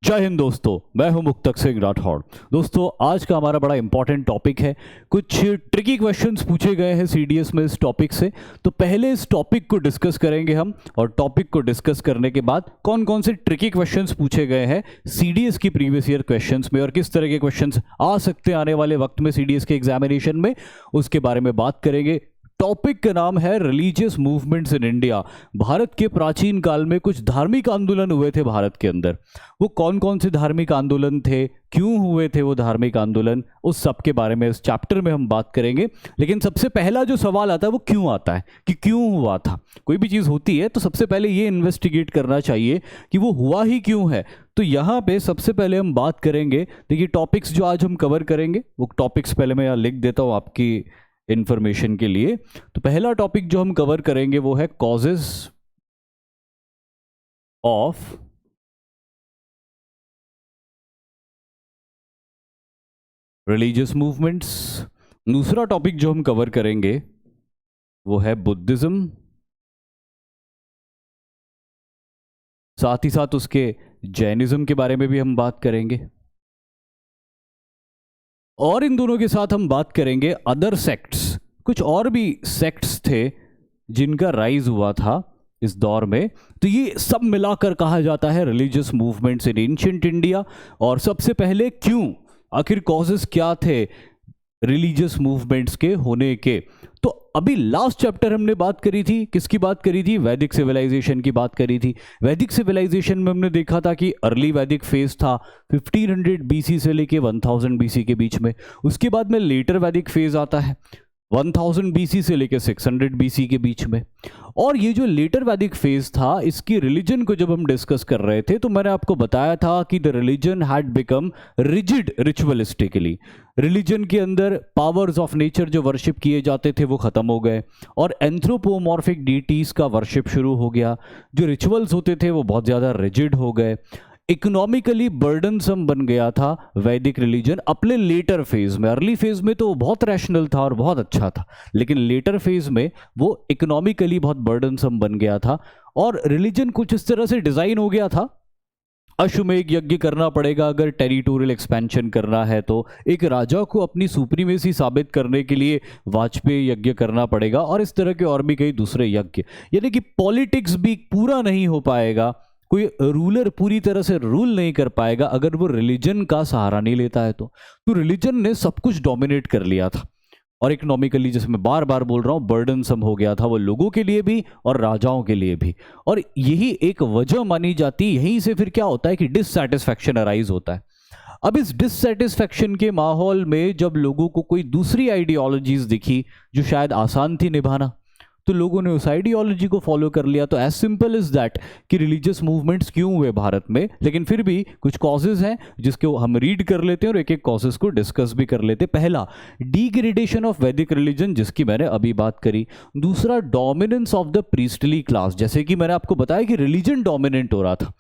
जय हिंद दोस्तों, मैं हूं मुक्तक सिंह राठौड़। दोस्तों, आज का हमारा बड़ा इंपॉर्टेंट टॉपिक है। कुछ ट्रिकी क्वेश्चंस पूछे गए हैं सीडीएस में इस टॉपिक से। तो पहले इस टॉपिक को डिस्कस करेंगे हम, और टॉपिक को डिस्कस करने के बाद कौन कौन से ट्रिकी क्वेश्चंस पूछे गए हैं सीडीएस की प्रीवियस ईयर क्वेश्चंस में और किस तरह के क्वेश्चंस आ सकते हैं आने वाले वक्त में सीडीएस के एग्जामिनेशन में, उसके बारे में बात करेंगे। टॉपिक का नाम है religious movements in India. Bharat के प्राचीन काल में कुछ धार्मिक आंदोलन हुए थे भारत के अंदर। वो कौन कौन से धार्मिक आंदोलन थे, क्यों हुए थे वो धार्मिक आंदोलन, उस सब के बारे में इस चैप्टर में हम बात करेंगे। लेकिन सबसे पहला जो सवाल आता है वो क्यों आता है, कि क्यों हुआ था। कोई भी चीज़ होती है तो सबसे पहले ये इन्वेस्टिगेट करना चाहिए कि वो हुआ ही क्यों है। तो यहाँ पे सबसे पहले हम बात करेंगे, देखिए टॉपिक्स जो आज हम कवर करेंगे वो टॉपिक्स पहले मैं यहाँ लिख देता हूँ आपकी इंफॉर्मेशन के लिए। तो पहला टॉपिक जो हम कवर करेंगे वो है कॉजेस ऑफ रिलीजियस मूवमेंट्स। दूसरा टॉपिक जो हम कवर करेंगे वो है बुद्धिज्म, साथ ही साथ उसके जैनिज्म के बारे में भी हम बात करेंगे। और इन दोनों के साथ हम बात करेंगे अदर सेक्ट्स, कुछ और भी सेक्ट्स थे जिनका राइज हुआ था इस दौर में। तो ये सब मिलाकर कहा जाता है रिलीजियस मूवमेंट्स इन एंशिएंट इंडिया। और सबसे पहले क्यों, आखिर कॉजेस क्या थे रिलीजियस मूवमेंट्स के होने के। तो अभी लास्ट चैप्टर हमने बात करी थी, किसकी बात करी थी, वैदिक सिविलाइजेशन की बात करी थी। वैदिक सिविलाइजेशन में हमने देखा था कि अर्ली वैदिक फेज था 1500 बीसी से लेके 1000 बीसी के बीच में। उसके बाद में लेटर वैदिक फेज आता है 1000 बीसी से लेकर 600 बीसी के बीच में। और ये जो लेटर वैदिक फेज था, इसकी रिलीजन को जब हम डिस्कस कर रहे थे तो मैंने आपको बताया था कि the religion had become rigid ritualistically. Religion के अंदर पावर्स ऑफ नेचर जो वर्शिप किए जाते थे वो खत्म हो गए और एंथ्रोपोमॉर्फिक डीटीज का वर्शिप शुरू हो गया। जो रिचुअल्स होते थे वो बहुत ज़्यादा रिजिड हो गए। इकोनॉमिकली बर्डनसम बन गया था वैदिक रिलीजन अपने लेटर फेज में। अर्ली फेज में तो बहुत रैशनल था और बहुत अच्छा था, लेकिन लेटर फेज में वो इकोनॉमिकली बहुत बर्डनसम बन गया था। और रिलीजन कुछ इस तरह से डिजाइन हो गया था, अश्वमेध यज्ञ करना पड़ेगा अगर टेरिटोरियल एक्सपेंशन करना है तो, एक राजा को अपनी सुप्रीमेसी साबित करने के लिए वाजपेयी यज्ञ करना पड़ेगा, और इस तरह के और भी कई दूसरे यज्ञ। यानी कि पॉलिटिक्स भी पूरा नहीं हो पाएगा, कोई रूलर पूरी तरह से रूल नहीं कर पाएगा अगर वो रिलीजन का सहारा नहीं लेता है। तो रिलीजन ने सब कुछ डोमिनेट कर लिया था। और इकोनॉमिकली, जैसे मैं बार बार बोल रहा हूँ, बर्डनसम हो गया था वो लोगों के लिए भी और राजाओं के लिए भी। और यही एक वजह मानी जाती, यहीं से फिर क्या होता है कि डिससैटिस्फैक्शन अराइज होता है। अब इस डिससैटिस्फैक्शन के माहौल में जब लोगों को कोई दूसरी आइडियोलॉजीज दिखी जो शायद आसान थी निभाना, तो लोगों ने उस आइडियोलॉजी को फॉलो कर लिया। तो एज सिंपल इज दैट कि रिलीजियस मूवमेंट्स क्यों हुए भारत में। लेकिन फिर भी कुछ कॉजेज हैं जिसके हम रीड कर लेते हैं और एक एक कॉजेज को डिस्कस भी कर लेते हैं। पहला, डिग्रेडेशन ऑफ वैदिक रिलीजन, जिसकी मैंने अभी बात करी। दूसरा, dominance of the priestly class, जैसे कि मैंने आपको बताया कि रिलीजन डोमिनेंट हो रहा था।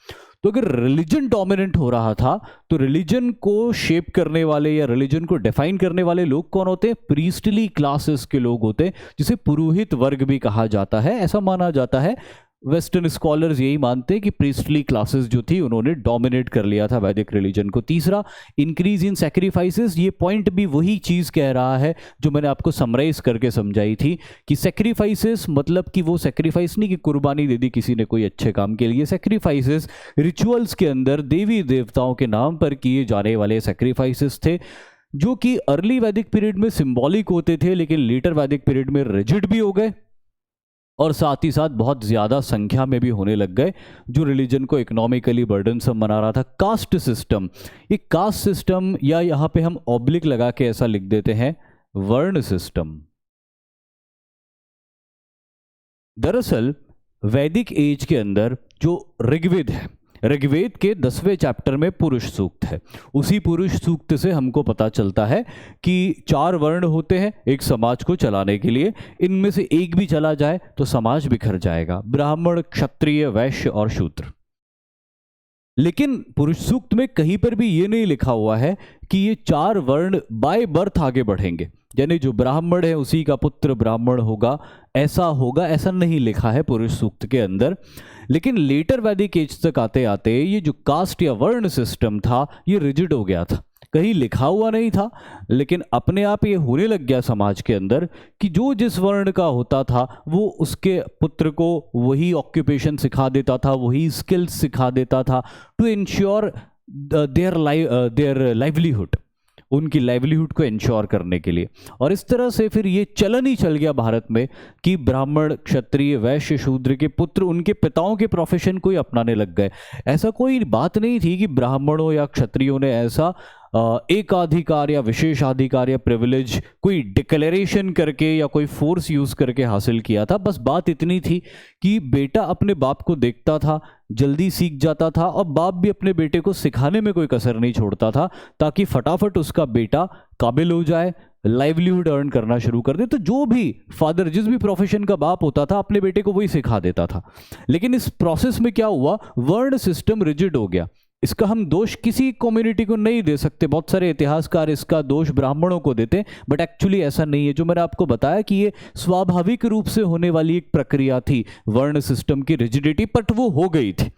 तो अगर रिलीजन डोमिनेंट हो रहा था तो रिलीजन को शेप करने वाले या रिलीजन को डिफाइन करने वाले लोग कौन होते हैं, प्रीस्टली क्लासेस के लोग होते हैं, जिसे पुरोहित वर्ग भी कहा जाता है। ऐसा माना जाता है, वेस्टर्न स्कॉलर्स यही मानते हैं कि प्रीस्टली क्लासेस जो थी उन्होंने डोमिनेट कर लिया था वैदिक रिलीजन को। तीसरा, इंक्रीज इन सैक्रिफाइसेस। ये पॉइंट भी वही चीज़ कह रहा है जो मैंने आपको समराइज करके समझाई थी कि सैक्रिफाइसेस मतलब कि वो सैक्रिफाइस नहीं कि कुर्बानी दे दी किसी ने कोई अच्छे काम के लिए। सैक्रिफाइसेस रिचुअल्स के अंदर देवी देवताओं के नाम पर किए जाने वाले सैक्रिफाइसेस थे, जो कि अर्ली वैदिक पीरियड में सिंबॉलिक होते थे लेकिन लेटर वैदिक पीरियड में रिजिड भी हो गए और साथ ही साथ बहुत ज़्यादा संख्या में भी होने लग गए, जो रिलीजन को इकोनॉमिकली बर्डनसम बना रहा था। कास्ट सिस्टम, ये कास्ट सिस्टम, या यहाँ पे हम ऑब्लिक लगा के ऐसा लिख देते हैं वर्ण सिस्टम। दरअसल वैदिक एज के अंदर जो ऋग्वेद है, ऋग्वेद के 10वें चैप्टर में पुरुष सूक्त है। उसी पुरुष सूक्त से हमको पता चलता है कि 4 वर्ण होते हैं एक समाज को चलाने के लिए। इनमें से एक भी चला जाए तो समाज बिखर जाएगा, ब्राह्मण, क्षत्रिय, वैश्य और शूद्र। लेकिन पुरुष सूक्त में कहीं पर भी ये नहीं लिखा हुआ है कि ये 4 वर्ण बाय बर्थ आगे बढ़ेंगे। यानी जो ब्राह्मण है उसी का पुत्र ब्राह्मण होगा, ऐसा नहीं लिखा है पुरुष सूक्त के अंदर। लेकिन लेटर वैदिक एज तक आते आते ये जो कास्ट या वर्ण सिस्टम था ये रिजिड हो गया था, कहीं लिखा हुआ नहीं था, लेकिन अपने आप ये होने लग गया समाज के अंदर कि जो जिस वर्ण का होता था वो उसके पुत्र को वही ऑक्यूपेशन सिखा देता था, वही स्किल्स सिखा देता था, टू इंश्योर देयर लाइवलीहुड, उनकी लाइवलीहुड को इंश्योर करने के लिए। और इस तरह से फिर ये चलन ही चल गया भारत में कि ब्राह्मण, क्षत्रिय, वैश्य, शूद्र के पुत्र उनके पिताओं के प्रोफेशन को ही अपनाने लग गए। ऐसा कोई बात नहीं थी कि ब्राह्मणों या क्षत्रियों ने ऐसा एकाधिकार या विशेषाधिकार या प्रिविलेज कोई डिक्लेरेशन करके या कोई फोर्स यूज करके हासिल किया था। बस बात इतनी थी कि बेटा अपने बाप को देखता था, जल्दी सीख जाता था, और बाप भी अपने बेटे को सिखाने में कोई कसर नहीं छोड़ता था ताकि फटाफट उसका बेटा काबिल हो जाए, लाइवलीहुड अर्न करना शुरू कर दे। तो जो भी फादर, जिस भी प्रोफेशन का बाप होता था, अपने बेटे को वही सिखा देता था। लेकिन इस प्रोसेस में क्या हुआ, वर्ण सिस्टम रिजिड हो गया। इसका हम दोष किसी कम्युनिटी को नहीं दे सकते, बहुत सारे इतिहासकार इसका दोष ब्राह्मणों को देते हैं, बट एक्चुअली ऐसा नहीं है। जो मैंने आपको बताया कि ये स्वाभाविक रूप से होने वाली एक प्रक्रिया थी वर्ण सिस्टम की रिजिडिटी, बट वो हो गई थी।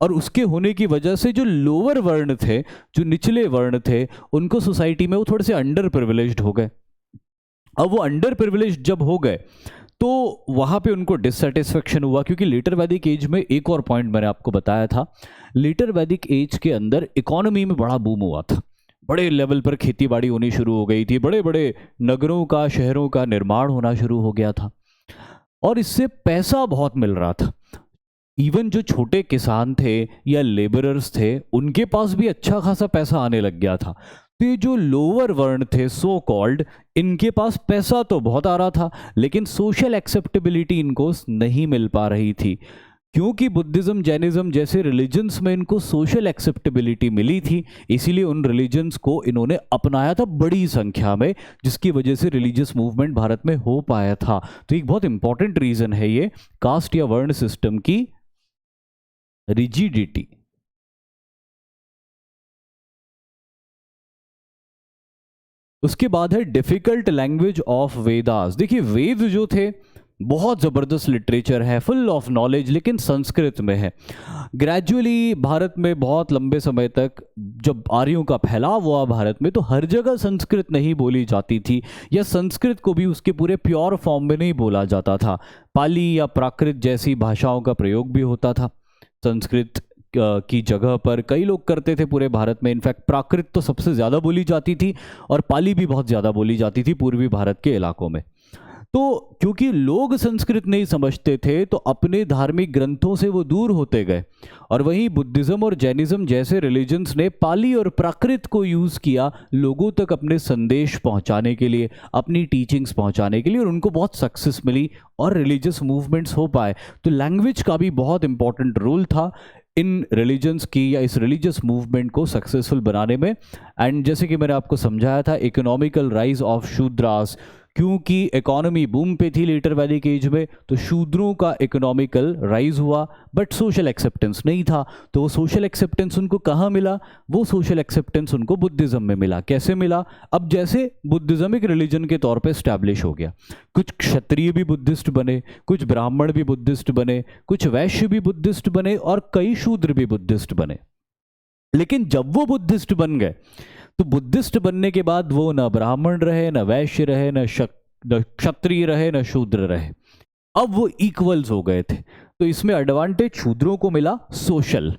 और उसके होने की वजह से जो लोअर वर्ण थे, जो निचले वर्ण थे, उनको सोसाइटी में वो थोड़े से अंडर प्रिविलेज्ड हो गए। अब वो अंडर प्रिविलेज्ड जब हो गए तो वहाँ पे उनको डिससेटिस्फेक्शन हुआ, क्योंकि लेटर वैदिक एज में एक और पॉइंट मैंने आपको बताया था, लेटर वैदिक एज के अंदर इकोनॉमी में बड़ा बूम हुआ था, बड़े लेवल पर खेती बाड़ी होनी शुरू हो गई थी, बड़े बड़े नगरों का, शहरों का निर्माण होना शुरू हो गया था, और इससे पैसा बहुत मिल रहा था। इवन जो छोटे किसान थे या लेबरर्स थे, उनके पास भी अच्छा खासा पैसा आने लग गया था। तो ये जो लोअर वर्ण थे, सो कॉल्ड, इनके पास पैसा तो बहुत आ रहा था, लेकिन सोशल एक्सेप्टेबिलिटी इनको नहीं मिल पा रही थी, क्योंकि बुद्धिज्म, जैनिज्म जैसे रिलीजन्स में इनको सोशल एक्सेप्टेबिलिटी मिली थी, इसीलिए उन रिलीजन्स को इन्होंने अपनाया था बड़ी संख्या में, जिसकी वजह से रिलीजियस मूवमेंट भारत में हो पाया था। तो एक बहुत इंपॉर्टेंट रीजन है ये कास्ट या वर्ण सिस्टम की रिजिडिटी। उसके बाद है डिफिकल्ट लैंग्वेज ऑफ वेदास। देखिए वेद जो थे बहुत ज़बरदस्त लिटरेचर है, फुल ऑफ नॉलेज, लेकिन संस्कृत में है। ग्रेजुअली भारत में बहुत लंबे समय तक जब आर्यों का फैलाव हुआ भारत में, तो हर जगह संस्कृत नहीं बोली जाती थी, या संस्कृत को भी उसके पूरे प्योर फॉर्म में नहीं बोला जाता था। पाली या प्राकृत जैसी भाषाओं का प्रयोग भी होता था संस्कृत की जगह पर, कई लोग करते थे पूरे भारत में। इनफैक्ट प्राकृत तो सबसे ज़्यादा बोली जाती थी और पाली भी बहुत ज़्यादा बोली जाती थी पूर्वी भारत के इलाकों में। तो क्योंकि लोग संस्कृत नहीं समझते थे तो अपने धार्मिक ग्रंथों से वो दूर होते गए, और वहीं बुद्धिज्म और जैनिज्म जैसे रिलीजन्स ने पाली और प्राकृत को यूज़ किया लोगों तक अपने संदेश पहुंचाने के लिए, अपनी टीचिंग्स पहुंचाने के लिए, और उनको बहुत सक्सेस मिली और रिलीजियस मूवमेंट्स हो पाए। तो लैंग्वेज का भी बहुत इंपॉर्टेंट रोल था इन रिलीजन्स की या इस रिलीजियस मूवमेंट को सक्सेसफुल बनाने में। एंड जैसे कि मैंने आपको समझाया था, इकोनॉमिकल राइज ऑफ शूद्रास, क्योंकि इकोनॉमी बूम पे थी लेटर वैदिक एज में, तो शूद्रों का इकोनॉमिकल राइज हुआ, बट सोशल एक्सेप्टेंस नहीं था। तो वो सोशल एक्सेप्टेंस उनको कहाँ मिला? वो सोशल एक्सेप्टेंस उनको बुद्धिज्म में मिला। कैसे मिला? अब जैसे बुद्धिज्म एक रिलीजन के तौर पे स्टैब्लिश हो गया, कुछ क्षत्रिय भी बुद्धिस्ट बने, कुछ ब्राह्मण भी बुद्धिस्ट बने, कुछ वैश्य भी बुद्धिस्ट बने, और कई शूद्र भी बुद्धिस्ट बने। लेकिन जब वो बुद्धिस्ट बन गए तो बुद्धिस्ट बनने के बाद वो न ब्राह्मण रहे, न वैश्य रहे, न क्षत्रिय रहे, न शूद्र रहे, अब वो इक्वल्स हो गए थे। तो इसमें एडवांटेज शूद्रों को मिला सोशल,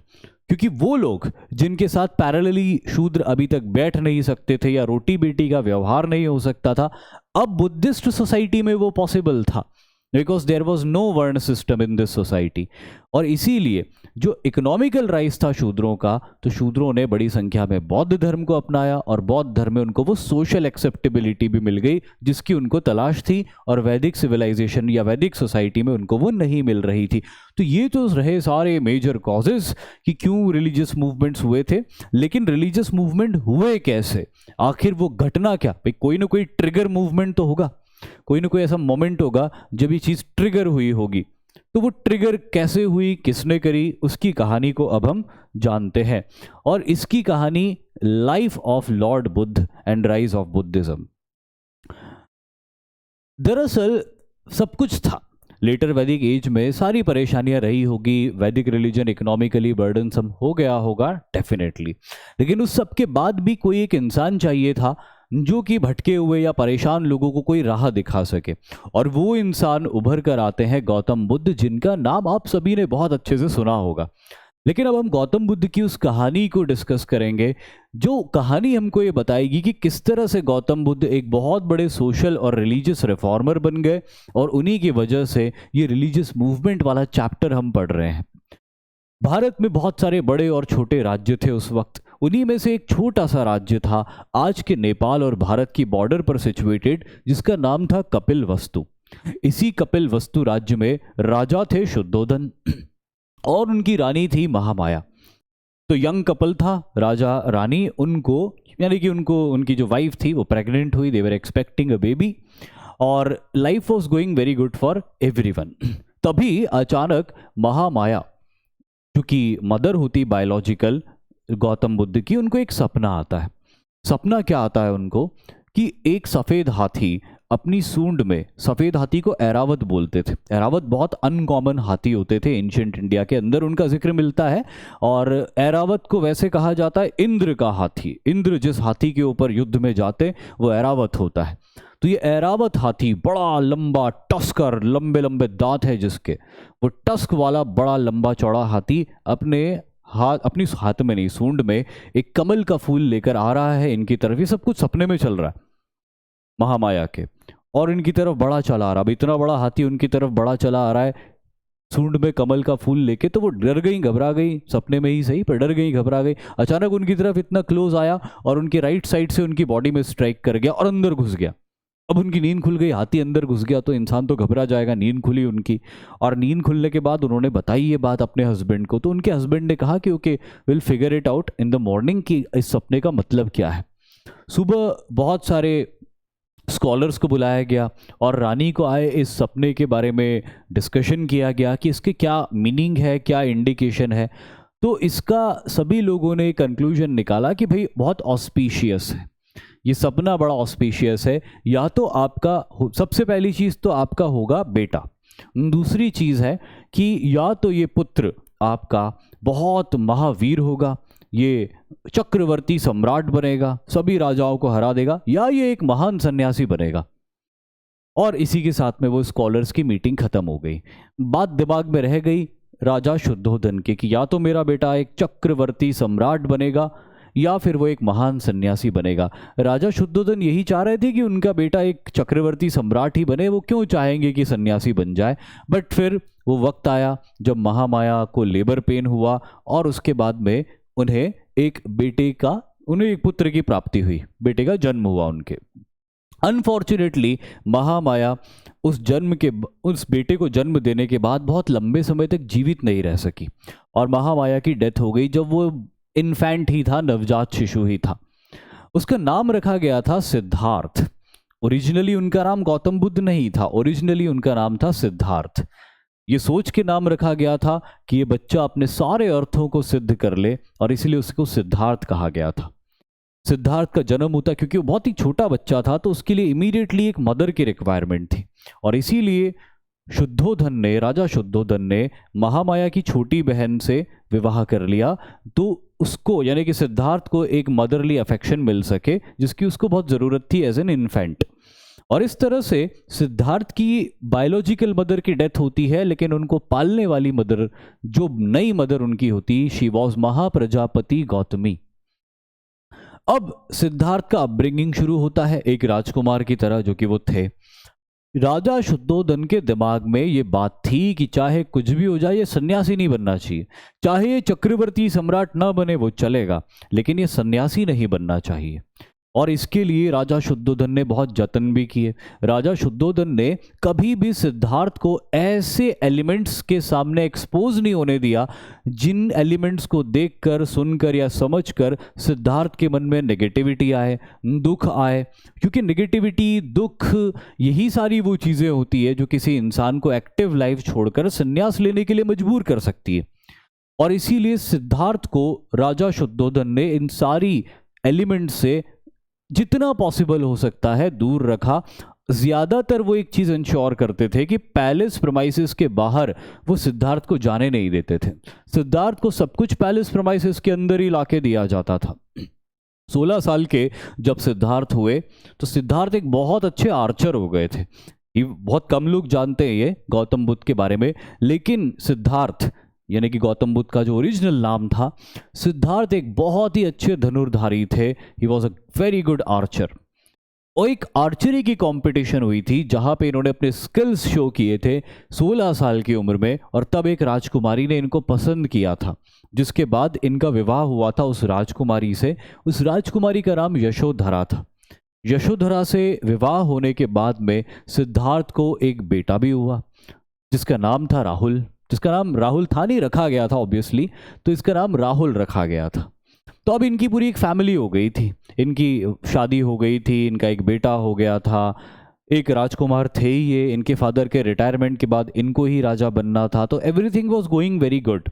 क्योंकि वो लोग जिनके साथ पैरेलली शूद्र अभी तक बैठ नहीं सकते थे या रोटी बेटी का व्यवहार नहीं हो सकता था, अब बुद्धिस्ट सोसाइटी में वो पॉसिबल था, बिकॉज देयर वॉज नो वर्ण सिस्टम इन दिस सोसाइटी। और इसीलिए जो इकोनॉमिकल राइज था शूद्रों का, तो शूद्रों ने बड़ी संख्या में बौद्ध धर्म को अपनाया, और बौद्ध धर्म में उनको वो सोशल एक्सेप्टेबिलिटी भी मिल गई जिसकी उनको तलाश थी, और वैदिक सिविलाइजेशन या वैदिक सोसाइटी में उनको वो नहीं मिल रही थी। तो ये तो रहे सारे मेजर कॉजेज कि क्यों रिलीजियस मूवमेंट्स हुए थे। लेकिन रिलीजियस मूवमेंट हुए कैसे? आखिर वो घटना क्या? भाई कोई ना कोई ट्रिगर मूवमेंट तो होगा, कोई ना कोई ऐसा मोमेंट होगा जब ये चीज़ ट्रिगर हुई होगी। तो वो ट्रिगर कैसे हुई, किसने करी, उसकी कहानी को अब हम जानते हैं, और इसकी कहानी life of Lord Buddha and rise of Buddhism. दरअसल सब कुछ था। लेटर वैदिक एज में सारी परेशानियां रही होगी, वैदिक रिलीजन इकोनॉमिकली बर्डनसम हो गया होगा डेफिनेटली, लेकिन उस सब के बाद भी कोई एक इंसान चाहिए था जो कि भटके हुए या परेशान लोगों को कोई राह दिखा सके, और वो इंसान उभर कर आते हैं गौतम बुद्ध, जिनका नाम आप सभी ने बहुत अच्छे से सुना होगा। लेकिन अब हम गौतम बुद्ध की उस कहानी को डिस्कस करेंगे, जो कहानी हमको ये बताएगी कि किस तरह से गौतम बुद्ध एक बहुत बड़े सोशल और रिलीजियस रिफॉर्मर बन गए, और उन्हीं की वजह से ये रिलीजियस मूवमेंट वाला चैप्टर हम पढ़ रहे हैं। भारत में बहुत सारे बड़े और छोटे राज्य थे उस वक्त, उन्हीं में से एक छोटा सा राज्य था आज के नेपाल और भारत की बॉर्डर पर सिचुएटेड, जिसका नाम था कपिलवस्तु। इसी कपिलवस्तु राज्य में राजा थे शुद्धोधन और उनकी रानी थी महामाया। तो यंग कपल था, राजा रानी, उनको यानी कि उनकी जो वाइफ थी वो प्रेग्नेंट हुई, दे वर एक्सपेक्टिंग अ बेबी, और life was going very good for everyone. तभी अचानक महामाया, जो कि मदर होती बायोलॉजिकल गौतम बुद्ध की, उनको एक सपना आता है। सपना क्या आता है उनको कि एक सफ़ेद हाथी अपनी सूंड में, सफ़ेद हाथी को ऐरावत बोलते थे, ऐरावत बहुत अनकॉमन हाथी होते थे एंशिएंट इंडिया के अंदर, उनका जिक्र मिलता है, और ऐरावत को वैसे कहा जाता है इंद्र का हाथी। इंद्र जिस हाथी के ऊपर युद्ध में जाते वो ऐरावत होता है। तो ये ऐरावत हाथी बड़ा लंबा टस्कर, लंबे लंबे दांत है जिसके, वो टस्क वाला बड़ा लंबा चौड़ा हाथी अपनी हाथ में नहीं, सूंड में एक कमल का फूल लेकर आ रहा है इनकी तरफ। ये सब कुछ सपने में चल रहा है महामाया के, और इनकी तरफ बड़ा चला आ रहा है। इतना बड़ा हाथी उनकी तरफ बड़ा चला आ रहा है सूंड में कमल का फूल लेके, तो वो डर गई, घबरा गई, सपने में ही सही पर डर गई, घबरा गई। अचानक उनकी तरफ इतना क्लोज आया और उनकी राइट साइड से उनकी बॉडी में स्ट्राइक कर गया और अंदर घुस गया। अब उनकी नींद खुल गई, हाथी अंदर घुस गया तो इंसान तो घबरा जाएगा। नींद खुली उनकी, और नींद खुलने के बाद उन्होंने बताई ये बात अपने हस्बैंड को, तो उनके हस्बैंड ने कहा कि okay will figure it out in the morning कि इस सपने का मतलब क्या है। सुबह बहुत सारे स्कॉलर्स को बुलाया गया और रानी को आए इस सपने के बारे में डिस्कशन किया गया कि इसके क्या मीनिंग है, क्या इंडिकेशन है। तो इसका सभी लोगों ने कंक्लूजन निकाला कि भाई बहुत ऑस्पिशियस है, ये सपना बड़ा ऑस्पिशियस है। या तो आपका सबसे पहली चीज़ तो आपका होगा बेटा, दूसरी चीज़ है कि या तो ये पुत्र आपका बहुत महावीर होगा, ये चक्रवर्ती सम्राट बनेगा, सभी राजाओं को हरा देगा, या ये एक महान सन्यासी बनेगा। और इसी के साथ में वो स्कॉलर्स की मीटिंग खत्म हो गई। बात दिमाग में रह गई राजा शुद्धोधन के कि या तो मेरा बेटा एक चक्रवर्ती सम्राट बनेगा या फिर वो एक महान सन्यासी बनेगा। राजा शुद्धोधन यही चाह रहे थे कि उनका बेटा एक चक्रवर्ती सम्राट ही बने, वो क्यों चाहेंगे कि सन्यासी बन जाए। बट फिर वो वक्त आया जब महामाया को लेबर पेन हुआ और उसके बाद में उन्हें एक पुत्र की प्राप्ति हुई, बेटे का जन्म हुआ उनके। अनफॉर्चुनेटली महामाया उस बेटे को जन्म देने के बाद बहुत लंबे समय तक जीवित नहीं रह सकी, और महामाया की डेथ हो गई जब वो इन्फेंट ही था, नवजात शिशु ही था। उसका नाम रखा गया था सिद्धार्थ। ओरिजिनली उनका नाम गौतम बुद्ध नहीं था, ओरिजिनली उनका नाम था सिद्धार्थ। ये सोच के नाम रखा गया था कि ये बच्चा अपने सारे अर्थों को सिद्ध कर ले, और इसलिए उसको सिद्धार्थ कहा गया था। सिद्धार्थ का जन्म होता क्योंकि वो बहुत ही छोटा बच्चा था, तो उसके लिए इमीडिएटली एक मदर की रिक्वायरमेंट थी, और इसीलिए राजा शुद्धोधन ने महामाया की छोटी बहन से विवाह कर लिया, तो उसको यानी कि सिद्धार्थ को एक मदरली अफेक्शन मिल सके जिसकी उसको बहुत ज़रूरत थी एज एन इन्फेंट। और इस तरह से सिद्धार्थ की बायोलॉजिकल मदर की डेथ होती है, लेकिन उनको पालने वाली मदर, जो नई मदर उनकी होती, शी वॉज महाप्रजापति गौतमी। अब सिद्धार्थ का अपब्रिंगिंग शुरू होता है एक राजकुमार की तरह जो कि वो थे। राजा शुद्धोधन के दिमाग में ये बात थी कि चाहे कुछ भी हो जाए ये सन्यासी नहीं बनना चाहिए, चाहे ये चक्रवर्ती सम्राट ना बने वो चलेगा, लेकिन ये सन्यासी नहीं बनना चाहिए। और इसके लिए राजा शुद्धोधन ने बहुत जतन भी किए। राजा शुद्धोधन ने कभी भी सिद्धार्थ को ऐसे एलिमेंट्स के सामने एक्सपोज नहीं होने दिया जिन एलिमेंट्स को देखकर, सुनकर या समझकर सिद्धार्थ के मन में नेगेटिविटी आए, दुख आए। क्योंकि नेगेटिविटी, दुख, यही सारी वो चीज़ें होती है जो किसी इंसान को एक्टिव लाइफ छोड़कर संन्यास लेने के लिए मजबूर कर सकती है। और इसीलिए सिद्धार्थ को राजा शुद्धोधन ने इन सारी एलिमेंट्स से जितना पॉसिबल हो सकता है दूर रखा। ज़्यादातर वो एक चीज़ इंश्योर करते थे कि पैलेस प्रमाइसेस के बाहर वो सिद्धार्थ को जाने नहीं देते थे। सिद्धार्थ को सब कुछ पैलेस प्रमाइसेस के अंदर ही लाके दिया जाता था। 16 साल के जब सिद्धार्थ हुए तो सिद्धार्थ एक बहुत अच्छे आर्चर हो गए थे। ये बहुत कम लोग जानते हैं ये गौतम बुद्ध के बारे में, लेकिन सिद्धार्थ यानी कि गौतम बुद्ध का जो ओरिजिनल नाम था, सिद्धार्थ एक बहुत ही अच्छे धनुर्धारी थे। He was a very good Archer. और एक आर्चरी की कंपटीशन हुई थी जहां पे इन्होंने अपने स्किल्स शो किए थे 16 साल की उम्र में, और तब एक राजकुमारी ने इनको पसंद किया था, जिसके बाद इनका विवाह हुआ था उस राजकुमारी से। उस राजकुमारी का नाम यशोधरा था। यशोधरा से विवाह होने के बाद में सिद्धार्थ को एक बेटा भी हुआ जिसका नाम था राहुल। जिसका नाम राहुल था नहीं, रखा गया था ऑब्वियसली, तो इसका नाम राहुल रखा गया था। तो अब इनकी पूरी एक फैमिली हो गई थी, इनकी शादी हो गई थी, इनका एक बेटा हो गया था, एक राजकुमार थे ही ये। इनके फादर के रिटायरमेंट के बाद इनको ही राजा बनना था, तो everything was going very good.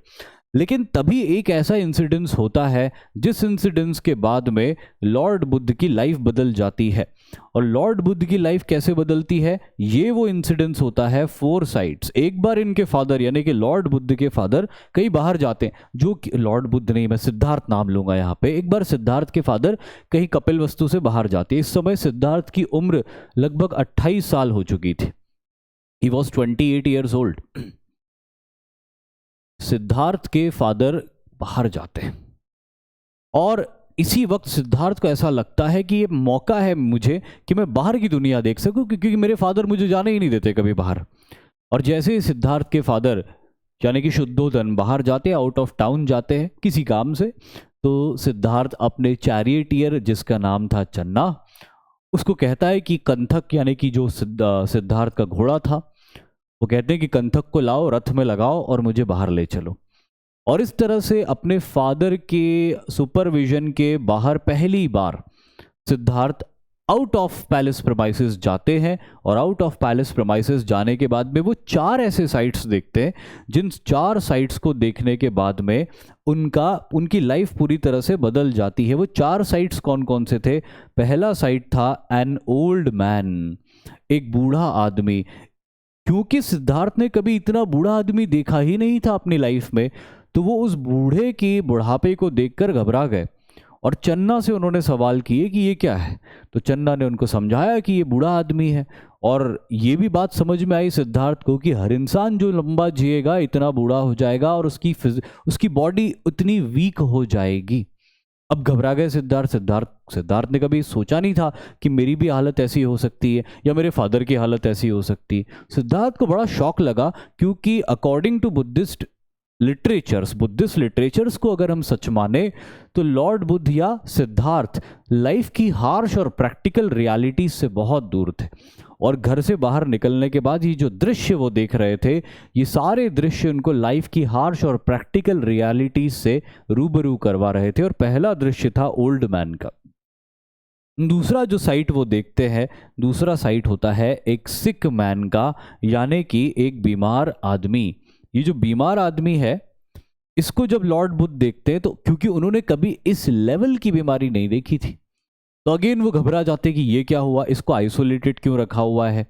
लेकिन तभी एक ऐसा इंसिडेंस होता है जिस इंसिडेंस के बाद में लॉर्ड बुद्ध की लाइफ बदल जाती है। और लॉर्ड बुद्ध की लाइफ कैसे बदलती है, ये वो इंसिडेंस होता है फोरसाइट्स। एक बार इनके फादर यानी कि लॉर्ड बुद्ध के फादर कहीं बाहर जाते हैं, जो लॉर्ड बुद्ध नहीं, मैं सिद्धार्थ नाम लूंगा यहाँ पे। एक बार सिद्धार्थ के फादर कहीं कपिलवस्तु से बाहर जाते हैं। इस समय सिद्धार्थ की उम्र लगभग 28 साल हो चुकी थी। He was 28 years old. Siddharth के फादर बाहर जाते हैं और इसी वक्त सिद्धार्थ को ऐसा लगता है कि ये मौका है मुझे कि मैं बाहर की दुनिया देख सकूं, क्योंकि मेरे फादर मुझे जाने ही नहीं देते कभी बाहर। और जैसे ही सिद्धार्थ के फादर यानी कि शुद्धोधन बाहर जाते हैं, आउट ऑफ टाउन जाते हैं किसी काम से, तो सिद्धार्थ अपने चैरियटियर जिसका नाम था चन्ना, उसको कहता है कि कंथक यानी कि जो सिद्धार्थ का घोड़ा था, वो कहते हैं कि कंथक को लाओ, रथ में लगाओ और मुझे बाहर ले चलो। और इस तरह से अपने फादर के सुपरविजन के बाहर पहली बार Siddhartha out of palace premises जाते हैं। और आउट ऑफ पैलेस प्रमाइसेस जाने के बाद में वो 4 ऐसे साइट्स देखते हैं, जिन 4 साइट्स को देखने के बाद में उनकी लाइफ पूरी तरह से बदल जाती है। वो 4 साइट्स कौन कौन से थे? पहला साइट था एन ओल्ड मैन, एक बूढ़ा आदमी। क्योंकि सिद्धार्थ ने कभी इतना बूढ़ा आदमी देखा ही नहीं था अपनी लाइफ में, तो वो उस बूढ़े की बुढ़ापे को देखकर घबरा गए और चन्ना से उन्होंने सवाल किए कि ये क्या है। तो चन्ना ने उनको समझाया कि ये बूढ़ा आदमी है। और ये भी बात समझ में आई सिद्धार्थ को कि हर इंसान जो लंबा जिएगा इतना बूढ़ा हो जाएगा और उसकी बॉडी उतनी वीक हो जाएगी। अब घबरा गए सिद्धार्थ ने कभी सोचा नहीं था कि मेरी भी हालत ऐसी हो सकती है या मेरे फादर की हालत ऐसी हो सकती है। सिद्धार्थ को बड़ा शौक लगा, क्योंकि अकॉर्डिंग टू बुद्धिस्ट लिटरेचर्स को अगर हम सच माने तो लॉर्ड बुद्ध या सिद्धार्थ लाइफ की हार्श और प्रैक्टिकल रियलिटी से बहुत दूर थे। और घर से बाहर निकलने के बाद ये जो दृश्य वो देख रहे थे, ये सारे दृश्य उनको लाइफ की हार्श और प्रैक्टिकल रियलिटी से रूबरू करवा रहे थे। और पहला दृश्य था ओल्ड मैन का। दूसरा जो साइट वो देखते हैं, दूसरा साइट होता है एक सिक मैन का, यानी कि एक बीमार आदमी। ये जो बीमार आदमी है, इसको जब लॉर्ड बुद्ध देखते हैं तो क्योंकि उन्होंने कभी इस लेवल की बीमारी नहीं देखी थी, तो अगेन वो घबरा जाते कि ये क्या हुआ, इसको आइसोलेटेड क्यों रखा हुआ है।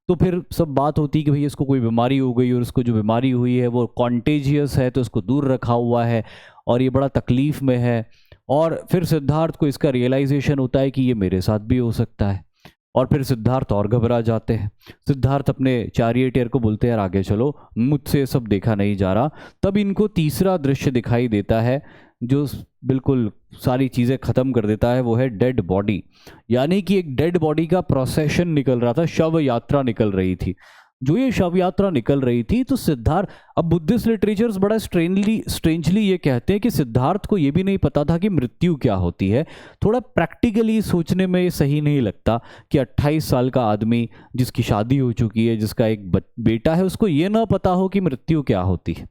तो फिर सब बात होती कि भाई इसको कोई बीमारी हो गई और इसको जो बीमारी हुई है वो कॉन्टेजियस है, तो इसको दूर रखा हुआ है और ये बड़ा तकलीफ में है। और फिर सिद्धार्थ को इसका रियलाइजेशन होता है कि ये मेरे साथ भी हो सकता है। और फिर सिद्धार्थ और घबरा जाते हैं। सिद्धार्थ अपने चैरियटियर को बोलते हैं यार आगे चलो, मुझसे सब देखा नहीं जा रहा। तब इनको तीसरा दृश्य दिखाई देता है जो बिल्कुल सारी चीज़ें ख़त्म कर देता है। वो है डेड बॉडी, यानी कि एक डेड बॉडी का प्रोसेशन निकल रहा था, शव यात्रा निकल रही थी। जो ये शव यात्रा निकल रही थी, तो सिद्धार्थ, अब बुद्धिस्ट लिटरेचर्स बड़ा स्ट्रेंजली ये कहते हैं कि सिद्धार्थ को ये भी नहीं पता था कि मृत्यु क्या होती है। थोड़ा प्रैक्टिकली सोचने में ये सही नहीं लगता कि 28 साल का आदमी जिसकी शादी हो चुकी है, जिसका एक बेटा है, उसको ये ना पता हो कि मृत्यु क्या होती है।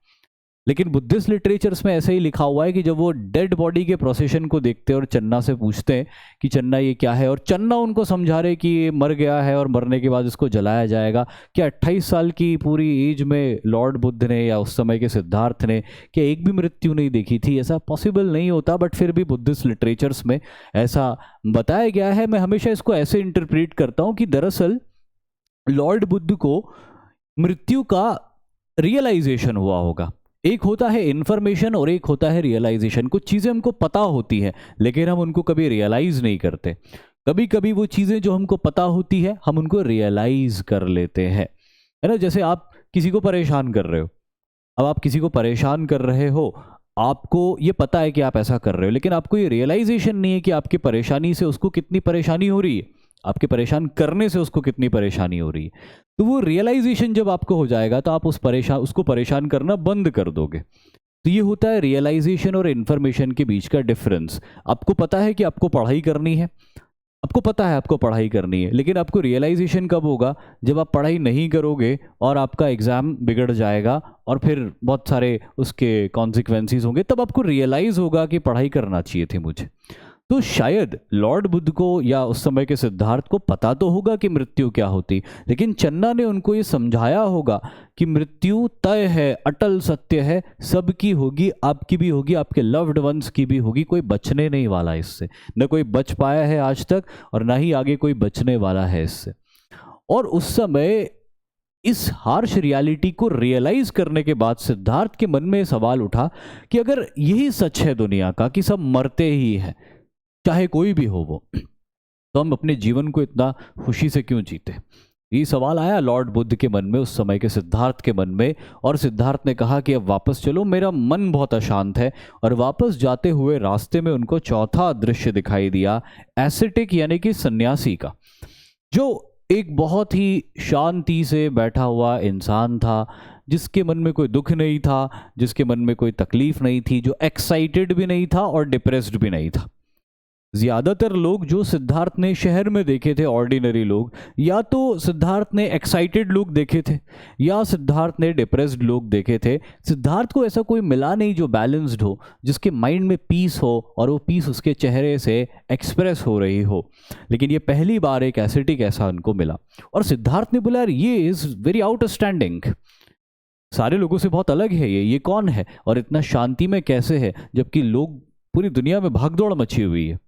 लेकिन बुद्धिस्ट लिटरेचर्स में ऐसे ही लिखा हुआ है कि जब वो डेड बॉडी के प्रोसेशन को देखते हैं और चन्ना से पूछते हैं कि चन्ना ये क्या है, और चन्ना उनको समझा रहे कि ये मर गया है और मरने के बाद इसको जलाया जाएगा। क्या 28 साल की पूरी एज में लॉर्ड बुद्ध ने या उस समय के सिद्धार्थ ने क्या एक भी मृत्यु नहीं देखी थी? ऐसा पॉसिबल नहीं होता, बट फिर भी बुद्धिस्ट लिटरेचर्स में ऐसा बताया गया है। मैं हमेशा इसको ऐसे इंटरप्रेट करता हूँ कि दरअसल लॉर्ड बुद्ध को मृत्यु का रियलाइजेशन हुआ होगा। एक होता है इन्फॉर्मेशन और एक होता है रियलाइजेशन। कुछ चीज़ें हमको पता होती है लेकिन हम उनको कभी रियलाइज नहीं करते। कभी कभी वो चीज़ें जो हमको पता होती है हम उनको रियलाइज कर लेते हैं, है ना। जैसे आप किसी को परेशान कर रहे हो, अब आप किसी को परेशान कर रहे हो, आपको ये पता है कि आप ऐसा कर रहे हो, लेकिन आपको ये रियलाइजेशन नहीं है कि आपकी परेशानी से उसको कितनी परेशानी हो रही है, आपके परेशान करने से उसको कितनी परेशानी हो रही है। तो वो रियलाइजेशन जब आपको हो जाएगा तो आप उसको परेशान करना बंद कर दोगे। तो ये होता है रियलाइजेशन और इन्फॉर्मेशन के बीच का डिफरेंस। आपको पता है कि आपको पढ़ाई करनी है, आपको पता है आपको पढ़ाई करनी है, लेकिन आपको रियलाइजेशन कब होगा? जब आप पढ़ाई नहीं करोगे और आपका एग्ज़ाम बिगड़ जाएगा और फिर बहुत सारे उसके कॉन्सिक्वेंसेस होंगे, तब आपको रियलाइज़ होगा कि पढ़ाई करना चाहिए थी मुझे। तो शायद लॉर्ड बुद्ध को या उस समय के सिद्धार्थ को पता तो होगा कि मृत्यु क्या होती, लेकिन चन्ना ने उनको ये समझाया होगा कि मृत्यु तय है, अटल सत्य है, सबकी होगी, आपकी भी होगी, आपके लव्ड वंस की भी होगी, कोई बचने नहीं वाला इससे। न कोई बच पाया है आज तक और ना ही आगे कोई बचने वाला है इससे। और उस समय इस हार्श रियलिटी को रियलाइज करने के बाद सिद्धार्थ के मन में सवाल उठा कि अगर यही सच है दुनिया का कि सब मरते ही हैं, चाहे कोई भी हो वो, तो हम अपने जीवन को इतना खुशी से क्यों जीते? ये सवाल आया लॉर्ड बुद्ध के मन में, उस समय के सिद्धार्थ के मन में। और सिद्धार्थ ने कहा कि अब वापस चलो, मेरा मन बहुत अशांत है। और वापस जाते हुए रास्ते में उनको चौथा दृश्य दिखाई दिया, एसेटिक यानी कि सन्यासी का, जो एक बहुत ही शांति से बैठा हुआ इंसान था, जिसके मन में कोई दुख नहीं था, जिसके मन में कोई तकलीफ नहीं थी, जो एक्साइटेड भी नहीं था और डिप्रेस्ड भी नहीं था। ज्यादातर लोग जो सिद्धार्थ ने शहर में देखे थे, ऑर्डिनरी लोग, या तो सिद्धार्थ ने एक्साइटेड लोग देखे थे या सिद्धार्थ ने डिप्रेस्ड लोग देखे थे। सिद्धार्थ को ऐसा कोई मिला नहीं जो बैलेंस्ड हो, जिसके माइंड में पीस हो और वो पीस उसके चेहरे से एक्सप्रेस हो रही हो। लेकिन ये पहली बार एक एसेटिक ऐसा उनको मिला। और सिद्धार्थ ने बोला, यार ये इज वेरी आउटस्टैंडिंग, सारे लोगों से बहुत अलग है, ये कौन है और इतना शांति में कैसे है, जबकि लोग पूरी दुनिया में भागदौड़ मची हुई है।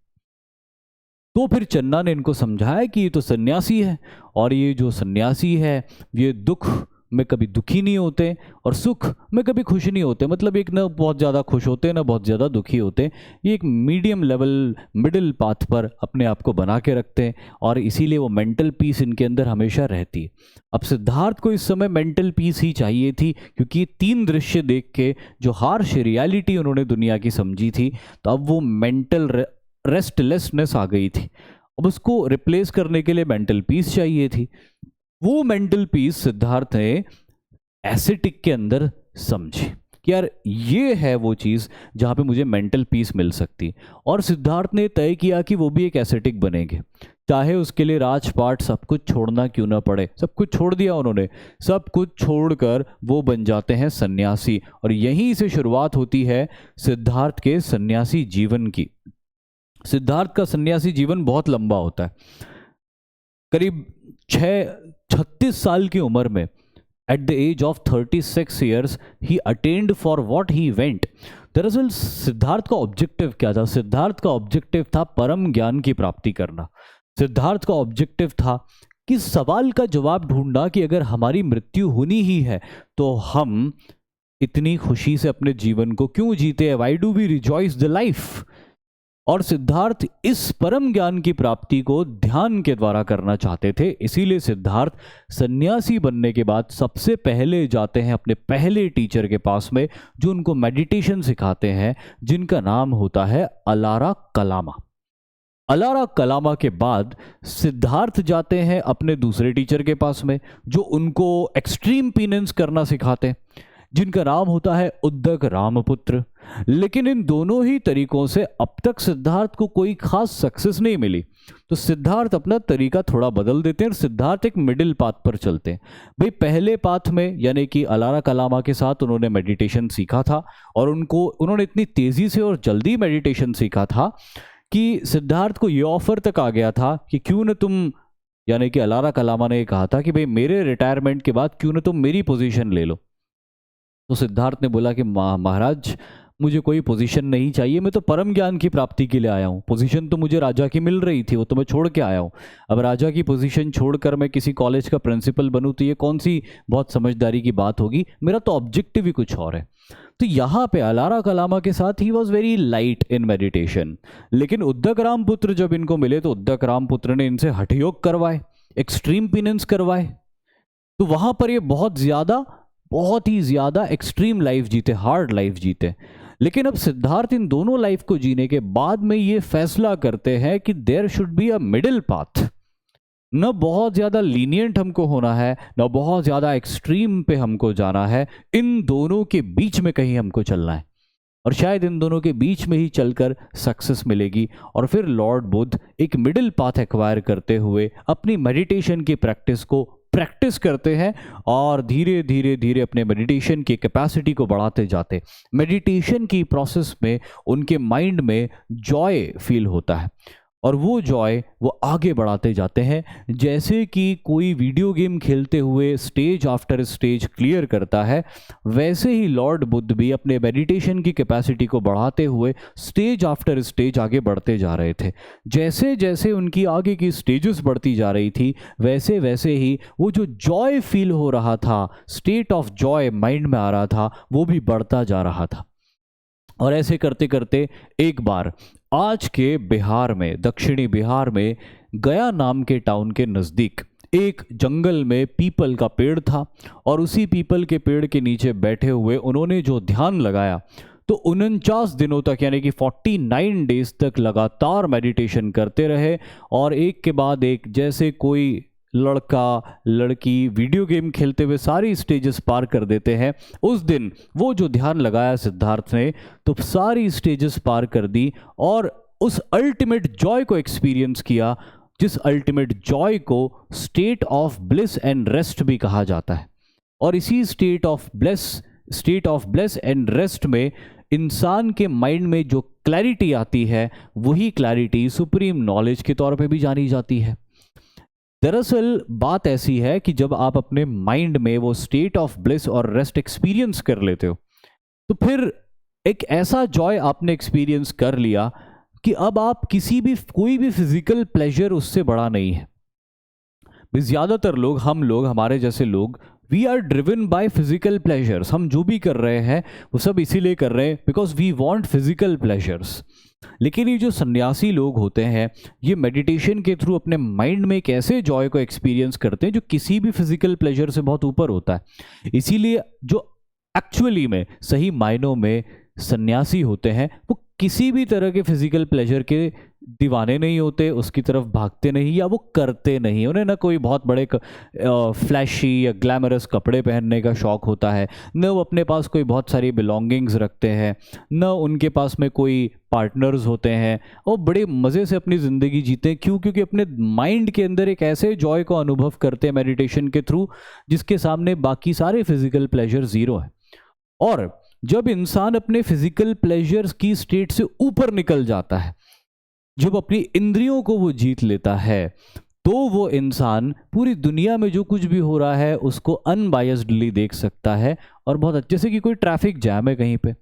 तो फिर चन्ना ने इनको समझाया कि ये तो सन्यासी है, और ये जो सन्यासी है ये दुख में कभी दुखी नहीं होते और सुख में कभी खुश नहीं होते। मतलब एक ना बहुत ज़्यादा खुश होते ना बहुत ज़्यादा दुखी होते, ये एक मीडियम लेवल, मिडिल पाथ पर अपने आप को बना के रखते हैं, और इसीलिए वो मेंटल पीस इनके अंदर हमेशा रहती है। अब सिद्धार्थ को इस समय मेंटल पीस ही चाहिए थी, क्योंकि तीन दृश्य देख के जो हार्श रियलिटी उन्होंने दुनिया की समझी थी, तो अब वो मेंटल रेस्टलेसनेस आ गई थी। अब उसको रिप्लेस करने के लिए मेंटल पीस चाहिए थी। वो मेंटल पीस सिद्धार्थ ने एसेटिक के अंदर समझी कि यार ये है वो चीज़ जहाँ पे मुझे मेंटल पीस मिल सकती। और सिद्धार्थ ने तय किया कि वो भी एक एसेटिक बनेंगे, चाहे उसके लिए राजपाट सब कुछ छोड़ना क्यों ना पड़े। सब कुछ छोड़ दिया उन्होंने, सब कुछ छोड़कर वो बन जाते हैं सन्यासी। और यहीं से शुरुआत होती है सिद्धार्थ के सन्यासी जीवन की। सिद्धार्थ का सन्यासी जीवन बहुत लंबा होता है, करीब 36 साल की उम्र में, at the age of 36 years he attend for what he went. दरअसल सिद्धार्थ का ऑब्जेक्टिव क्या था? सिद्धार्थ का ऑब्जेक्टिव था परम ज्ञान की प्राप्ति करना। सिद्धार्थ का ऑब्जेक्टिव था कि सवाल का जवाब ढूंढना कि अगर हमारी मृत्यु होनी ही है तो हम इतनी खुशी से अपने जीवन को क्यों जीते हैं? Why do we rejoice the life? और सिद्धार्थ इस परम ज्ञान की प्राप्ति को ध्यान के द्वारा करना चाहते थे। इसीलिए सिद्धार्थ सन्यासी बनने के बाद सबसे पहले जाते हैं अपने पहले टीचर के पास में, जो उनको मेडिटेशन सिखाते हैं, जिनका नाम होता है अलारा कलामा। अलारा कलामा के बाद सिद्धार्थ जाते हैं अपने दूसरे टीचर के पास में, जो उनको एक्सट्रीम पीनेंस करना सिखाते हैं, जिनका नाम होता है उद्दक रामपुत्र। लेकिन इन दोनों ही तरीकों से अब तक सिद्धार्थ को कोई खास सक्सेस नहीं मिली, तो सिद्धार्थ अपना तरीका थोड़ा बदल देते हैं और सिद्धार्थ एक मिडिल पाथ पर चलते हैं। भाई पहले पाथ में यानी कि अलारा कलामा के साथ उन्होंने मेडिटेशन सीखा था, और उन्होंने इतनी तेजी से और जल्दी मेडिटेशन सीखा था कि सिद्धार्थ को ये ऑफर तक आ गया था कि क्यों न तुम, यानी कि अलारा कलामा ने कहा था कि भाई मेरे रिटायरमेंट के बाद क्यों न तुम मेरी पोजीशन ले लो। तो सिद्धार्थ ने बोला कि महाराज मुझे कोई पोजीशन नहीं चाहिए, मैं तो परम ज्ञान की प्राप्ति के लिए आया हूँ। पोजीशन तो मुझे राजा की मिल रही थी, वो तो मैं छोड़ के आया हूँ। अब राजा की पोजीशन छोड़कर मैं किसी कॉलेज का प्रिंसिपल बनूँ तो ये कौन सी बहुत समझदारी की बात होगी। मेरा तो ऑब्जेक्टिव ही कुछ और है। तो यहाँ पे अलारा कलामा के साथ he was very light in meditation. लेकिन उद्दक रामपुत्र जब इनको मिले तो उद्दक रामपुत्र ने इनसे हठ योग करवाए, एक्सट्रीम पिनेंस करवाए। तो वहाँ पर ये बहुत ही ज़्यादा एक्सट्रीम लाइफ जीते, हार्ड लाइफ जीते। लेकिन अब सिद्धार्थ इन दोनों लाइफ को जीने के बाद में ये फैसला करते हैं कि there should be a middle path. न बहुत ज़्यादा लीनियंट हमको होना है, न बहुत ज़्यादा एक्सट्रीम पे हमको जाना है, इन दोनों के बीच में कहीं हमको चलना है। और शायद इन दोनों के बीच में ही चलकर सक्सेस मिलेगी। और फिर लॉर्ड बुद्ध एक मिडिल पाथ एक्वायर करते हुए अपनी मेडिटेशन की प्रैक्टिस करते हैं और धीरे धीरे धीरे अपने मेडिटेशन की कैपेसिटी को बढ़ाते जाते। मेडिटेशन की प्रोसेस में उनके माइंड में जॉय फील होता है और वो जॉय वो आगे बढ़ाते जाते हैं। जैसे कि कोई वीडियो गेम खेलते हुए स्टेज आफ्टर स्टेज क्लियर करता है, वैसे ही लॉर्ड बुद्ध भी अपने मेडिटेशन की कैपेसिटी को बढ़ाते हुए स्टेज आफ्टर स्टेज आगे बढ़ते जा रहे थे। जैसे जैसे उनकी आगे की स्टेजेस बढ़ती जा रही थी, वैसे वैसे ही वो जो जॉय फील हो रहा था, स्टेट ऑफ जॉय माइंड में आ रहा था, वो भी बढ़ता जा रहा था। और ऐसे करते करते एक बार आज के बिहार में, दक्षिणी बिहार में गया नाम के टाउन के नज़दीक एक जंगल में पीपल का पेड़ था और उसी पीपल के पेड़ के नीचे बैठे हुए उन्होंने जो ध्यान लगाया तो 49 दिनों तक यानी कि 49 डेज तक लगातार मेडिटेशन करते रहे। और एक के बाद एक, जैसे कोई लड़का लड़की वीडियो गेम खेलते हुए सारी स्टेजेस पार कर देते हैं, उस दिन वो जो ध्यान लगाया सिद्धार्थ ने तो सारी स्टेजेस पार कर दी और उस अल्टीमेट जॉय को एक्सपीरियंस किया, जिस अल्टीमेट जॉय को state of bliss and rest भी कहा जाता है। और इसी state of bliss and rest में इंसान के माइंड में जो क्लैरिटी आती है, वही क्लैरिटी सुप्रीम नॉलेज के तौर पे भी जानी जाती है। दरअसल बात ऐसी है कि जब आप अपने माइंड में वो स्टेट ऑफ ब्लिस और रेस्ट एक्सपीरियंस कर लेते हो तो फिर एक ऐसा जॉय आपने एक्सपीरियंस कर लिया कि अब आप कोई भी फिजिकल प्लेजर उससे बड़ा नहीं है। ज़्यादातर लोग, हम लोग, हमारे जैसे लोग, we are driven by physical pleasures. हम जो भी कर रहे हैं वो सब इसीलिए कर रहे हैं because we want physical pleasures. लेकिन ये जो सन्यासी लोग होते हैं, ये मेडिटेशन के थ्रू अपने माइंड में एक ऐसे जॉय को एक्सपीरियंस करते हैं जो किसी भी फिजिकल प्लेजर से बहुत ऊपर होता है। इसीलिए जो एक्चुअली में सही मायनों में सन्यासी होते हैं वो किसी भी तरह के फिजिकल प्लेजर के दीवाने नहीं होते, उसकी तरफ भागते नहीं या वो करते नहीं। उन्हें ना कोई बहुत बड़े फ्लैशी या ग्लैमरस कपड़े पहनने का शौक़ होता है, न वो अपने पास कोई बहुत सारी बिलोंगिंग्स रखते हैं, न उनके पास में कोई पार्टनर्स होते हैं, और बड़े मज़े से अपनी ज़िंदगी जीते हैं। क्यों? क्योंकि अपने माइंड के अंदर एक ऐसे जॉय को अनुभव करते हैं मेडिटेशन के थ्रू जिसके सामने बाकी सारे फिजिकल प्लेजर ज़ीरो है। और जब इंसान अपने फिजिकल प्लेजर्स की स्टेट से ऊपर निकल जाता है, जब अपनी इंद्रियों को वो जीत लेता है, तो वो इंसान पूरी दुनिया में जो कुछ भी हो रहा है उसको अनबायस्डली देख सकता है। और बहुत अच्छे से, कि कोई ट्रैफिक जैम है कहीं पे,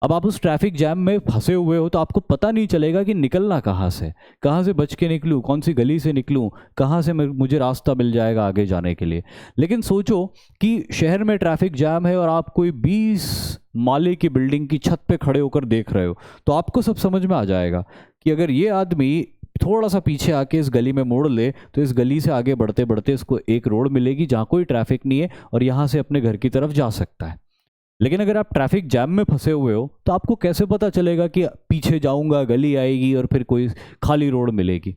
अब आप उस ट्रैफिक जैम में फंसे हुए हो तो आपको पता नहीं चलेगा कि निकलना कहाँ से बच के निकलूँ, कौन सी गली से निकलूँ, कहाँ से मुझे रास्ता मिल जाएगा आगे जाने के लिए। लेकिन सोचो कि शहर में ट्रैफिक जैम है और आप कोई 20 माले की बिल्डिंग की छत पे खड़े होकर देख रहे हो, तो आपको सब समझ में आ जाएगा कि अगर ये आदमी थोड़ा सा पीछे आके इस गली में मोड़ ले तो इस गली से आगे बढ़ते बढ़ते इसको एक रोड मिलेगी जहाँ कोई ट्रैफिक नहीं है और यहाँ से अपने घर की तरफ जा सकता है। लेकिन अगर आप ट्रैफिक जैम में फंसे हुए हो तो आपको कैसे पता चलेगा कि पीछे जाऊंगा, गली आएगी और फिर कोई खाली रोड मिलेगी।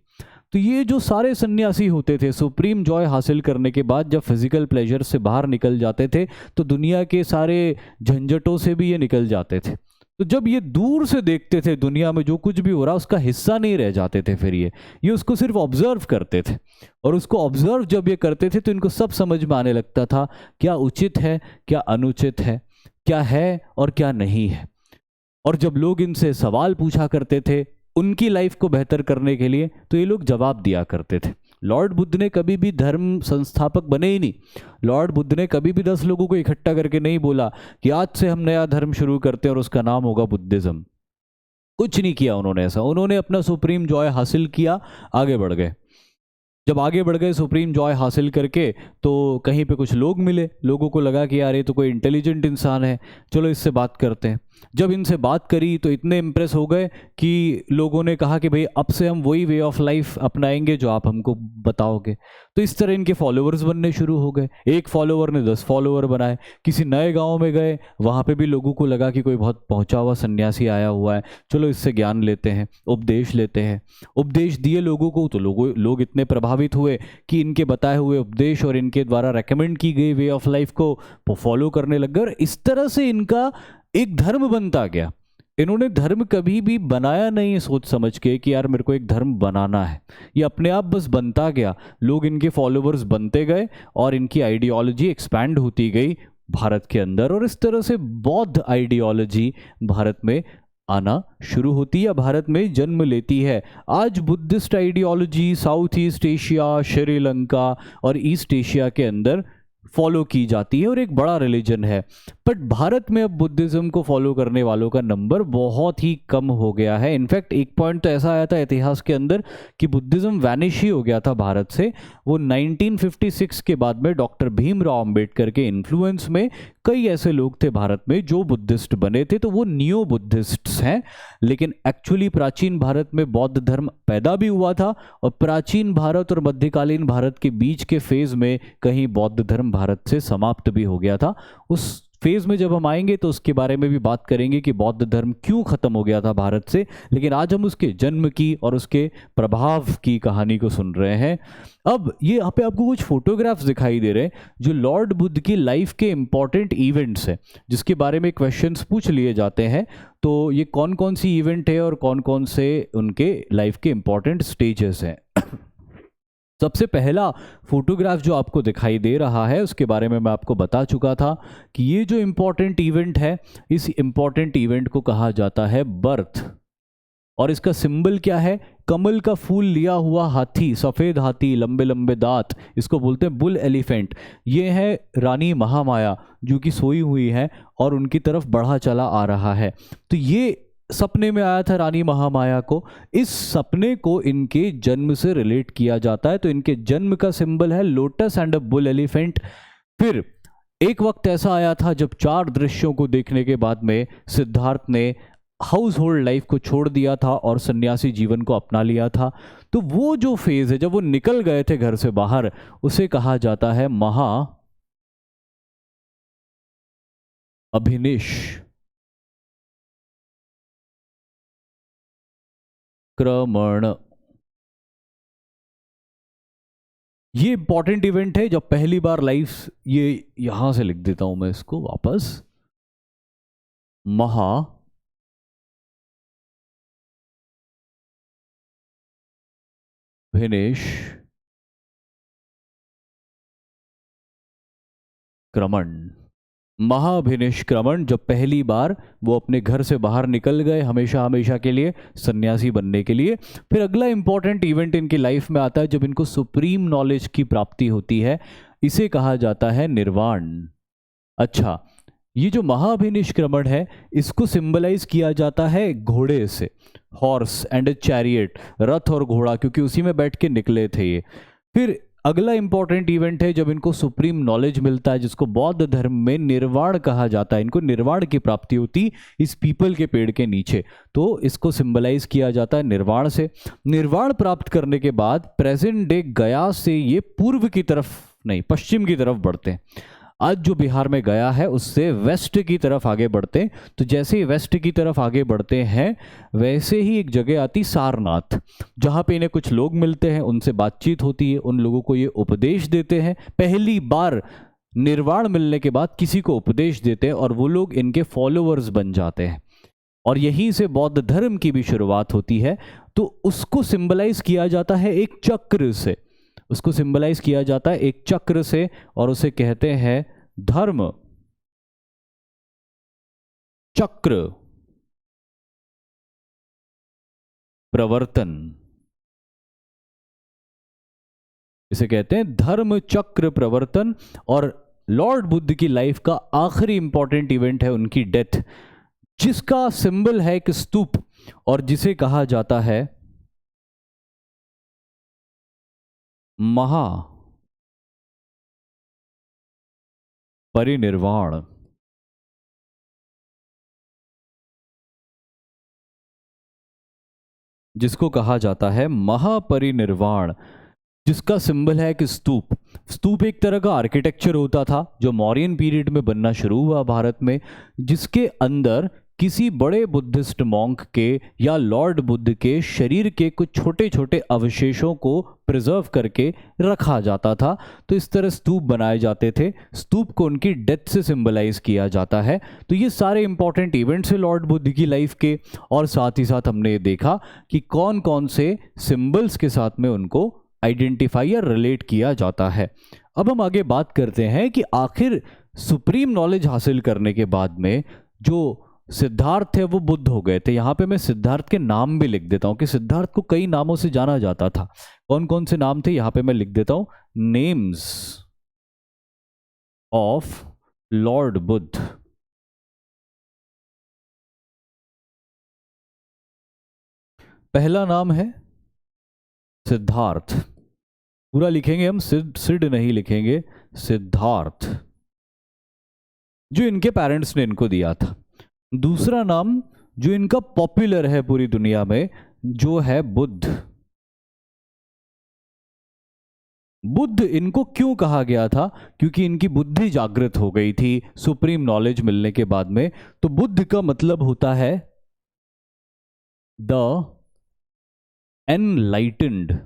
तो ये जो सारे सन्यासी होते थे, सुप्रीम जॉय हासिल करने के बाद जब फिजिकल प्लेजर से बाहर निकल जाते थे तो दुनिया के सारे झंझटों से भी ये निकल जाते थे। तो जब ये दूर से देखते थे दुनिया में जो कुछ भी हो रहा उसका हिस्सा नहीं रह जाते थे, फिर ये उसको सिर्फ ऑब्जर्व करते थे। और उसको ऑब्जर्व जब ये करते थे तो इनको सब समझ में आने लगता था क्या उचित है, क्या अनुचित है, क्या है और क्या नहीं है। और जब लोग इनसे सवाल पूछा करते थे उनकी लाइफ को बेहतर करने के लिए, तो ये लोग जवाब दिया करते थे। लॉर्ड बुद्ध ने कभी भी धर्म संस्थापक बने ही नहीं। लॉर्ड बुद्ध ने कभी भी 10 लोगों को इकट्ठा करके नहीं बोला कि आज से हम नया धर्म शुरू करते हैं और उसका नाम होगा बुद्धिज्म। कुछ नहीं किया उन्होंने ऐसा। उन्होंने अपना सुप्रीम जॉय हासिल किया, आगे बढ़ गए। जब आगे बढ़ गए सुप्रीम जॉय हासिल करके, तो कहीं पे कुछ लोग मिले, लोगों को लगा कि यार ये तो कोई इंटेलिजेंट इंसान है, चलो इससे बात करते हैं। जब इनसे बात करी तो इतने इम्प्रेस हो गए कि लोगों ने कहा कि भाई अब से हम वही वे ऑफ लाइफ अपनाएंगे जो आप हमको बताओगे। तो इस तरह इनके फॉलोअर्स बनने शुरू हो गए। एक फॉलोअर ने 10 फॉलोअर बनाए। किसी नए गांव में गए, वहाँ पे भी लोगों को लगा कि कोई बहुत पहुँचा हुआ सन्यासी आया हुआ है, चलो इससे ज्ञान लेते हैं, उपदेश लेते हैं। उपदेश दिए लोगों को तो लोग इतने प्रभावित हुए कि इनके बताए हुए उपदेश और इनके द्वारा रेकमेंड की गई वे ऑफ लाइफ को फॉलो करने लग गए। और इस तरह से इनका एक धर्म बनता गया। इन्होंने धर्म कभी भी बनाया नहीं सोच समझ के कि यार मेरे को एक धर्म बनाना है, ये अपने आप बस बनता गया। लोग इनके फॉलोअर्स बनते गए और इनकी आइडियोलॉजी एक्सपैंड होती गई भारत के अंदर, और इस तरह से बौद्ध आइडियोलॉजी भारत में आना शुरू होती है, भारत में जन्म लेती है। आज Buddhist ideology south east Asia, Sri Lanka और ईस्ट एशिया के अंदर फॉलो की जाती है और एक बड़ा रिलीजन है। बट भारत में अब बुद्धिज्म को फॉलो करने वालों का नंबर बहुत ही कम हो गया है। इनफैक्ट एक पॉइंट तो ऐसा आया था इतिहास के अंदर कि बुद्धिज्म वैनिश ही हो गया था भारत से। वो 1956 के बाद में डॉक्टर भीमराव अंबेडकर के इन्फ्लुएंस में कई ऐसे लोग थे भारत में जो बुद्धिस्ट बने थे, तो वो नियो बुद्धिस्ट्स हैं। लेकिन एक्चुअली प्राचीन भारत में बौद्ध धर्म पैदा भी हुआ था, और प्राचीन भारत और मध्यकालीन भारत के बीच के फेज में कहीं बौद्ध धर्म भारत से समाप्त भी हो गया था। उस फेज में जब हम आएंगे तो उसके बारे में भी बात करेंगे कि बौद्ध धर्म क्यों खत्म हो गया था भारत से। लेकिन आज हम उसके जन्म की और उसके प्रभाव की कहानी को सुन रहे हैं। अब ये यहाँ पे आपको कुछ फोटोग्राफ्स दिखाई दे रहे हैं जो लॉर्ड बुद्ध की लाइफ के इंपॉर्टेंट इवेंट्स हैं, जिसके बारे में क्वेश्चंस पूछ लिए जाते हैं। तो ये कौन कौन सी इवेंट है और कौन कौन से उनके लाइफ के इंपॉर्टेंट स्टेजेस हैं। सबसे पहला फोटोग्राफ जो आपको दिखाई दे रहा है उसके बारे में मैं आपको बता चुका था कि ये जो इम्पॉर्टेंट इवेंट है, इस इम्पॉर्टेंट इवेंट को कहा जाता है बर्थ। और इसका सिंबल क्या है? कमल का फूल लिया हुआ हाथी, सफ़ेद हाथी, लंबे लंबे दांत, इसको बोलते हैं बुल एलिफेंट। ये है रानी महामाया जो कि सोई हुई है और उनकी तरफ बढ़ा चला आ रहा है। तो ये सपने में आया था रानी महामाया को। इस सपने को इनके जन्म से रिलेट किया जाता है। तो इनके जन्म का सिंबल है lotus and a bull elephant. फिर एक वक्त ऐसा आया था जब 4 दृश्यों को देखने के बाद में सिद्धार्थ ने हाउस होल्ड लाइफ को छोड़ दिया था और सन्यासी जीवन को अपना लिया था। तो वो जो फेज है जब वो निकल गए थे घर से बाहर, उसे कहा जाता है महा अभिनिश क्रमण। ये इंपॉर्टेंट इवेंट है जब पहली बार लाइफ, ये यहां से लिख देता हूं मैं इसको वापस, महा भिनिश क्रमण। महाभिनिष्क्रमण, जब पहली बार वो अपने घर से बाहर निकल गए हमेशा हमेशा के लिए सन्यासी बनने के लिए। फिर अगला इंपॉर्टेंट इवेंट इनकी लाइफ में आता है जब इनको सुप्रीम नॉलेज की प्राप्ति होती है। इसे कहा जाता है निर्वाण। अच्छा, ये जो महाभिनिष्क्रमण है इसको सिंबलाइज किया जाता है घोड़े से, हॉर्स एंड चैरियट, रथ और घोड़ा, क्योंकि उसी में बैठ के निकले थे ये। फिर अगला इंपॉर्टेंट इवेंट है जब इनको सुप्रीम नॉलेज मिलता है, जिसको बौद्ध धर्म में निर्वाण कहा जाता है। इनको निर्वाण की प्राप्ति होती इस पीपल के पेड़ के नीचे, तो इसको सिंबलाइज किया जाता है निर्वाण से। निर्वाण प्राप्त करने के बाद प्रेजेंट डे गया से ये पूर्व की तरफ नहीं, पश्चिम की तरफ बढ़ते हैं। आज जो बिहार में गया है उससे वेस्ट की तरफ आगे बढ़ते हैं। तो जैसे ही वेस्ट की तरफ आगे बढ़ते हैं वैसे ही एक जगह आती सारनाथ, जहाँ पे इन्हें कुछ लोग मिलते हैं, उनसे बातचीत होती है, उन लोगों को ये उपदेश देते हैं। पहली बार निर्वाण मिलने के बाद किसी को उपदेश देते हैं और वो लोग इनके फॉलोअर्स बन जाते हैं, और यहीं से बौद्ध धर्म की भी शुरुआत होती है। तो उसको सिंबलाइज किया जाता है एक चक्र से, उसको सिंबलाइज किया जाता है एक चक्र से, और उसे कहते हैं धर्म चक्र प्रवर्तन। इसे कहते हैं धर्म चक्र प्रवर्तन। और लॉर्ड बुद्ध की लाइफ का आखिरी इंपॉर्टेंट इवेंट है उनकी डेथ, जिसका सिंबल है एक स्तूप और जिसे कहा जाता है महा परिनिर्वाण। जिसको कहा जाता है महापरिनिर्वाण, जिसका सिंबल है कि स्तूप। स्तूप एक तरह का आर्किटेक्चर होता था जो मौर्यन पीरियड में बनना शुरू हुआ भारत में, जिसके अंदर किसी बड़े बुद्धिस्ट मॉन्क के या लॉर्ड बुद्ध के शरीर के कुछ छोटे छोटे अवशेषों को प्रिजर्व करके रखा जाता था। तो इस तरह स्तूप बनाए जाते थे। स्तूप को उनकी डेथ से सिंबलाइज किया जाता है। तो ये सारे इंपॉर्टेंट इवेंट्स हैं लॉर्ड बुद्ध की लाइफ के, और साथ ही साथ हमने ये देखा कि कौन कौन से सिंबल्स के साथ में उनको आइडेंटिफाई या रिलेट किया जाता है। अब हम आगे बात करते हैं कि आखिर सुप्रीम नॉलेज हासिल करने के बाद में जो सिद्धार्थ थे वो बुद्ध हो गए थे। यहाँ पे मैं सिद्धार्थ के नाम भी लिख देता हूँ कि सिद्धार्थ को कई नामों से जाना जाता था। कौन कौन से नाम थे यहाँ पे मैं लिख देता हूँ, नेम्स ऑफ लॉर्ड बुद्ध। पहला नाम है सिद्धार्थ, पूरा लिखेंगे हम, सिड नहीं लिखेंगे, सिद्धार्थ, जो इनके पेरेंट्स ने इनको दिया था। दूसरा नाम जो इनका पॉपुलर है पूरी दुनिया में, जो है बुद्ध। बुद्ध इनको क्यों कहा गया था? क्योंकि इनकी बुद्धि जागृत हो गई थी सुप्रीम नॉलेज मिलने के बाद में। तो बुद्ध का मतलब होता है द एनलाइटेंड।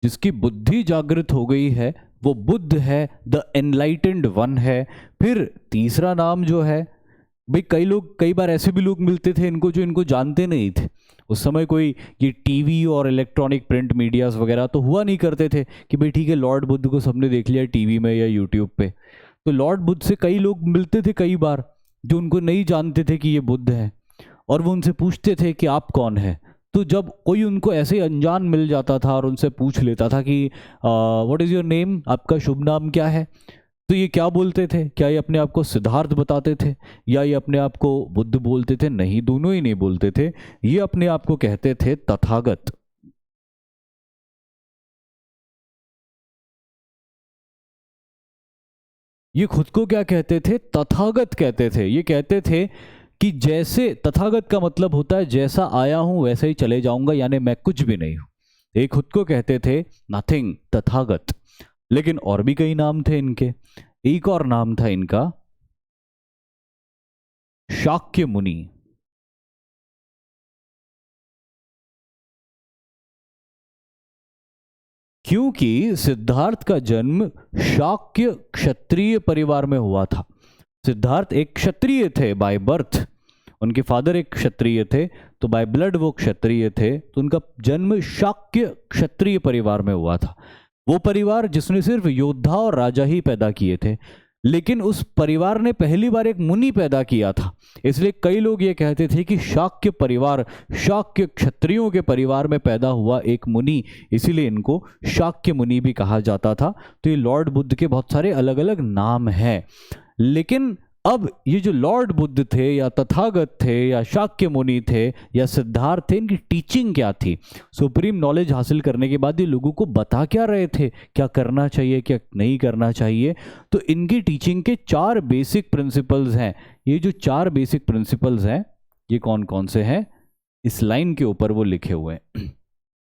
जिसकी बुद्धि जागृत हो गई है वो बुद्ध है, द एनलाइटेंड वन है। फिर तीसरा नाम जो है, भाई कई बार ऐसे भी लोग मिलते थे इनको जो इनको जानते नहीं थे। उस समय कोई ये टीवी और इलेक्ट्रॉनिक प्रिंट मीडियाज वगैरह तो हुआ नहीं करते थे कि भाई ठीक है लॉर्ड बुद्ध को सबने देख लिया टीवी में या यूट्यूब पे। तो लॉर्ड बुद्ध से कई लोग मिलते थे कई बार जो उनको नहीं जानते थे कि ये बुद्ध है, और वो उनसे पूछते थे कि आप कौन है। तो जब कोई उनको ऐसे अनजान मिल जाता था और उनसे पूछ लेता था कि व्हाट इज़ योर नेम, आपका शुभ नाम क्या है, तो ये क्या बोलते थे? क्या ये अपने आप को सिद्धार्थ बताते थे या ये अपने आप को बुद्ध बोलते थे? नहीं, दोनों ही नहीं बोलते थे। ये अपने आप को कहते थे तथागत। ये खुद को क्या कहते थे? तथागत कहते थे। ये कहते थे कि जैसे, तथागत का मतलब होता है जैसा आया हूं वैसे ही चले जाऊंगा, यानी मैं कुछ भी नहीं हूं। ये खुद को कहते थे नथिंग, तथागत। लेकिन और भी कई नाम थे इनके। एक और नाम था इनका शाक्य मुनि। क्योंकि सिद्धार्थ का जन्म शाक्य क्षत्रिय परिवार में हुआ था। सिद्धार्थ एक क्षत्रिय थे बाय बर्थ, उनके फादर एक क्षत्रिय थे, तो बाय ब्लड वो क्षत्रिय थे। तो उनका जन्म शाक्य क्षत्रिय परिवार में हुआ था। वो परिवार जिसने सिर्फ योद्धा और राजा ही पैदा किए थे, लेकिन उस परिवार ने पहली बार एक मुनि पैदा किया था। इसलिए कई लोग ये कहते थे कि शाक्य परिवार, शाक्य क्षत्रियों के परिवार में पैदा हुआ एक मुनि, इसीलिए इनको शाक्य मुनि भी कहा जाता था। तो ये लॉर्ड बुद्ध के बहुत सारे अलग अलग नाम हैं। लेकिन अब ये जो लॉर्ड बुद्ध थे या तथागत थे या शाक्य मुनि थे या सिद्धार्थ थे, इनकी टीचिंग क्या थी? सुप्रीम नॉलेज हासिल करने के बाद ये लोगों को बता क्या रहे थे, क्या करना चाहिए क्या नहीं करना चाहिए? तो इनकी टीचिंग के 4 बेसिक प्रिंसिपल्स हैं। ये जो 4 बेसिक प्रिंसिपल्स हैं ये कौन कौन से हैं? इस लाइन के ऊपर वो लिखे हुए हैं।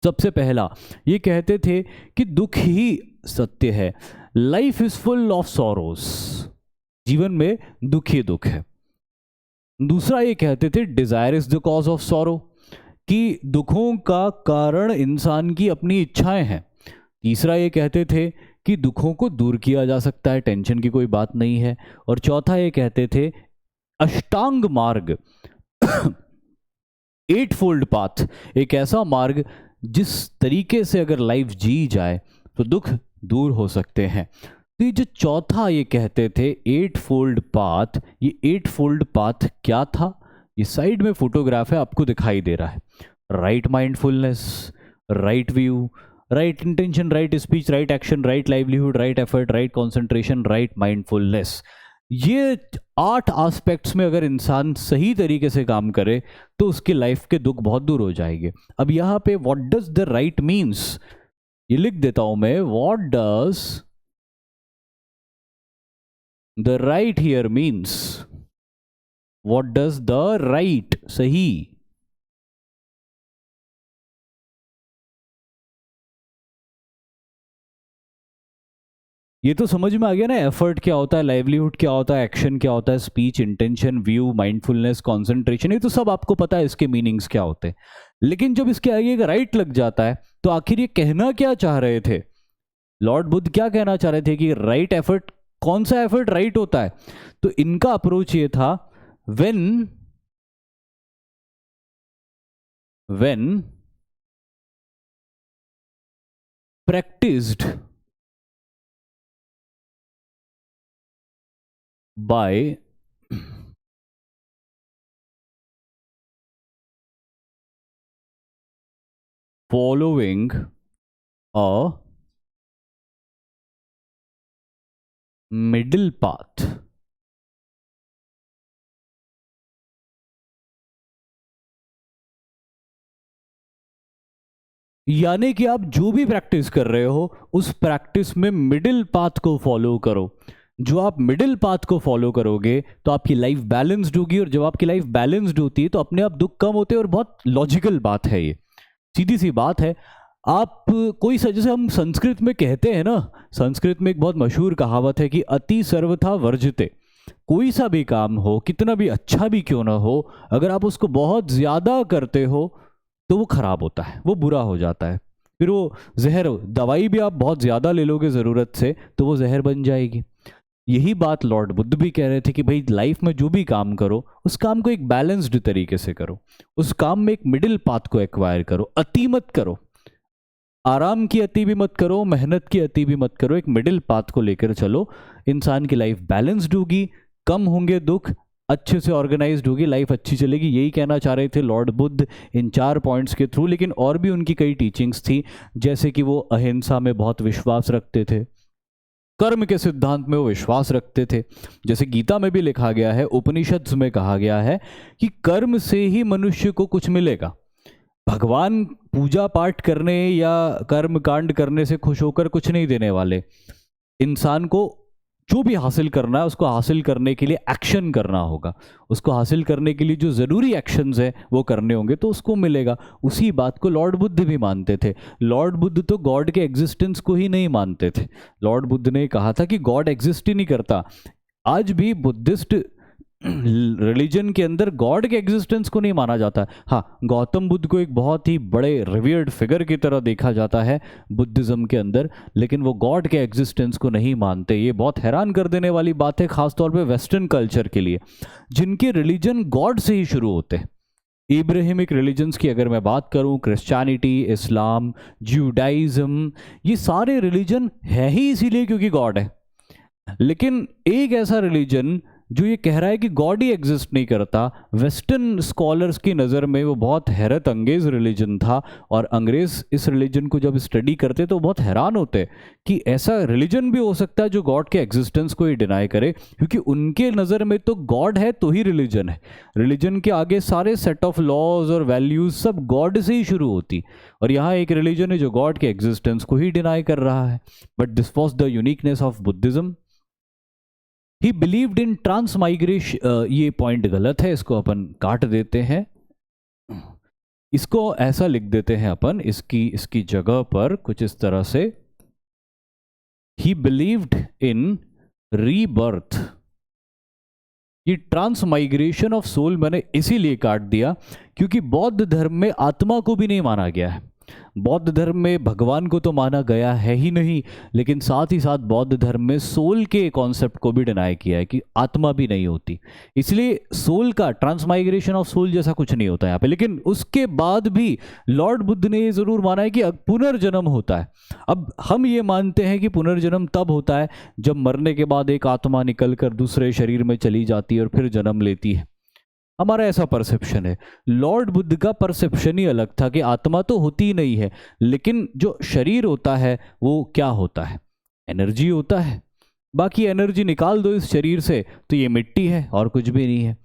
सबसे पहला ये कहते थे कि दुख ही सत्य है, life is full of sorrows, जीवन में दुख ही दुख है। दूसरा ये कहते थे desire is the cause of sorrow, कि दुखों का कारण इंसान की अपनी इच्छाएं हैं। तीसरा ये कहते थे कि दुखों को दूर किया जा सकता है, टेंशन की कोई बात नहीं है। और चौथा ये कहते थे अष्टांग मार्ग, 8 फोल्ड पाथ, एक ऐसा मार्ग जिस तरीके से अगर लाइफ जी जाए तो दुख दूर हो सकते हैं। तो ये जो चौथा ये कहते थे 8 फोल्ड पाथ, ये 8 फोल्ड पाथ क्या था? ये साइड में फोटोग्राफ है, आपको दिखाई दे रहा है। Right mindfulness, right view, right intention, right speech, right action, right livelihood, right effort, right concentration, right mindfulness. ये 8 एस्पेक्ट्स में अगर इंसान सही तरीके से काम करे तो उसकी लाइफ के दुख बहुत दूर हो जाएंगे। अब यहाँ पे what does the right means, ये लिख देता हूं मैं, what does the right here means, what does the right, सही, ये तो समझ में आ गया ना। एफर्ट क्या होता है, लाइवलीहुड क्या होता है, एक्शन क्या होता है, speech, intention, view, mindfulness, concentration, ये तो सब आपको पता है इसके मीनिंग्स क्या होते हैं। लेकिन जब इसके आगे एक राइट लग जाता है तो आखिर ये कहना क्या चाह रहे थे, लॉर्ड बुद्ध क्या कहना चाह रहे थे कि राइट एफर्ट, कौन सा एफर्ट राइट होता है? तो इनका अप्रोच ये था, when practiced by following a middle path, यानी कि आप जो भी प्रैक्टिस कर रहे हो उस प्रैक्टिस में मिडिल पाथ को फॉलो करो। जो आप मिडिल पाथ को फॉलो करोगे तो आपकी लाइफ बैलेंस्ड होगी, और जब आपकी लाइफ बैलेंस्ड होती है तो अपने आप दुख कम होते हैं। और बहुत लॉजिकल बात है, ये सीधी सी बात है। आप कोई जैसे हम संस्कृत में कहते हैं ना, संस्कृत में एक बहुत मशहूर कहावत है कि अति सर्वथा वर्जिते। कोई सा भी काम हो, कितना भी अच्छा भी क्यों ना हो, अगर आप उसको बहुत ज़्यादा करते हो तो वो खराब होता है, वो बुरा हो जाता है। फिर वो जहर, दवाई भी आप बहुत ज़्यादा ले लोगे ज़रूरत से तो वो जहर बन जाएगी। यही बात लॉर्ड बुद्ध भी कह रहे थे कि भाई लाइफ में जो भी काम करो उस काम को एक बैलेंस्ड तरीके से करो, उस काम में एक मिडिल पाथ को एक्वायर करो, अति मत करो, आराम की अति भी मत करो, मेहनत की अति भी मत करो, एक मिडिल पाथ को लेकर चलो। इंसान की लाइफ बैलेंस्ड होगी, कम होंगे दुख, अच्छे से ऑर्गेनाइज्ड होगी, लाइफ अच्छी चलेगी। यही कहना चाह रहे थे लॉर्ड बुद्ध इन 4 पॉइंट्स के थ्रू। लेकिन और भी उनकी कई टीचिंग्स थी, जैसे कि वो अहिंसा में बहुत विश्वास रखते थे, कर्म के सिद्धांत में वो विश्वास रखते थे। जैसे गीता में भी लिखा गया है, उपनिषद में कहा गया है कि कर्म से ही मनुष्य को कुछ मिलेगा। भगवान पूजा पाठ करने या कर्म कांड करने से खुश होकर कुछ नहीं देने वाले। इंसान को जो भी हासिल करना है उसको हासिल करने के लिए एक्शन करना होगा, उसको हासिल करने के लिए जो ज़रूरी एक्शंस है वो करने होंगे तो उसको मिलेगा। उसी बात को लॉर्ड बुद्ध भी मानते थे। लॉर्ड बुद्ध तो गॉड के एग्जिस्टेंस को ही नहीं मानते थे। लॉर्ड बुद्ध ने कहा था कि गॉड एग्जिस्ट ही नहीं करता। आज भी बुद्धिस्ट रिलीजन के अंदर गॉड के एग्जिस्टेंस को नहीं माना जाता। हाँ, गौतम बुद्ध को एक बहुत ही बड़े रिवियर्ड फिगर की तरह देखा जाता है बुद्धिज्म के अंदर, लेकिन वो गॉड के एग्जिस्टेंस को नहीं मानते। ये बहुत हैरान कर देने वाली बात है, खासतौर पे वेस्टर्न कल्चर के लिए, जिनके रिलीजन गॉड से ही शुरू होते हैं। इब्राहिमिक रिलीजन्स की अगर मैं बात करूं, क्रिश्चियनिटी, इस्लाम, जुडाइज्म, ये सारे रिलीजन है ही इसीलिए क्योंकि गॉड है। लेकिन एक ऐसा रिलीजन जो ये कह रहा है कि गॉड ही एग्जिस्ट नहीं करता, वेस्टर्न स्कॉलर्स की नज़र में वो बहुत हैरत अंगेज रिलीजन था। और अंग्रेज इस रिलीजन को जब स्टडी करते तो बहुत हैरान होते कि ऐसा रिलीजन भी हो सकता है जो गॉड के एग्जिस्टेंस को ही डिनाई करे, क्योंकि उनके नज़र में तो गॉड है तो ही रिलीजन है। रिलीजन के आगे सारे सेट ऑफ लॉज और वैल्यूज सब गॉड से ही शुरू होती, और यहाँ एक रिलीजन है जो गॉड के एग्जिस्टेंस को ही डिनाई कर रहा है। But this was the uniqueness of Buddhism. He believed in transmigration. ये पॉइंट गलत है, इसको अपन काट देते हैं, इसको ऐसा लिख देते हैं अपन, इसकी जगह पर कुछ इस तरह से, ही बिलीव्ड इन रीबर्थ। ये ट्रांसमाइग्रेशन ऑफ सोल मैंने इसीलिए काट दिया क्योंकि बौद्ध धर्म में आत्मा को भी नहीं माना गया है। बौद्ध धर्म में भगवान को तो माना गया है ही नहीं, लेकिन साथ ही साथ बौद्ध धर्म में सोल के कॉन्सेप्ट को भी डिनाई किया है कि आत्मा भी नहीं होती। इसलिए सोल का ट्रांसमाइग्रेशन ऑफ सोल जैसा कुछ नहीं होता यहाँ पे। लेकिन उसके बाद भी लॉर्ड बुद्ध ने ये ज़रूर माना है कि पुनर्जन्म होता है। अब हम ये मानते हैं कि पुनर्जन्म तब होता है जब मरने के बाद एक आत्मा निकल कर दूसरे शरीर में चली जाती है और फिर जन्म लेती है। हमारा ऐसा परसेप्शन है। लॉर्ड बुद्ध का परसेप्शन ही अलग था कि आत्मा तो होती ही नहीं है, लेकिन जो शरीर होता है वो क्या होता है, एनर्जी होता है। बाकी एनर्जी निकाल दो इस शरीर से तो ये मिट्टी है और कुछ भी नहीं है।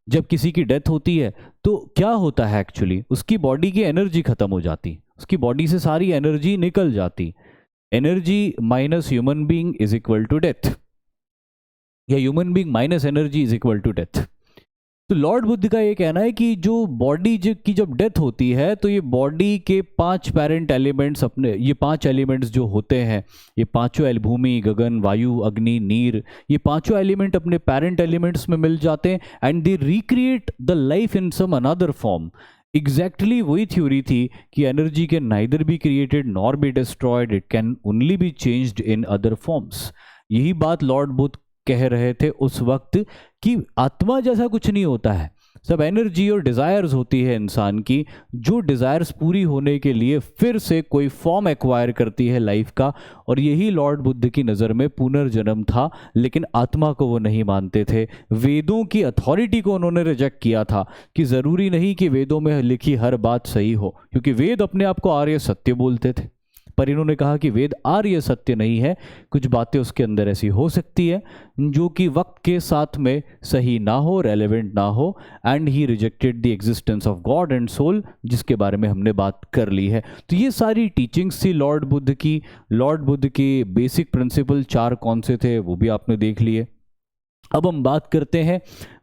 जब किसी की डेथ होती है तो क्या होता है एक्चुअली, उसकी बॉडी की एनर्जी खत्म हो जाती, उसकी बॉडी से सारी एनर्जी निकल जाती। Energy minus human being is equal to death, या human being minus energy is equal to death. तो लॉर्ड बुद्ध का ये कहना है कि जो बॉडी की जब डेथ होती है तो ये बॉडी के 5 पेरेंट एलिमेंट्स, अपने ये 5 एलिमेंट्स जो होते हैं, ये पांचों भूमि, गगन, वायु, अग्नि, नीर, ये पांचों एलिमेंट अपने पेरेंट एलिमेंट्स में मिल जाते हैं and they recreate the life in some another form. Exactly वही थ्योरी थी कि energy can neither be created nor be destroyed, it can only be changed in other forms. यही बात लॉर्ड बुद्ध कह रहे थे उस वक्त कि आत्मा जैसा कुछ नहीं होता है, सब एनर्जी और डिज़ायर्स होती है इंसान की, जो डिज़ायर्स पूरी होने के लिए फिर से कोई फॉर्म एक्वायर करती है लाइफ का। और यही लॉर्ड बुद्ध की नज़र में पुनर्जन्म था, लेकिन आत्मा को वो नहीं मानते थे। वेदों की अथॉरिटी को उन्होंने रिजेक्ट किया था कि ज़रूरी नहीं कि वेदों में लिखी हर बात सही हो, क्योंकि वेद अपने आप को आर्य सत्य बोलते थे, पर इन्होंने कहा कि वेद आर्य सत्य नहीं है, कुछ बातें उसके अंदर ऐसी हो सकती है जो कि वक्त के साथ में सही ना हो, रेलेवेंट ना हो। And he rejected the existence of God and soul, जिसके बारे में हमने बात कर ली है। तो ये सारी टीचिंग्स थी लॉर्ड बुद्ध की। लॉर्ड बुद्ध के बेसिक प्रिंसिपल 4 कौन से थे वो भी आपने देख लिए। अब हम बात करते हैं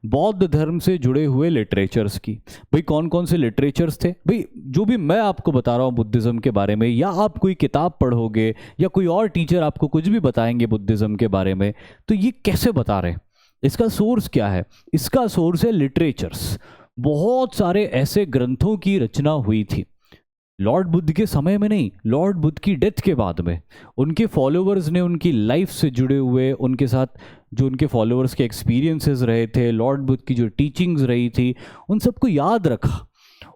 बौद्ध धर्म से जुड़े हुए लिटरेचर्स की। भाई कौन कौन से लिटरेचर्स थे? भाई जो भी मैं आपको बता रहा हूँ बुद्धिज़्म के बारे में, या आप कोई किताब पढ़ोगे या कोई और टीचर आपको कुछ भी बताएंगे बुद्धिज़्म के बारे में, तो ये कैसे बता रहे हैं, इसका सोर्स क्या है? इसका सोर्स है लिटरेचर्स। बहुत सारे ऐसे ग्रंथों की रचना हुई थी लॉर्ड बुद्ध के समय में नहीं, लॉर्ड बुद्ध की डेथ के बाद में। उनके फॉलोअर्स ने उनकी लाइफ से जुड़े हुए, उनके साथ जो उनके फॉलोअर्स के एक्सपीरियंसेस रहे थे, लॉर्ड बुद्ध की जो टीचिंग्स रही थी, उन सबको याद रखा,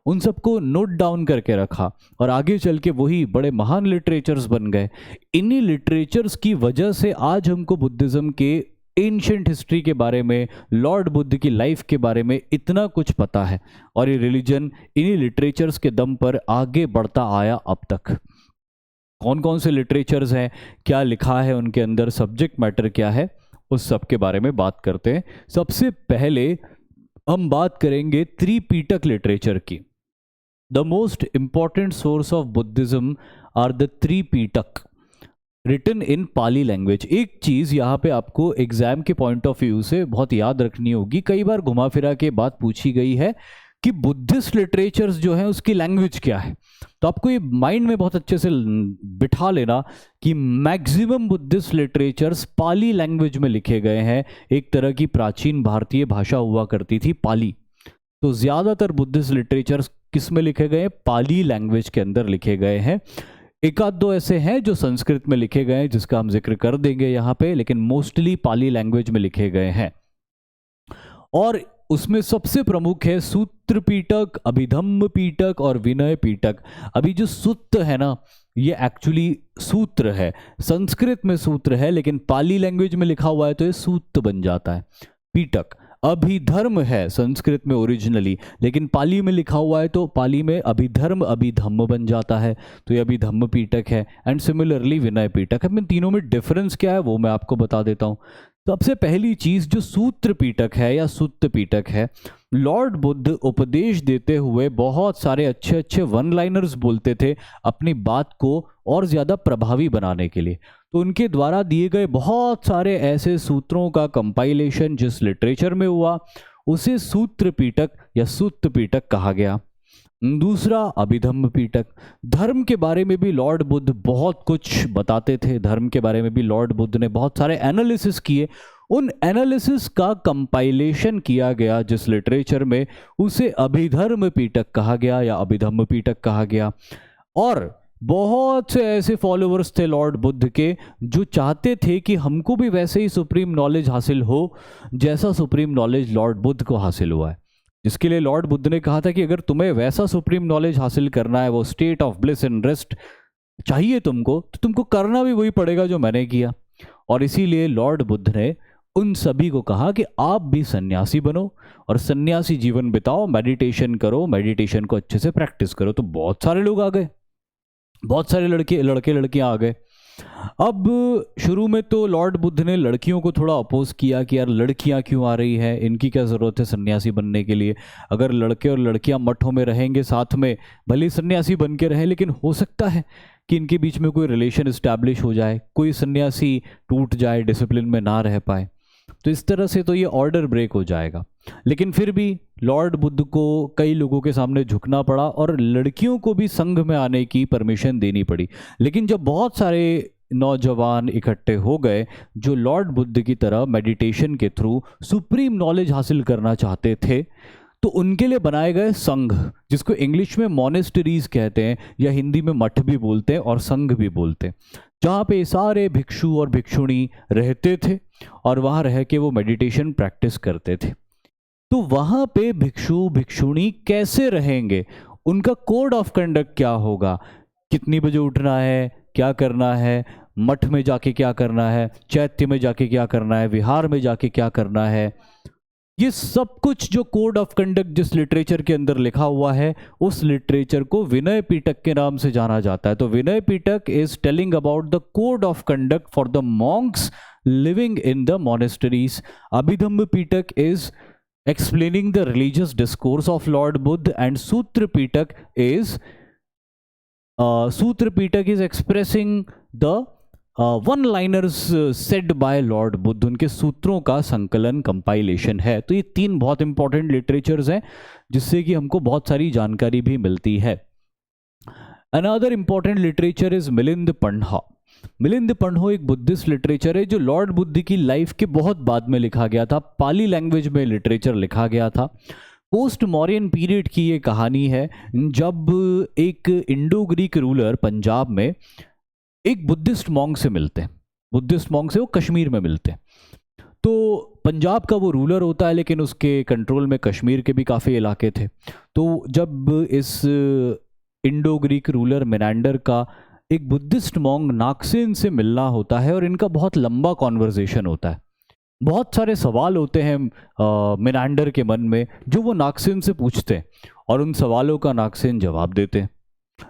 उन सबको नोट डाउन करके रखा, और आगे चल के वही बड़े महान लिटरेचर्स बन गए। इन्हीं लिटरेचर्स की वजह से आज हमको बुद्धिज़्म के एंशिएंट हिस्ट्री के बारे में, लॉर्ड बुद्ध की लाइफ के बारे में इतना कुछ पता है, और ये रिलीजन इन्हीं लिटरेचर्स के दम पर आगे बढ़ता आया अब तक। कौन कौन से लिटरेचर्स हैं, क्या लिखा है उनके अंदर, सब्जेक्ट मैटर क्या है, उस सब के बारे में बात करते हैं। सबसे पहले हम बात करेंगे त्रिपिटक लिटरेचर की। The most important source of Buddhism are the Tripitaka written in Pali language. एक चीज़ यहाँ पे आपको एग्जाम के पॉइंट ऑफ व्यू से बहुत याद रखनी होगी, कई बार घुमा फिरा के बात पूछी गई है कि बुद्धिस्ट लिटरेचर्स जो है उसकी लैंग्वेज क्या है। तो आपको ये माइंड में बहुत अच्छे से बिठा लेना कि मैक्सिमम बुद्धिस्ट लिटरेचर्स पाली लैंग्वेज में लिखे गए हैं। एक तरह की प्राचीन भारतीय भाषा हुआ करती थी पाली। तो ज़्यादातर बुद्धिस्ट लिटरेचर्स किस में लिखे गए हैं? पाली लैंग्वेज के अंदर लिखे गए हैं। एक आध दो ऐसे हैं जो संस्कृत में लिखे गए हैं, जिसका हम जिक्र कर देंगे यहाँ पे, लेकिन मोस्टली पाली लैंग्वेज में लिखे गए हैं। और उसमें सबसे प्रमुख है सूत्र पीटक, अभिधम्म पीटक और विनय पीटक। अभी जो सूत्र है ना, ये एक्चुअली सूत्र है, संस्कृत में सूत्र है, लेकिन पाली लैंग्वेज में लिखा हुआ है तो ये सूत्र बन जाता है। पीटक अभिधर्म है संस्कृत में ओरिजिनली, लेकिन पाली में लिखा हुआ है तो पाली में अभिधर्म अभिधम्म बन जाता है, तो ये अभिधम्म पीटक है। एंड सिमिलरली विनय पीटक है। इन तीनों में डिफरेंस क्या है वो मैं आपको बता देता हूँ। सबसे पहली चीज जो सूत्र पीटक है या सुत्त पीटक है, लॉर्ड बुद्ध उपदेश देते हुए बहुत सारे अच्छे अच्छे वन लाइनर्स बोलते थे अपनी बात को और ज़्यादा प्रभावी बनाने के लिए। तो उनके द्वारा दिए गए बहुत सारे ऐसे सूत्रों का कंपाइलेशन जिस लिटरेचर में हुआ उसे सूत्र पीटक या सुत्त पीटक कहा गया। दूसरा अभिधम्म पीटक। धर्म के बारे में भी लॉर्ड बुद्ध बहुत कुछ बताते थे, धर्म के बारे में भी लॉर्ड बुद्ध ने बहुत सारे एनालिसिस किए। उन एनालिसिस का कंपाइलेशन किया गया जिस लिटरेचर में, उसे अभिधर्म पीटक कहा गया या अभिधम्म पीटक कहा गया। और बहुत से ऐसे फॉलोअर्स थे लॉर्ड बुद्ध के जो चाहते थे कि हमको भी वैसे ही सुप्रीम नॉलेज हासिल हो जैसा सुप्रीम नॉलेज लॉर्ड बुद्ध को हासिल हुआ है। जिसके लिए लॉर्ड बुद्ध ने कहा था कि अगर तुम्हें वैसा सुप्रीम नॉलेज हासिल करना है, वो state of bliss and rest चाहिए तुमको, तो तुमको करना भी वही पड़ेगा जो मैंने किया। और इसीलिए लॉर्ड बुद्ध ने उन सभी को कहा कि आप भी सन्यासी बनो और सन्यासी जीवन बिताओ, मेडिटेशन करो, मेडिटेशन को अच्छे से प्रैक्टिस करो। तो बहुत सारे लोग आ गए, बहुत सारे लड़कियां आ गए। अब शुरू में तो लॉर्ड बुद्ध ने लड़कियों को थोड़ा अपोज किया कि यार लड़कियां क्यों आ रही है, इनकी क्या ज़रूरत है सन्यासी बनने के लिए। अगर लड़के और लड़कियां मठों में रहेंगे साथ में, भले ही सन्यासी बन के रहें, लेकिन हो सकता है कि इनके बीच में कोई रिलेशन इस्टेब्लिश हो जाए, कोई सन्यासी टूट जाए, डिसिप्लिन में ना रह पाए, तो इस तरह से तो ये ऑर्डर ब्रेक हो जाएगा। लेकिन फिर भी लॉर्ड बुद्ध को कई लोगों के सामने झुकना पड़ा और लड़कियों को भी संघ में आने की परमिशन देनी पड़ी। लेकिन जब बहुत सारे नौजवान इकट्ठे हो गए जो लॉर्ड बुद्ध की तरह मेडिटेशन के थ्रू सुप्रीम नॉलेज हासिल करना चाहते थे, तो उनके लिए बनाए गए संघ, जिसको इंग्लिश में मोनेस्टरीज कहते हैं या हिंदी में मठ भी बोलते हैं और संघ भी बोलते हैं, जहाँ पे सारे भिक्षु और भिक्षुणी रहते थे और वहाँ रह के वो मेडिटेशन प्रैक्टिस करते थे। तो वहाँ पे भिक्षु भिक्षुणी कैसे रहेंगे, उनका कोड ऑफ कंडक्ट क्या होगा, कितनी बजे उठना है, क्या करना है, मठ में जाके क्या करना है, चैत्य में जाके क्या करना है, विहार में जाके क्या करना है, ये सब कुछ जो कोड ऑफ कंडक्ट जिस लिटरेचर के अंदर लिखा हुआ है, उस लिटरेचर को विनय पिटक के नाम से जाना जाता है। तो Vinaya Pitaka is telling about the code of conduct for the monks living in the monasteries. Abhidhamma Pitaka is explaining the religious discourse of Lord Buddha, and Sutra Pitak is expressing the one-liners said by Lord Buddha। उनके सूत्रों का संकलन, compilation है। तो ये तीन बहुत important literatures हैं जिससे कि हमको बहुत सारी जानकारी भी मिलती है। Another important literature is Milind पंडहा। Milind पंडहो एक बुद्धिस्ट लिटरेचर है जो लॉर्ड बुद्ध की लाइफ के बहुत बाद में लिखा गया था, पाली लैंग्वेज में लिटरेचर लिखा गया था। पोस्ट मौर्यन पीरियड की ये कहानी है, जब एक इंडो ग्रीक रूलर पंजाब में एक बुद्धिस्ट मॉन्क से मिलते हैं। बुद्धिस्ट मॉन्क से वो कश्मीर में मिलते हैं। तो पंजाब का वो रूलर होता है, लेकिन उसके कंट्रोल में कश्मीर के भी काफ़ी इलाके थे। तो जब इस इंडो ग्रीक रूलर मेनांडर का एक बुद्धिस्ट मॉन्ग नागसेन से मिलना होता है और इनका बहुत लंबा कॉन्वर्जेशन होता है। बहुत सारे सवाल होते हैं मेनांडर के मन में जो वो नागसेन से पूछते हैं और उन सवालों का नागसेन जवाब देते हैं।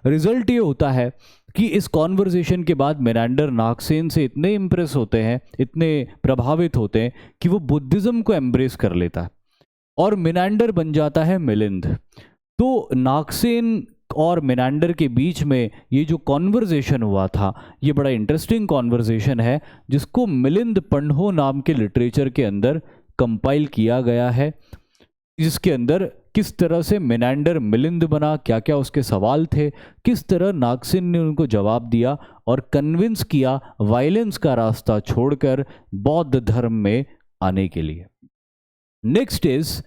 रिजल्ट ये होता है कि इस कॉन्वर्जेशन के बाद मेनांडर नागसेन से इतने इम्प्रेस होते हैं, इतने प्रभावित होते हैं कि वो बुद्धिज़्म को एम्ब्रेस कर लेता है और मेनांडर बन जाता है मिलिंद। तो नागसेन और मेनांडर के बीच में ये जो कॉन्वर्जेशन हुआ था, ये बड़ा इंटरेस्टिंग कॉन्वर्जेशन है जिसको मिलिंद पंडहो नाम के लिटरेचर के अंदर कंपाइल किया गया है, जिसके अंदर किस तरह से मेनांडर मिलिंद बना, क्या क्या उसके सवाल थे, किस तरह नागसेन ने उनको जवाब दिया और कन्विंस किया वायलेंस का रास्ता छोड़कर बौद्ध धर्म में आने के लिए। Next is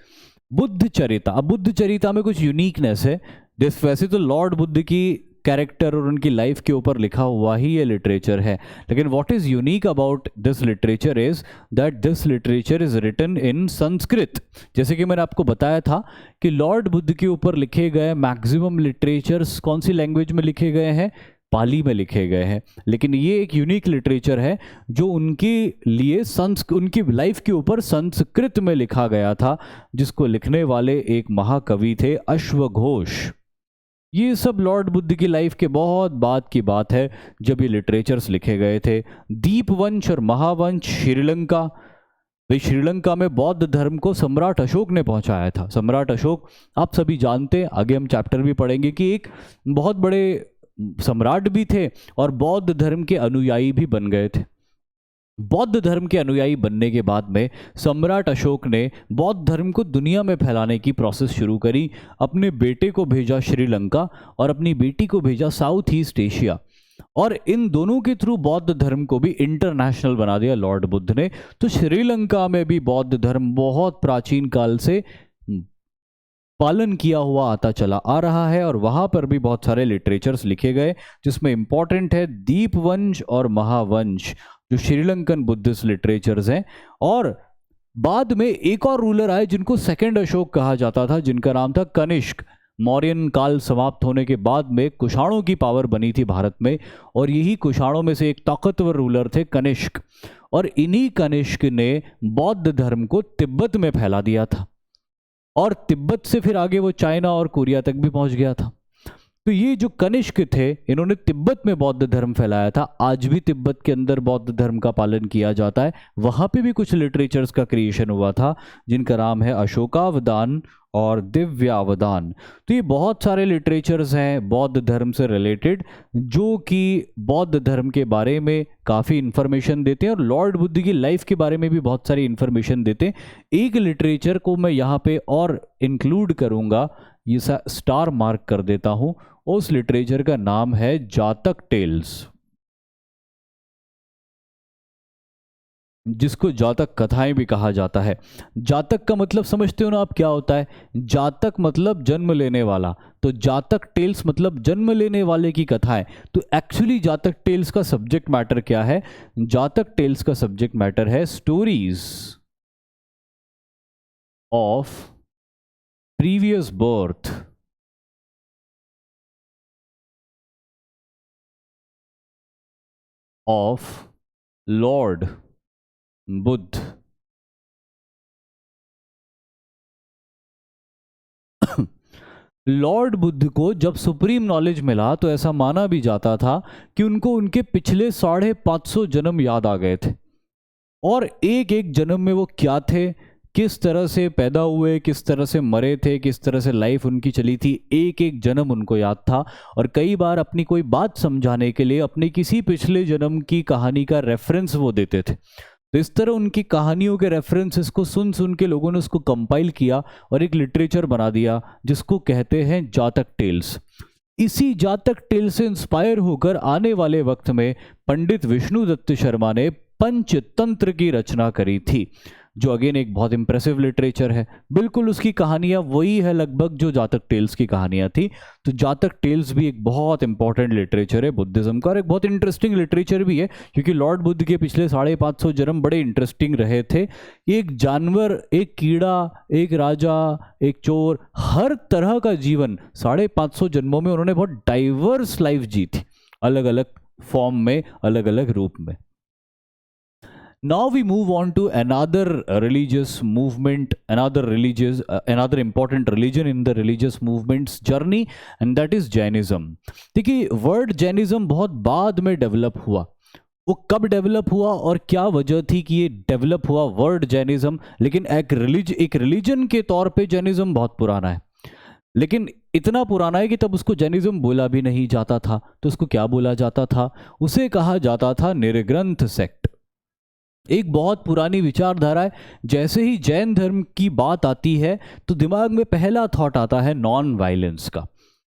Buddha Charita. अब बुद्ध चरिता में कुछ यूनिकनेस है। वैसे तो लॉर्ड बुद्ध की कैरेक्टर और उनकी लाइफ के ऊपर लिखा हुआ ही ये लिटरेचर है, लेकिन what is unique about this literature is that this literature is written in Sanskrit. जैसे कि मैंने आपको बताया था कि लॉर्ड बुद्ध के ऊपर लिखे गए मैक्सिमम लिटरेचर्स कौन सी लैंग्वेज में लिखे गए हैं, पाली में लिखे गए हैं। लेकिन ये एक यूनिक लिटरेचर है जो उनके लिए उनकी लाइफ के ऊपर संस्कृत में लिखा गया था, जिसको लिखने वाले एक महाकवि थे अश्वघोष। ये सब लॉर्ड बुद्ध की लाइफ के बहुत बाद की बात है जब ये लिटरेचर्स लिखे गए थे। दीपवंश और महावंश श्रीलंका, वे श्रीलंका में बौद्ध धर्म को सम्राट अशोक ने पहुंचाया था। सम्राट अशोक आप सभी जानते हैं, आगे हम चैप्टर भी पढ़ेंगे कि एक बहुत बड़े सम्राट भी थे और बौद्ध धर्म के अनुयायी भी बन गए थे। बौद्ध धर्म के अनुयायी बनने के बाद में सम्राट अशोक ने बौद्ध धर्म को दुनिया में फैलाने की प्रोसेस शुरू करी। अपने बेटे को भेजा श्रीलंका और अपनी बेटी को भेजा साउथ ईस्ट एशिया, और इन दोनों के थ्रू बौद्ध धर्म को भी इंटरनेशनल बना दिया लॉर्ड बुद्ध ने। तो श्रीलंका में भी बौद्ध धर्म बहुत प्राचीन काल से पालन किया हुआ आता चला आ रहा है और वहाँ पर भी बहुत सारे लिटरेचर्स लिखे गए, जिसमें इंपॉर्टेंट है दीपवंश और महावंश जो श्रीलंकन बुद्धिस्ट लिटरेचर्स हैं। और बाद में एक और रूलर आए जिनको सेकंड अशोक कहा जाता था, जिनका नाम था कनिष्क। मौर्यन काल समाप्त होने के बाद में कुषाणों की पावर बनी थी भारत में, और यही कुषाणों में से एक ताकतवर रूलर थे कनिष्क। और इन्हीं कनिष्क ने बौद्ध धर्म को तिब्बत में फैला दिया था और तिब्बत से फिर आगे वो चाइना और कोरिया तक भी पहुंच गया था। तो ये जो कनिष्क थे इन्होंने तिब्बत में बौद्ध धर्म फैलाया था। आज भी तिब्बत के अंदर बौद्ध धर्म का पालन किया जाता है। वहाँ पे भी कुछ लिटरेचर्स का क्रिएशन हुआ था जिनका नाम है अशोकावदान और दिव्यावदान। तो ये बहुत सारे लिटरेचर्स हैं बौद्ध धर्म से रिलेटेड जो कि बौद्ध धर्म के बारे में काफ़ी इन्फॉर्मेशन देते हैं और लॉर्ड बुद्ध की लाइफ के बारे में भी बहुत सारी इन्फॉर्मेशन देते हैं। एक लिटरेचर को मैं यहाँ पे और इंक्लूड करूँगा, ये स्टार मार्क कर देता हूँ। उस लिटरेचर का नाम है जातक टेल्स, जिसको जातक कथाएं भी कहा जाता है। जातक का मतलब समझते हो ना आप क्या होता है? जातक मतलब जन्म लेने वाला, तो जातक टेल्स मतलब जन्म लेने वाले की कथाएं। तो एक्चुअली जातक टेल्स का सब्जेक्ट मैटर क्या है? जातक टेल्स का सब्जेक्ट मैटर है stories of previous birth of Lord Buddha. Lord Buddha को जब सुप्रीम नॉलेज मिला तो ऐसा माना भी जाता था कि उनको उनके पिछले 550 जन्म याद आ गए थे और एक एक जन्म में वो क्या थे, किस तरह से पैदा हुए, किस तरह से मरे थे, किस तरह से लाइफ उनकी चली थी, एक एक जन्म उनको याद था। और कई बार अपनी कोई बात समझाने के लिए अपने किसी पिछले जन्म की कहानी का रेफरेंस वो देते थे। तो इस तरह उनकी कहानियों के रेफरेंसेस को सुन सुन के लोगों ने उसको कंपाइल किया और एक लिटरेचर बना दिया जिसको कहते हैं जातक टेल्स। इसी जातक टेल से इंस्पायर होकर आने वाले वक्त में पंडित विष्णुदत्त शर्मा ने पंचतंत्र की रचना करी थी, जो अगेन एक बहुत इंप्रेसिव लिटरेचर है। बिल्कुल उसकी कहानियाँ वही है लगभग जो जातक टेल्स की कहानियाँ थी। तो जातक टेल्स भी एक बहुत इंपॉर्टेंट लिटरेचर है बुद्धिज्म का और एक बहुत इंटरेस्टिंग लिटरेचर भी है क्योंकि लॉर्ड बुद्ध के पिछले 550 जन्म बड़े इंटरेस्टिंग रहे थे। एक जानवर, एक कीड़ा, एक राजा, एक चोर, हर तरह का जीवन 550 जन्मों में उन्होंने बहुत डाइवर्स लाइफ जी थी, अलग अलग फॉर्म में, अलग अलग रूप में। Now we move on to another religious movement, another important religion in the religious movement's journey, and that is Jainism. देखिए वर्ड जैनिज्म बहुत बाद में डेवलप हुआ। वो कब डेवलप हुआ और क्या वजह थी कि ये डेवलप हुआ वर्ड जैनिज्म? लेकिन एक रिलीजन के तौर पे जैनिज्म बहुत पुराना है, लेकिन इतना पुराना है कि तब उसको जैनिज्म बोला भी नहीं जाता था। तो उसको क्या बोला जाता था? उसे कहा जाता था निर्ग्रंथ सेक्ट। एक बहुत पुरानी विचारधारा है। जैसे ही जैन धर्म की बात आती है तो दिमाग में पहला थॉट आता है नॉन वायलेंस का,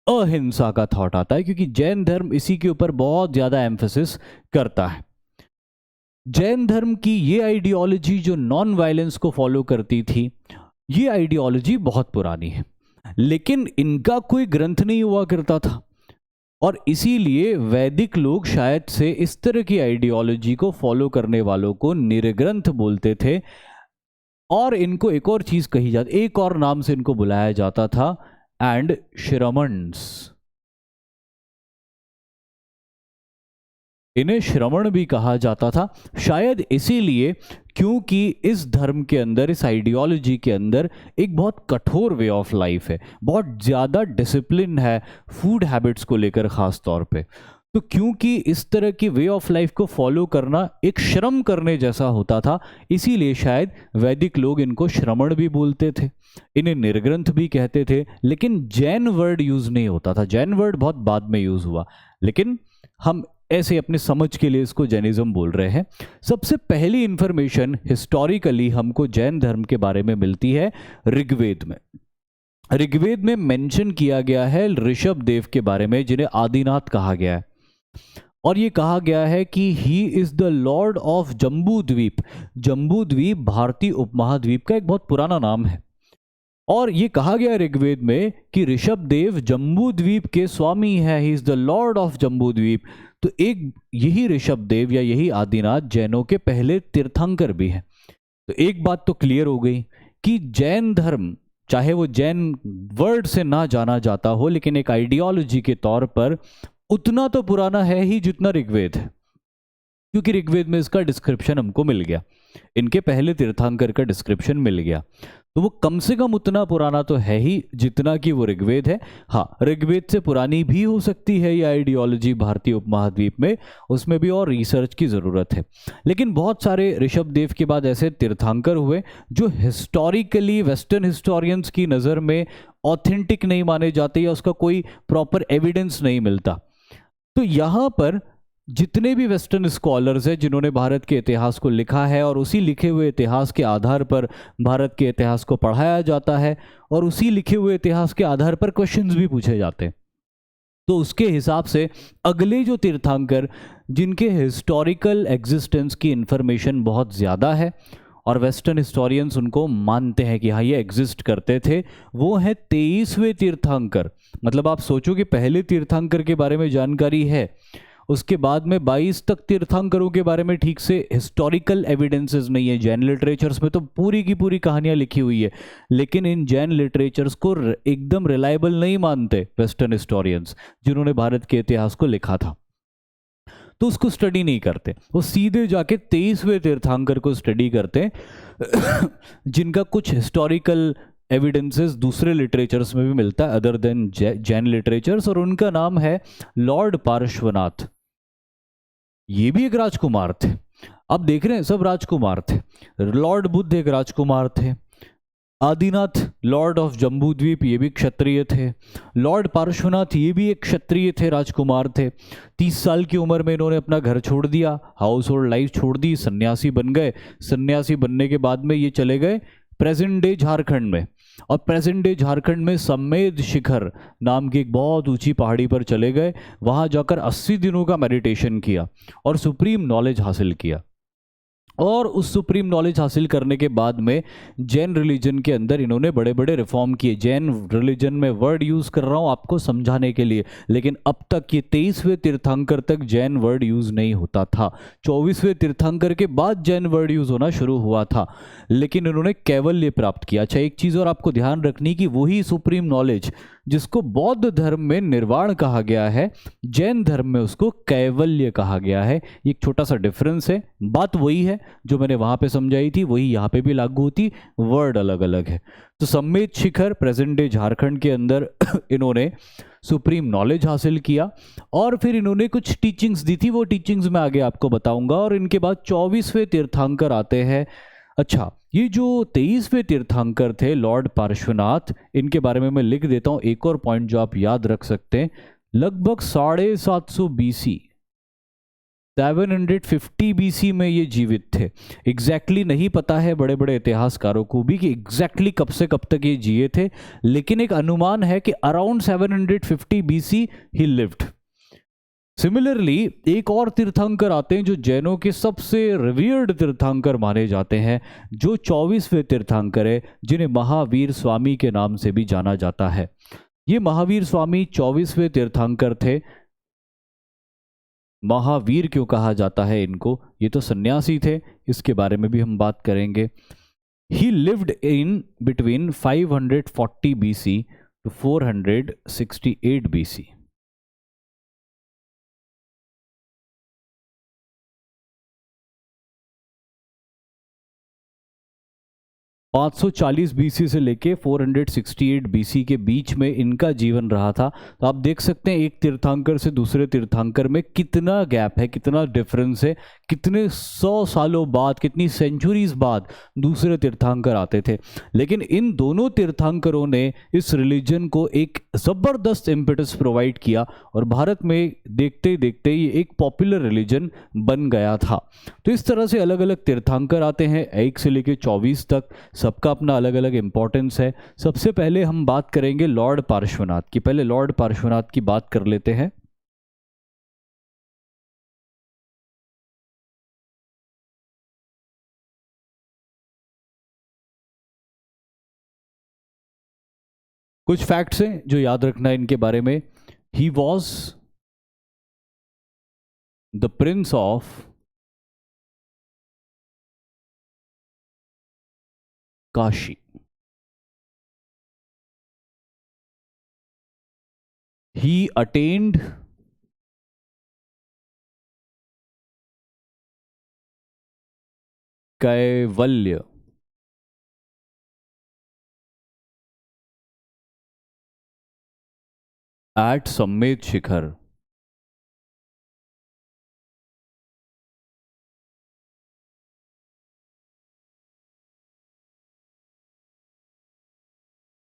अहिंसा का थॉट आता है, क्योंकि जैन धर्म इसी के ऊपर बहुत ज़्यादा एम्फेसिस करता है। जैन धर्म की ये आइडियोलॉजी जो नॉन वायलेंस को फॉलो करती थी, ये आइडियोलॉजी बहुत पुरानी है, लेकिन इनका कोई ग्रंथ नहीं हुआ करता था और इसीलिए वैदिक लोग शायद से इस तरह की आइडियोलॉजी को फॉलो करने वालों को निर्ग्रंथ बोलते थे। और इनको एक और चीज कही जाती, एक और नाम से इनको बुलाया जाता था एंड श्रमण्स। इन्हें श्रमण भी कहा जाता था, शायद इसीलिए क्योंकि इस धर्म के अंदर, इस आइडियोलॉजी के अंदर एक बहुत कठोर वे ऑफ लाइफ है, बहुत ज़्यादा डिसिप्लिन है फूड हैबिट्स को लेकर ख़ास तौर पे। तो क्योंकि इस तरह की वे ऑफ लाइफ को फॉलो करना एक श्रम करने जैसा होता था, इसीलिए शायद वैदिक लोग इनको श्रमण भी बोलते थे, इन्हें निर्ग्रंथ भी कहते थे। लेकिन जैन वर्ड यूज़ नहीं होता था, जैन वर्ड बहुत बाद में यूज़ हुआ, लेकिन हम ऐसे अपने समझ के लिए इसको जैनिज्म बोल रहे हैं। सबसे पहली इंफॉर्मेशन हिस्टोरिकली हमको जैन धर्म के बारे में मिलती है ऋग्वेद में। ऋग्वेद में मेंशन किया गया है ऋषभ देव के बारे में, जिन्हें आदिनाथ कहा गया है, और ये कहा गया है कि he is the lord of Jambu Dvipa. Jambu द्वीप भारतीय उपमहाद्वीप का एक बहुत पुराना नाम है, और ये कहा गया ऋग्वेद में कि ऋषभ देव जम्बू द्वीप के स्वामी है, he is the lord of Jambu Dvipa. तो एक यही ऋषभ देव या यही आदिनाथ जैनों के पहले तीर्थंकर भी हैं। तो एक बात तो क्लियर हो गई कि जैन धर्म, चाहे वो जैन वर्ड से ना जाना जाता हो, लेकिन एक आइडियोलॉजी के तौर पर उतना तो पुराना है ही जितना ऋग्वेद है। क्योंकि ऋग्वेद में इसका डिस्क्रिप्शन हमको मिल गया, इनके पहले तीर्थंकर का डिस्क्रिप्शन मिल गया। तो वो कम से कम उतना पुराना तो है ही जितना कि वो ऋग्वेद है। हाँ, ऋग्वेद से पुरानी भी हो सकती है ये आइडियोलॉजी भारतीय उपमहाद्वीप में, उसमें भी और रिसर्च की ज़रूरत है। लेकिन बहुत सारे ऋषभ देव के बाद ऐसे तीर्थंकर हुए जो हिस्टोरिकली वेस्टर्न हिस्टोरियंस की नज़र में ऑथेंटिक नहीं माने जाते या उसका कोई प्रॉपर एविडेंस नहीं मिलता। तो यहाँ पर जितने भी वेस्टर्न स्कॉलर्स हैं जिन्होंने भारत के इतिहास को लिखा है और उसी लिखे हुए इतिहास के आधार पर भारत के इतिहास को पढ़ाया जाता है और उसी लिखे हुए इतिहास के आधार पर क्वेश्चंस भी पूछे जाते हैं, तो उसके हिसाब से अगले जो तीर्थंकर जिनके हिस्टोरिकल एग्जिस्टेंस की इंफॉर्मेशन बहुत ज़्यादा है और वेस्टर्न हिस्टोरियंस उनको मानते हैं कि हाँ ये एग्जिस्ट करते थे, वो है 23वें तीर्थंकर। मतलब आप सोचो कि पहले तीर्थंकर के बारे में जानकारी है, उसके बाद में 22 तक तीर्थंकरों के बारे में ठीक से हिस्टोरिकल एविडेंसेस नहीं है। जैन लिटरेचर्स में तो पूरी की पूरी कहानियां लिखी हुई है, लेकिन इन जैन लिटरेचर्स को एकदम रिलायबल नहीं मानते वेस्टर्न हिस्टोरियंस जिन्होंने भारत के इतिहास को लिखा था, तो उसको स्टडी नहीं करते। वो सीधे जाके 23वें तीर्थंकर को स्टडी करते जिनका कुछ हिस्टोरिकल एविडेंसेस दूसरे लिटरेचर्स में भी मिलता है अदर देन जैन लिटरेचर्स, और उनका नाम है लॉर्ड पार्श्वनाथ। ये भी एक राजकुमार थे। अब देख रहे हैं सब राजकुमार थे। लॉर्ड बुद्ध एक राजकुमार थे, आदिनाथ लॉर्ड ऑफ जम्बूद्वीप ये भी क्षत्रिय थे, लॉर्ड पार्श्वनाथ ये भी एक क्षत्रिय थे, राजकुमार थे। 30 साल की उम्र में इन्होंने अपना घर छोड़ दिया, हाउस होल्ड लाइफ छोड़ दी, सन्यासी बन गए। सन्यासी बनने के बाद में ये चले गए प्रेजेंट डे झारखंड में, और प्रेजेंट डे झारखंड में सम्मेद शिखर नाम की एक बहुत ऊंची पहाड़ी पर चले गए। वहाँ जाकर 80 दिनों का मेडिटेशन किया और सुप्रीम नॉलेज हासिल किया। और उस सुप्रीम नॉलेज हासिल करने के बाद में जैन रिलीजन के अंदर इन्होंने बड़े बड़े रिफॉर्म किए। जैन रिलीजन में वर्ड यूज़ कर रहा हूँ आपको समझाने के लिए, लेकिन अब तक ये 23वें तीर्थंकर तक जैन वर्ड यूज़ नहीं होता था। 24वें तीर्थंकर के बाद जैन वर्ड यूज़ होना शुरू हुआ था, लेकिन इन्होंने कैवल्य प्राप्त किया। अच्छा, एक चीज़ और आपको ध्यान रखनी कि वही सुप्रीम नॉलेज जिसको बौद्ध धर्म में निर्वाण कहा गया है, जैन धर्म में उसको कैवल्य कहा गया है। एक छोटा सा डिफरेंस है, बात वही है जो मैंने वहां पे समझाई थी, वही यहाँ पे भी लागू होती, वर्ड अलग अलग है। तो सम्मेद शिखर प्रेजेंट डे झारखंड के अंदर इन्होंने सुप्रीम नॉलेज हासिल किया और फिर इन्होंने कुछ टीचिंग्स दी थी, वो टीचिंग्स मैं आगे आपको बताऊंगा। और इनके बाद 24वें तीर्थंकर आते हैं। अच्छा, ये जो 23वें तीर्थंकर थे लॉर्ड पार्श्वनाथ, इनके बारे में मैं लिख देता हूँ एक और पॉइंट जो आप याद रख सकते हैं। लगभग 750 BC 750 BC में ये जीवित थे। एग्जैक्टली नहीं पता है बड़े बड़े इतिहासकारों को भी कि एग्जैक्टली कब से कब तक ये जिए थे, लेकिन एक अनुमान है कि अराउंड 750 BC ही लिव्ड। सिमिलरली एक और तीर्थंकर आते हैं जो जैनों के सबसे रिवियर्ड तीर्थंकर माने जाते हैं, जो 24वें तीर्थंकर है, जिन्हें महावीर स्वामी के नाम से भी जाना जाता है। ये महावीर स्वामी 24वें तीर्थंकर थे। महावीर क्यों कहा जाता है इनको? ये तो सन्यासी थे, इसके बारे में भी हम बात करेंगे। He lived in between 540 BC to 468 BC। 540 BC से लेके 468 BC के बीच में इनका जीवन रहा था। तो आप देख सकते हैं एक तीर्थंकर से दूसरे तीर्थंकर में कितना गैप है, कितना डिफरेंस है, कितने 100 सालों बाद, कितनी सेंचुरीज बाद दूसरे तीर्थंकर आते थे। लेकिन इन दोनों तीर्थंकरों ने इस रिलीजन को एक ज़बरदस्त इम्पेटस प्रोवाइड किया और भारत में देखते देखते ये एक पॉपुलर रिलीजन बन गया था। तो इस तरह से अलग अलग तीर्थंकर आते हैं 1 से लेके 24 तक, सबका अपना अलग अलग इंपॉर्टेंस है। सबसे पहले हम बात करेंगे लॉर्ड पार्श्वनाथ की। पहले लॉर्ड पार्श्वनाथ की बात कर लेते हैं। कुछ फैक्ट्स हैं जो याद रखना है इनके बारे में। He was the Prince of Kashi. He attained Kaivalya, eight Sammed शिखर,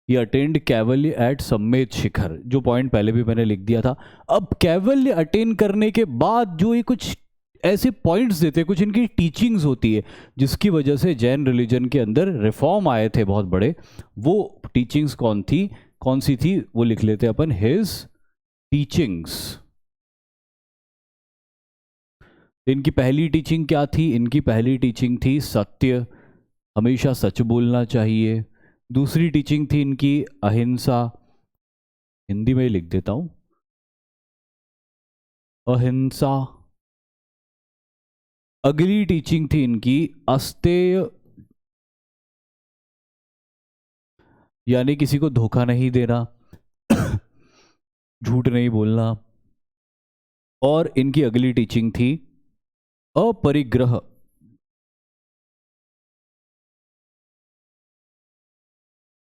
ये अटेंड कैवल्य एट सम्मेद शिखर, जो पॉइंट पहले भी मैंने लिख दिया था। अब कैवल्य अटेन करने के बाद जो ये कुछ ऐसे पॉइंट्स देते, कुछ इनकी टीचिंग्स होती है जिसकी वजह से जैन रिलीजन के अंदर रिफॉर्म आए थे बहुत बड़े। वो टीचिंग्स कौन सी थी वो लिख लेते अपन, हिज टीचिंग्स। इनकी पहली टीचिंग क्या थी? इनकी पहली टीचिंग थी सत्य, हमेशा सच बोलना चाहिए। दूसरी टीचिंग थी इनकी अहिंसा, हिंदी में ही लिख देता हूं, अहिंसा। अगली टीचिंग थी इनकी अस्तेय, यानी किसी को धोखा नहीं देना, झूठ नहीं बोलना। और इनकी अगली टीचिंग थी अपरिग्रह,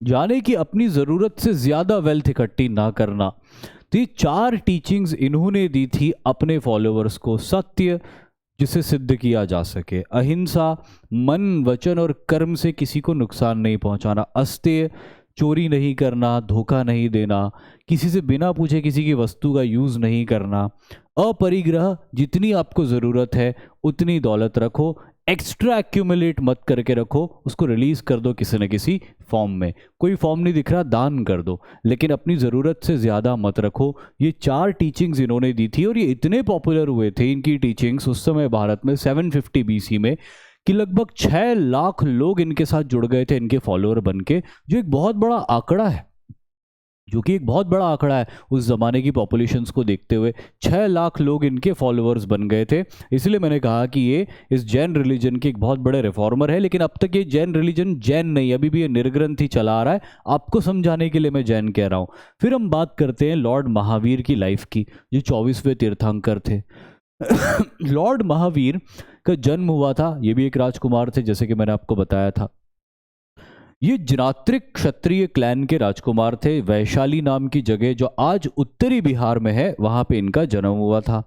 यानी कि अपनी जरूरत से ज्यादा वेल्थ इकट्ठी ना करना। तो ये 4 टीचिंग्स इन्होंने दी थी अपने फॉलोअर्स को। सत्य, जिसे सिद्ध किया जा सके, अहिंसा, मन वचन और कर्म से किसी को नुकसान नहीं पहुंचाना, अस्तेय, चोरी नहीं करना, धोखा नहीं देना, किसी से बिना पूछे किसी की वस्तु का यूज नहीं करना, अपरिग्रह, जितनी आपको ज़रूरत है उतनी दौलत रखो, एक्स्ट्रा एक्यूमुलेट मत करके रखो, उसको रिलीज कर दो किसी न किसी फॉर्म में। कोई फॉर्म नहीं दिख रहा, दान कर दो, लेकिन अपनी ज़रूरत से ज़्यादा मत रखो। ये 4 टीचिंग्स इन्होंने दी थी और ये इतने पॉपुलर हुए थे इनकी टीचिंग्स उस समय भारत में 750 BC में कि लगभग 6 लाख लोग इनके साथ जुड़ गए थे इनके फॉलोअर बन के, जो एक बहुत बड़ा आंकड़ा है, जो कि एक बहुत बड़ा आंकड़ा है उस ज़माने की पॉपुलेशंस को देखते हुए। 6 लाख लोग इनके फॉलोअर्स बन गए थे। इसलिए मैंने कहा कि ये इस जैन रिलीजन के एक बहुत बड़े रिफॉर्मर है। लेकिन अब तक ये जैन रिलीजन जैन नहीं, अभी भी ये निर्ग्रंथ ही चला आ रहा है। आपको समझाने के लिए मैं जैन कह रहा हूँ। फिर हम बात करते हैं लॉर्ड महावीर की लाइफ की, जो 24वें तीर्थंकर थे। लॉर्ड महावीर का जन्म हुआ था, ये भी एक राजकुमार थे जैसे कि मैंने आपको बताया था। ये जनात्रिक क्षत्रिय क्लैन के राजकुमार थे। वैशाली नाम की जगह जो आज उत्तरी बिहार में है, वहां पे इनका जन्म हुआ था।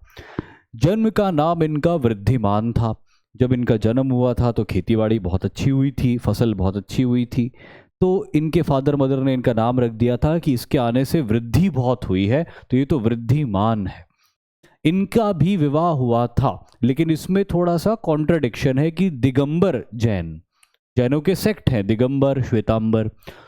जन्म का नाम इनका वृद्धिमान था। जब इनका जन्म हुआ था तो खेतीबाड़ी बहुत अच्छी हुई थी, फसल बहुत अच्छी हुई थी, तो इनके फादर मदर ने इनका नाम रख दिया था कि इसके आने से वृद्धि बहुत हुई है, तो ये तो वृद्धिमान है। इनका भी विवाह हुआ था, लेकिन इसमें थोड़ा सा कॉन्ट्रडिक्शन है कि दिगंबर जैन, जैनों के सेक्ट हैं दिगंबर, श्वेतांबर,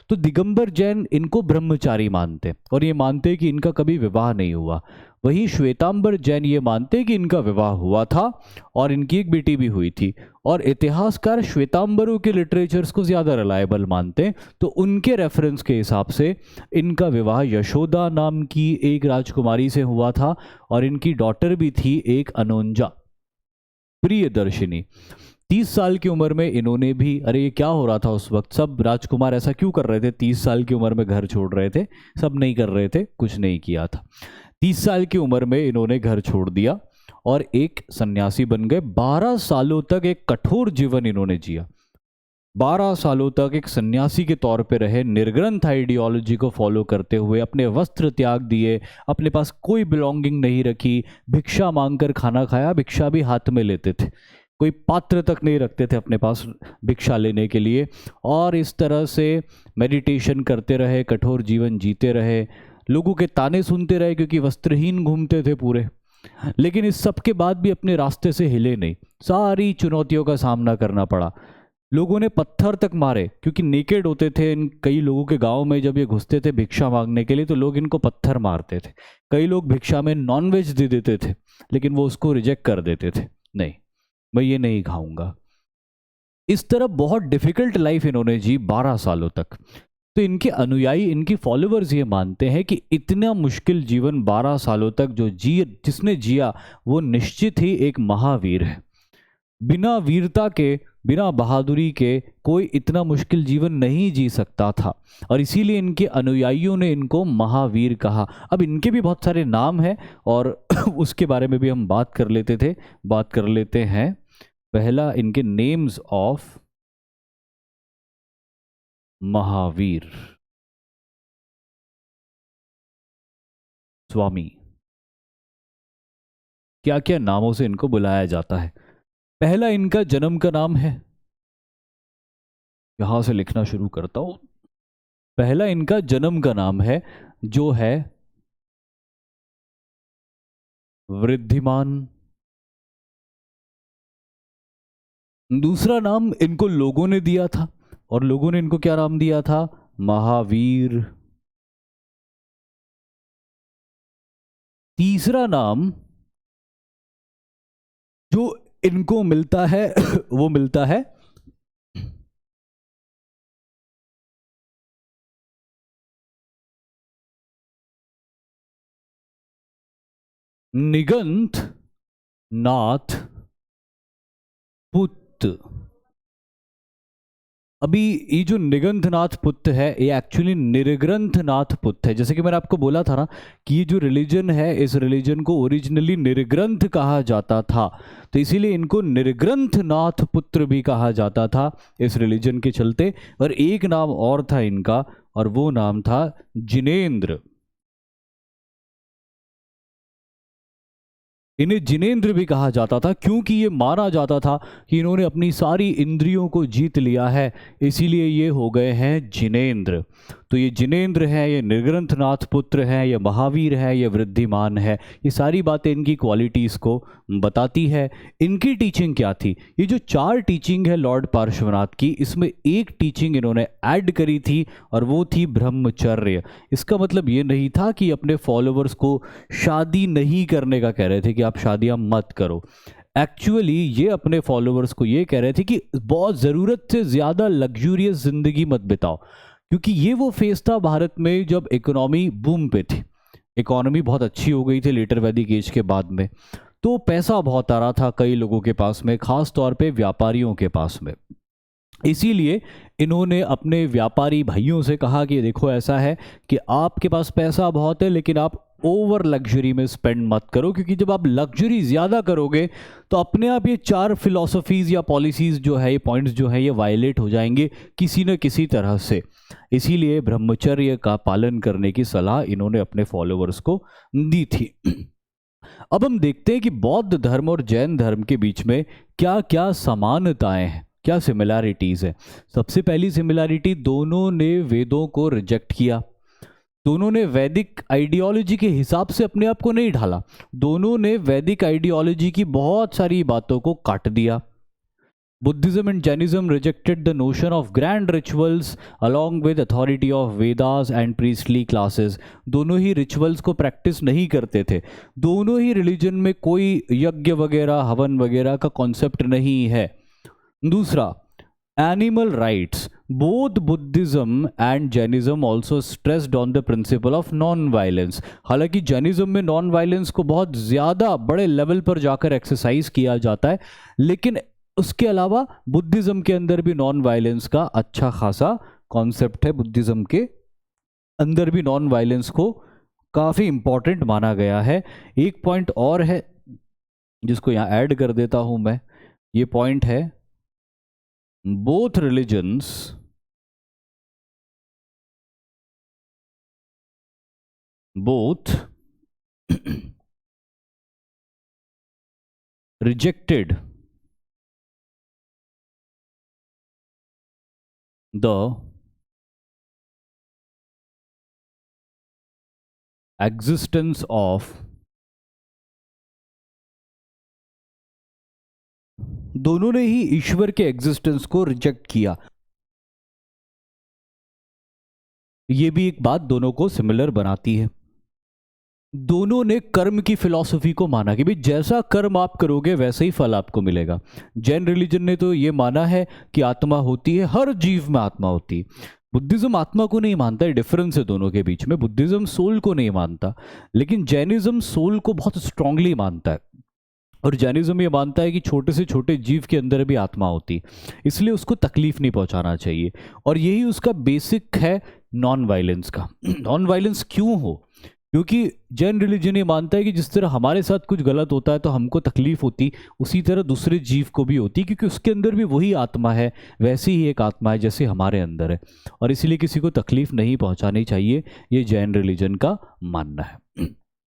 तो दिगंबर जैन इनको ब्रह्मचारी मानते और ये मानते कि इनका कभी विवाह नहीं हुआ। वहीं श्वेतांबर जैन ये मानते कि इनका विवाह हुआ था और इनकी एक बेटी भी हुई थी। और इतिहासकार श्वेतांबरों के लिटरेचर्स को ज़्यादा रिलायबल मानते, तो उनके रेफरेंस के हिसाब से इनका विवाह यशोदा नाम की एक राजकुमारी से हुआ था और इनकी डॉटर भी थी एक अनोंजा, प्रियदर्शिनी। 30 साल की उम्र में इन्होंने भी, अरे ये क्या हो रहा था उस वक्त, सब राजकुमार ऐसा क्यों कर रहे थे, 30 साल की उम्र में घर छोड़ रहे थे? सब नहीं कर रहे थे, कुछ नहीं किया था। 30 साल की उम्र में इन्होंने घर छोड़ दिया और एक सन्यासी बन गए। 12 सालों तक एक कठोर जीवन इन्होंने जिया। 12 सालों तक एक सन्यासी के तौर पे रहे, निर्ग्रंथ आइडियोलॉजी को फॉलो करते हुए अपने वस्त्र त्याग दिए, अपने पास कोई बिलोंगिंग नहीं रखी, भिक्षा मांगकर खाना खाया, भिक्षा भी हाथ में लेते थे, कोई पात्र तक नहीं रखते थे अपने पास भिक्षा लेने के लिए। और इस तरह से मेडिटेशन करते रहे, कठोर जीवन जीते रहे, लोगों के ताने सुनते रहे क्योंकि वस्त्रहीन घूमते थे पूरे। लेकिन इस सब के बाद भी अपने रास्ते से हिले नहीं, सारी चुनौतियों का सामना करना पड़ा। लोगों ने पत्थर तक मारे क्योंकि नेकेड होते थे। इन कई लोगों के गांव में जब ये घुसते थे भिक्षा मांगने के लिए तो लोग इनको पत्थर मारते थे। कई लोग भिक्षा में नॉनवेज दे देते थे, लेकिन वो उसको रिजेक्ट कर देते थे, नहीं मैं ये नहीं खाऊंगा। इस तरह बहुत डिफिकल्ट लाइफ इन्होंने जी 12 सालों तक। तो इनके अनुयायी, इनकी फॉलोअर्स ये मानते हैं कि इतना मुश्किल जीवन 12 सालों तक जिसने जिया वो निश्चित ही एक महावीर है। बिना वीरता के, बिना बहादुरी के कोई इतना मुश्किल जीवन नहीं जी सकता था, और इसीलिए इनके अनुयायियों ने इनको महावीर कहा। अब इनके भी बहुत सारे नाम हैं और उसके बारे में भी हम बात कर लेते हैं। पहला इनके नेम्स ऑफ महावीर स्वामी, क्या क्या नामों से इनको बुलाया जाता है। पहला इनका जन्म का नाम है, यहां से लिखना शुरू करता हूं। पहला इनका जन्म का नाम है जो है वृद्धिमान। दूसरा नाम इनको लोगों ने दिया था, और लोगों ने इनको क्या नाम दिया था? महावीर। तीसरा नाम जो इनको मिलता है वो मिलता है निगंथ नाथ पुत्र। अभी ये जो निगंधनाथ पुत्र है ये एक्चुअली निर्ग्रंथनाथ पुत्र है। जैसे कि मैंने आपको बोला था ना कि ये जो रिलीजन है, इस रिलीजन को ओरिजिनली निर्ग्रंथ कहा जाता था, तो इसीलिए इनको निर्ग्रंथनाथ पुत्र भी कहा जाता था इस रिलीजन के चलते। और एक नाम और था इनका, और वो नाम था जिनेंद्र। इन्हें जिनेंद्र भी कहा जाता था क्योंकि ये माना जाता था कि इन्होंने अपनी सारी इंद्रियों को जीत लिया है, इसीलिए ये हो गए हैं जिनेंद्र। तो ये जिनेंद्र है, ये निर्ग्रंथनाथ पुत्र है, ये महावीर है, ये वृद्धिमान है। ये सारी बातें इनकी क्वालिटीज़ को बताती है। इनकी टीचिंग क्या थी? ये जो 4 टीचिंग है लॉर्ड पार्श्वनाथ की, इसमें एक टीचिंग इन्होंने ऐड करी थी और वो थी ब्रह्मचर्य। इसका मतलब ये नहीं था कि अपने फॉलोअर्स को शादी नहीं करने का कह रहे थे कि आप शादियां मत करो। एक्चुअली ये अपने फॉलोअर्स को ये कह रहे थे कि बहुत ज़रूरत से ज़्यादा लग्जूरियस ज़िंदगी मत बिताओ, क्योंकि ये वो फेज था भारत में जब इकोनॉमी बूम पे थी। इकोनॉमी बहुत अच्छी हो गई थी लेटर वैदिक एज के बाद में, तो पैसा बहुत आ रहा था कई लोगों के पास में, खास तौर पे व्यापारियों के पास में। इसीलिए इन्होंने अपने व्यापारी भाइयों से कहा कि देखो ऐसा है कि आपके पास पैसा बहुत है लेकिन आप ओवर लग्जरी में स्पेंड मत करो, क्योंकि जब आप लग्जरी ज़्यादा करोगे तो अपने आप ये 4 फिलॉसफीज़ या पॉलिसीज़ जो है, ये पॉइंट्स जो है, ये वायलेट हो जाएंगे किसी न किसी तरह से। इसीलिए ब्रह्मचर्य का पालन करने की सलाह इन्होंने अपने फॉलोअर्स को दी थी। अब हम देखते हैं कि बौद्ध धर्म और जैन धर्म के बीच में क्या क्या समानताएं हैं, क्या सिमिलैरिटीज़ है। सबसे पहली सिमिलैरिटी, दोनों ने वेदों को रिजेक्ट किया। दोनों ने वैदिक आइडियोलॉजी के हिसाब से अपने आप को नहीं ढाला, दोनों ने वैदिक आइडियोलॉजी की बहुत सारी बातों को काट दिया। Buddhism and Jainism rejected the notion of grand rituals along with authority of Vedas and priestly classes. दोनों ही रिचुअल्स को प्रैक्टिस नहीं करते थे। दोनों ही रिलीजन में कोई यज्ञ वगैरह, हवन वगैरह का कॉन्सेप्ट नहीं है। दूसरा, animal rights. Both Buddhism and Jainism also stressed on the principle of non violence. हालांकि जैनिज्म में नॉन वायलेंस को बहुत ज़्यादा बड़े लेवल पर जाकर एक्सरसाइज किया जाता है, लेकिन उसके अलावा बुद्धिज्म के अंदर भी नॉन वायलेंस का अच्छा खासा कॉन्सेप्ट है। बुद्धिज्म के अंदर भी नॉन वायलेंस को काफ़ी इंपॉर्टेंट माना गया है। एक पॉइंट और है जिसको यहाँ ऐड कर देता हूँ मैं, ये पॉइंट है, both religions rejected the existence of, दोनों ने ही ईश्वर के एग्जिस्टेंस को रिजेक्ट किया। ये भी एक बात दोनों को सिमिलर बनाती है। दोनों ने कर्म की फिलॉसफी को माना कि भाई जैसा कर्म आप करोगे वैसे ही फल आपको मिलेगा। जैन रिलीजन ने तो ये माना है कि आत्मा होती है, हर जीव में आत्मा होती है। बुद्धिज्म आत्मा को नहीं मानता है, डिफरेंस है दोनों के बीच में। बुद्धिज्म सोल को नहीं मानता, लेकिन जैनिज्म सोल को बहुत स्ट्रांगली मानता है। और जैनिज्म ये मानता है कि छोटे से छोटे जीव के अंदर भी आत्मा होती, इसलिए उसको तकलीफ नहीं पहुंचाना चाहिए। और यही उसका बेसिक है नॉन वायलेंस का। नॉन वायलेंस क्यों हो? क्योंकि जैन रिलीजन ये मानता है कि जिस तरह हमारे साथ कुछ गलत होता है तो हमको तकलीफ होती, उसी तरह दूसरे जीव को भी होती, क्योंकि उसके अंदर भी वही आत्मा है, वैसी ही एक आत्मा है जैसे हमारे अंदर है, और इसीलिए किसी को तकलीफ नहीं पहुंचानी चाहिए, ये जैन रिलीजन का मानना है।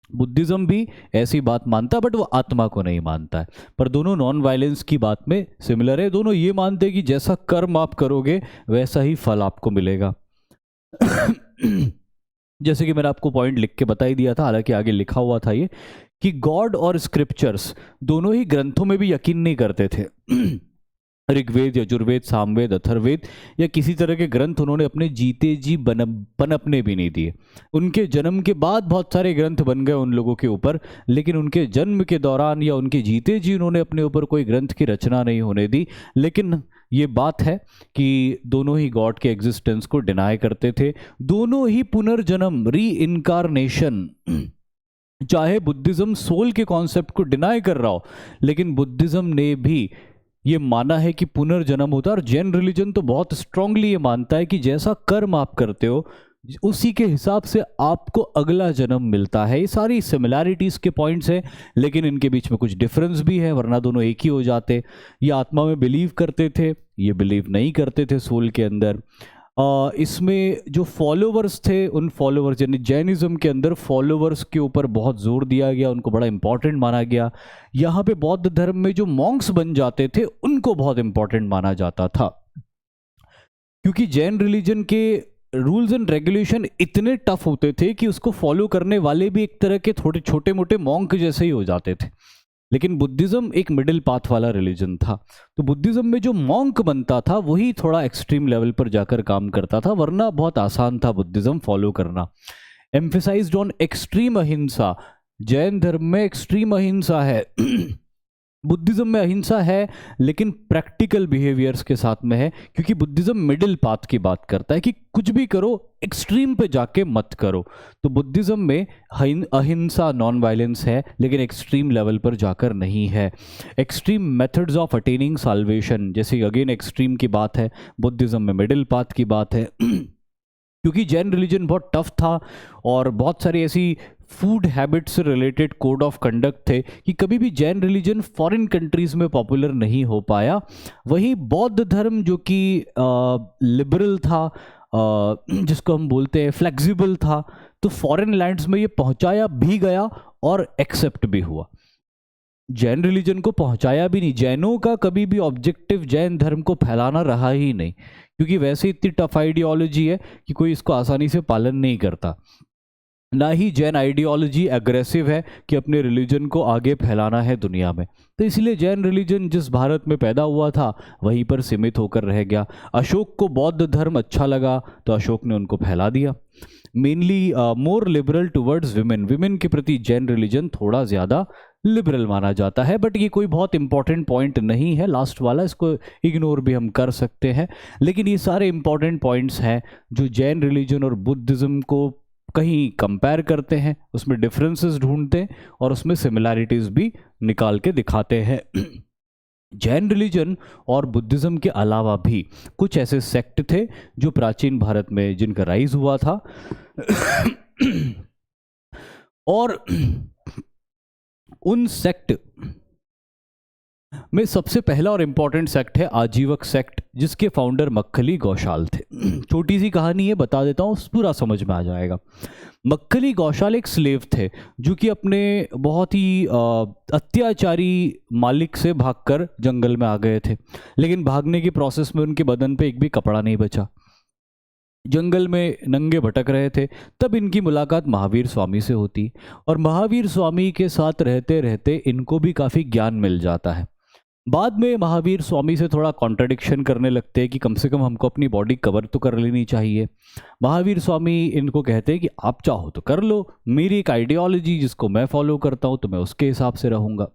बुद्धिज़्म भी ऐसी बात मानता है, बट वो आत्मा को नहीं मानता है। पर दोनों नॉन वायलेंस की बात में सिमिलर है। दोनों ये मानते हैं कि जैसा कर्म आप करोगे वैसा ही फल आपको मिलेगा। जैसे कि मैंने आपको पॉइंट लिख के बता ही दिया था, हालांकि आगे लिखा हुआ था ये, कि गॉड और स्क्रिप्चर्स दोनों ही ग्रंथों में भी यकीन नहीं करते थे। ऋग्वेद, यजुर्वेद, सामवेद, अथर्ववेद या किसी तरह के ग्रंथ उन्होंने अपने जीते जी पनपने भी नहीं दिए। उनके जन्म के बाद बहुत सारे ग्रंथ बन गए उन लोगों के ऊपर, लेकिन उनके जन्म के दौरान या उनके जीते जी उन्होंने अपने ऊपर कोई ग्रंथ की रचना नहीं होने दी। लेकिन ये बात है कि दोनों ही गॉड के एग्जिस्टेंस को डिनाई करते थे। दोनों ही पुनर्जन्म, री इनकारनेशन, चाहे बुद्धिज्म सोल के कॉन्सेप्ट को डिनाई कर रहा हो, लेकिन बुद्धिज्म ने भी ये माना है कि पुनर्जन्म होता है। और जैन रिलीजन तो बहुत स्ट्रांगली ये मानता है कि जैसा कर्म आप करते हो उसी के हिसाब से आपको अगला जन्म मिलता है। ये सारी सिमिलैरिटीज के पॉइंट्स हैं, लेकिन इनके बीच में कुछ डिफरेंस भी है, वरना दोनों एक ही हो जाते। ये आत्मा में बिलीव करते थे, ये बिलीव नहीं करते थे सोल के अंदर। इसमें जो फॉलोवर्स थे, उन फॉलोवर्स यानी जैनिज्म के अंदर फॉलोवर्स के ऊपर बहुत जोर दिया गया, उनको बड़ा इंपॉर्टेंट माना गया। यहाँ पे बौद्ध धर्म में जो मॉन्क्स बन जाते थे उनको बहुत इंपॉर्टेंट माना जाता था, क्योंकि जैन रिलीजन के रूल्स एंड रेगुलेशन इतने टफ होते थे कि उसको फॉलो करने वाले भी एक तरह के थोड़े छोटे मोटे मॉन्क जैसे ही हो जाते थे। लेकिन बुद्धिज्म एक मिडिल पाथ वाला रिलीजन था, तो बुद्धिज्म में जो मॉन्क बनता था वही थोड़ा एक्सट्रीम लेवल पर जाकर काम करता था, वरना बहुत आसान था बुद्धिज्म फॉलो करना। एम्फेसाइज्ड ऑन एक्सट्रीम अहिंसा, जैन धर्म में एक्सट्रीम अहिंसा है। बुद्धिज्म में अहिंसा है लेकिन प्रैक्टिकल बिहेवियर्स के साथ में है, क्योंकि बुद्धिज्म मिडिल पाथ की बात करता है कि कुछ भी करो, एक्सट्रीम पे जाके मत करो। तो बुद्धिज्म में अहिंसा, नॉन वायलेंस है, लेकिन एक्सट्रीम लेवल पर जाकर नहीं है। Extreme methods of attaining salvation, जैसे अगेन एक्सट्रीम की बात है, बुद्धिज्म में मिडिल पाथ की बात है। क्योंकि जैन रिलीजन बहुत टफ था और बहुत सारी ऐसी फूड हैबिट से रिलेटेड कोड ऑफ कंडक्ट थे कि कभी भी जैन रिलीजन फॉरेन कंट्रीज में पॉपुलर नहीं हो पाया। वहीं बौद्ध धर्म जो कि लिबरल था, जिसको हम बोलते हैं फ्लेक्सिबल था, तो फॉरेन लैंड्स में ये पहुंचाया भी गया और एक्सेप्ट भी हुआ। जैन रिलीजन को पहुंचाया भी नहीं। जैनों का कभी भी ऑब्जेक्टिव जैन धर्म को फैलाना रहा ही नहीं, क्योंकि वैसे इतनी टफ आइडियोलॉजी है कि कोई इसको आसानी से पालन नहीं करता। ना ही जैन आइडियोलॉजी एग्रेसिव है कि अपने रिलीजन को आगे फैलाना है दुनिया में। तो इसलिए जैन रिलीजन जिस भारत में पैदा हुआ था वहीं पर सीमित होकर रह गया। अशोक को बौद्ध धर्म अच्छा लगा तो अशोक ने उनको फैला दिया। मेनली मोर लिबरल टुवर्ड्स विमेन, विमेन के प्रति जैन रिलीजन थोड़ा ज़्यादा लिबरल माना जाता है। बट ये कोई बहुत इंपॉर्टेंट पॉइंट नहीं है, लास्ट वाला, इसको इग्नोर भी हम कर सकते हैं। लेकिन ये सारे इंपॉर्टेंट पॉइंट्स हैं जो जैन रिलीजन और बुद्धिज़्म को कहीं कंपेयर करते हैं, उसमें डिफरेंसेस ढूंढते हैं और उसमें सिमिलैरिटीज़ भी निकाल के दिखाते हैं। जैन रिलीजन और बुद्धिज़्म के अलावा भी कुछ ऐसे सेक्ट थे जो प्राचीन भारत में जिनका राइज हुआ था। और उन सेक्ट में सबसे पहला और इम्पॉर्टेंट सेक्ट है आजीवक सेक्ट, जिसके फाउंडर मक्खली गौशाल थे। छोटी सी कहानी है, बता देता हूँ, पूरा समझ में आ जाएगा। मक्खली गौशाल एक स्लेव थे जो कि अपने बहुत ही अत्याचारी मालिक से भागकर जंगल में आ गए थे, लेकिन भागने की प्रोसेस में उनके बदन पे एक भी कपड़ा नहीं बचा। जंगल में नंगे भटक रहे थे, तब इनकी मुलाकात महावीर स्वामी से होती और महावीर स्वामी के साथ रहते रहते इनको भी काफ़ी ज्ञान मिल जाता है। बाद में महावीर स्वामी से थोड़ा कॉन्ट्रडिक्शन करने लगते हैं कि कम से कम हमको अपनी बॉडी कवर तो कर लेनी चाहिए। महावीर स्वामी इनको कहते हैं कि आप चाहो तो कर लो, मेरी एक आइडियोलॉजी जिसको मैं फॉलो करता हूँ तो मैं उसके हिसाब से रहूँगा।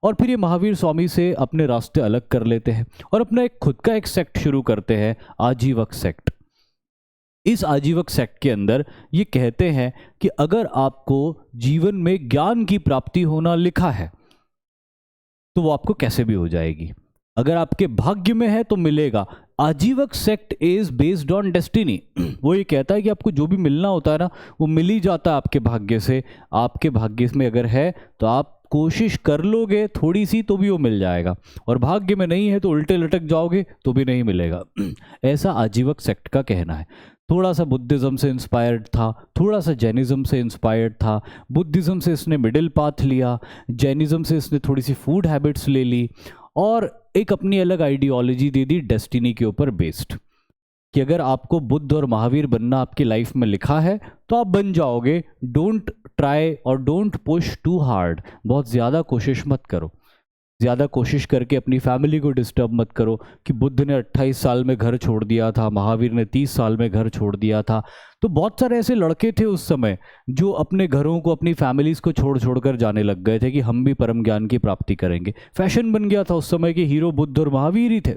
और फिर ये महावीर स्वामी से अपने रास्ते अलग कर लेते हैं और अपना एक खुद का एक सेक्ट शुरू करते हैं, आजीवक सेक्ट। इस आजीवक सेक्ट के अंदर ये कहते हैं कि अगर आपको जीवन में ज्ञान की प्राप्ति होना लिखा है तो वो आपको कैसे भी हो जाएगी। अगर आपके भाग्य में है तो मिलेगा, Ajivika sect is based on destiny. वो ये कहता है कि आपको जो भी मिलना होता है ना, वो मिल ही जाता है आपके भाग्य से। आपके भाग्य में अगर है तो आप कोशिश कर लोगे थोड़ी सी तो भी वो मिल जाएगा, और भाग्य में नहीं है तो उल्टे लटक जाओगे तो भी नहीं मिलेगा। ऐसा आजीवक सेक्ट का कहना है। थोड़ा सा बुद्धिज़्म से इंस्पायर्ड था, थोड़ा सा जैनिज़्म से इंस्पायर्ड था। बुद्धिज़्म से इसने मिडिल पाथ लिया, जैनिज़्म से इसने थोड़ी सी फूड हैबिट्स ले ली, और एक अपनी अलग आइडियोलॉजी दे दी डेस्टिनी के ऊपर बेस्ड, कि अगर आपको बुद्ध और महावीर बनना आपकी लाइफ में लिखा है तो आप बन जाओगे। डोंट ट्राई और डोंट पुश टू हार्ड। बहुत ज़्यादा कोशिश मत करो, ज़्यादा कोशिश करके अपनी फैमिली को डिस्टर्ब मत करो कि बुद्ध ने 28 साल में घर छोड़ दिया था, महावीर ने 30 साल में घर छोड़ दिया था। तो बहुत सारे ऐसे लड़के थे उस समय जो अपने घरों को, अपनी फैमिलीज़ को छोड़ छोड़ कर जाने लग गए थे कि हम भी परम ज्ञान की प्राप्ति करेंगे। फैशन बन गया था उस समय के हीरो बुद्ध और महावीर ही थे।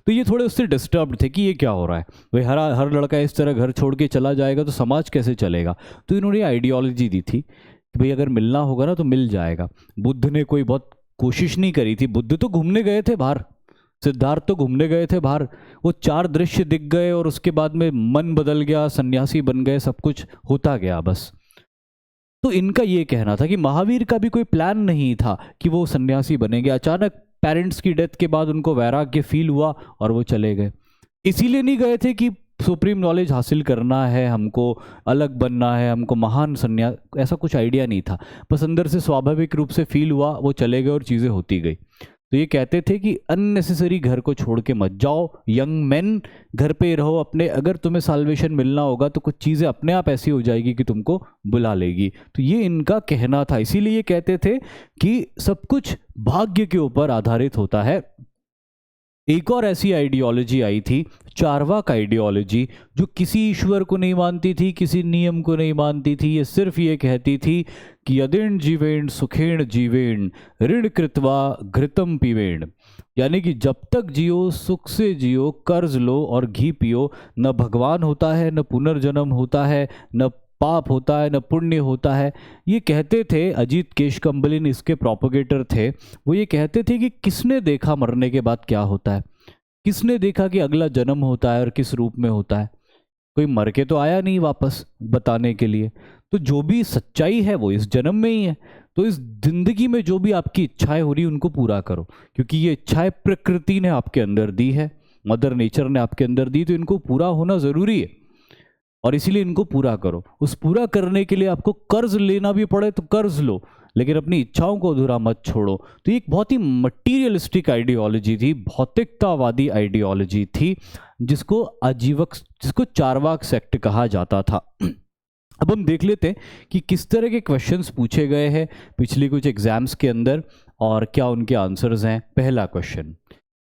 तो ये थोड़े उससे डिस्टर्ब्ड थे कि ये क्या हो रहा है भाई, हर लड़का इस तरह घर छोड़ के चला जाएगा तो समाज कैसे चलेगा। तो इन्होंने आइडियोलॉजी दी थी कि भाई अगर मिलना होगा ना तो मिल जाएगा। बुद्ध ने कोई बहुत कोशिश नहीं करी थी, बुद्ध तो घूमने गए थे बाहर, सिद्धार्थ तो घूमने गए थे बाहर, वो 4 दृश्य दिख गए और उसके बाद में मन बदल गया, सन्यासी बन गए, सब कुछ होता गया बस। तो इनका ये कहना था कि महावीर का भी कोई प्लान नहीं था कि वो सन्यासी बनेंगे। अचानक पेरेंट्स की डेथ के बाद उनको वैराग्य फील हुआ और वो चले गए। इसीलिए नहीं गए थे कि सुप्रीम नॉलेज हासिल करना है, हमको अलग बनना है, हमको महान सन्यास, ऐसा कुछ आइडिया नहीं था। बस अंदर से स्वाभाविक रूप से फील हुआ, वो चले गए और चीज़ें होती गई। तो ये कहते थे कि अननेसेसरी घर को छोड़ के मत जाओ, यंग मैन घर पे रहो अपने। अगर तुम्हें साल्वेशन मिलना होगा तो कुछ चीज़ें अपने आप ऐसी हो जाएगी कि तुमको बुला लेगी। तो ये इनका कहना था। इसीलिए ये कहते थे कि सब कुछ भाग्य के ऊपर आधारित होता है। एक और ऐसी आइडियोलॉजी आई थी, चार्वाक आइडियोलॉजी, जो किसी ईश्वर को नहीं मानती थी, किसी नियम को नहीं मानती थी। ये सिर्फ ये कहती थी कि यदेन जीवेण सुखेण जीवेण ऋण कृत्वा घृतम पीवेण, यानी कि जब तक जियो सुख से जियो, कर्ज लो और घी पियो। न भगवान होता है, न पुनर्जन्म होता है, न पाप होता है, न पुण्य होता है। ये कहते थे, अजीत केशकम्बलिन इसके प्रोपोगेटर थे। वो ये कहते थे कि किसने देखा मरने के बाद क्या होता है, किसने देखा कि अगला जन्म होता है और किस रूप में होता है। कोई मर के तो आया नहीं वापस बताने के लिए। तो जो भी सच्चाई है वो इस जन्म में ही है। तो इस जिंदगी में जो भी आपकी इच्छाएं हो रही उनको पूरा करो, क्योंकि ये इच्छाएं प्रकृति ने आपके अंदर दी है, मदर नेचर ने आपके अंदर दी, तो इनको पूरा होना ज़रूरी है और इसीलिए इनको पूरा करो। उस पूरा करने के लिए आपको कर्ज लेना भी पड़े तो कर्ज लो, लेकिन अपनी इच्छाओं को अधूरा मत छोड़ो। तो एक बहुत ही मटीरियलिस्टिक आइडियोलॉजी थी, भौतिकतावादी आइडियोलॉजी थी, जिसको चार्वाक सेक्ट कहा जाता था। अब हम देख लेते हैं कि किस तरह के क्वेश्चंस पूछे गए हैं पिछली कुछ एग्जाम्स के अंदर और क्या उनके आंसर्स हैं। पहला question,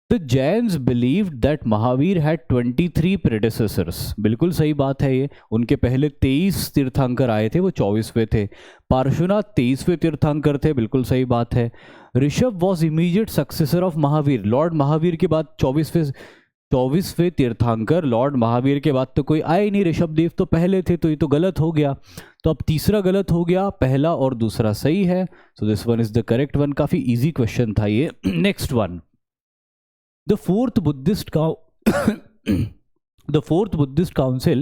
The Jains believed that Mahavir had 23 predecessors। बिल्कुल सही बात है ये। उनके पहले 23 तीर्थंकर आए थे, वो 24वें थे। पार्श्वनाथ 23वें तीर्थंकर थे, बिल्कुल सही बात है। Rishabh was immediate successor of Mahavir. Lord Mahavir के बाद 24वें तीर्थंकर, लॉर्ड महावीर के बाद तो कोई आए नहीं, ऋषभ देव तो पहले थे, तो ये तो गलत हो गया। तो अब तीसरा गलत हो गया, पहला और दूसरा सही है। So this one is the correct one. काफ़ी ईजी क्वेश्चन था ये। Next one, The fourth Buddhist council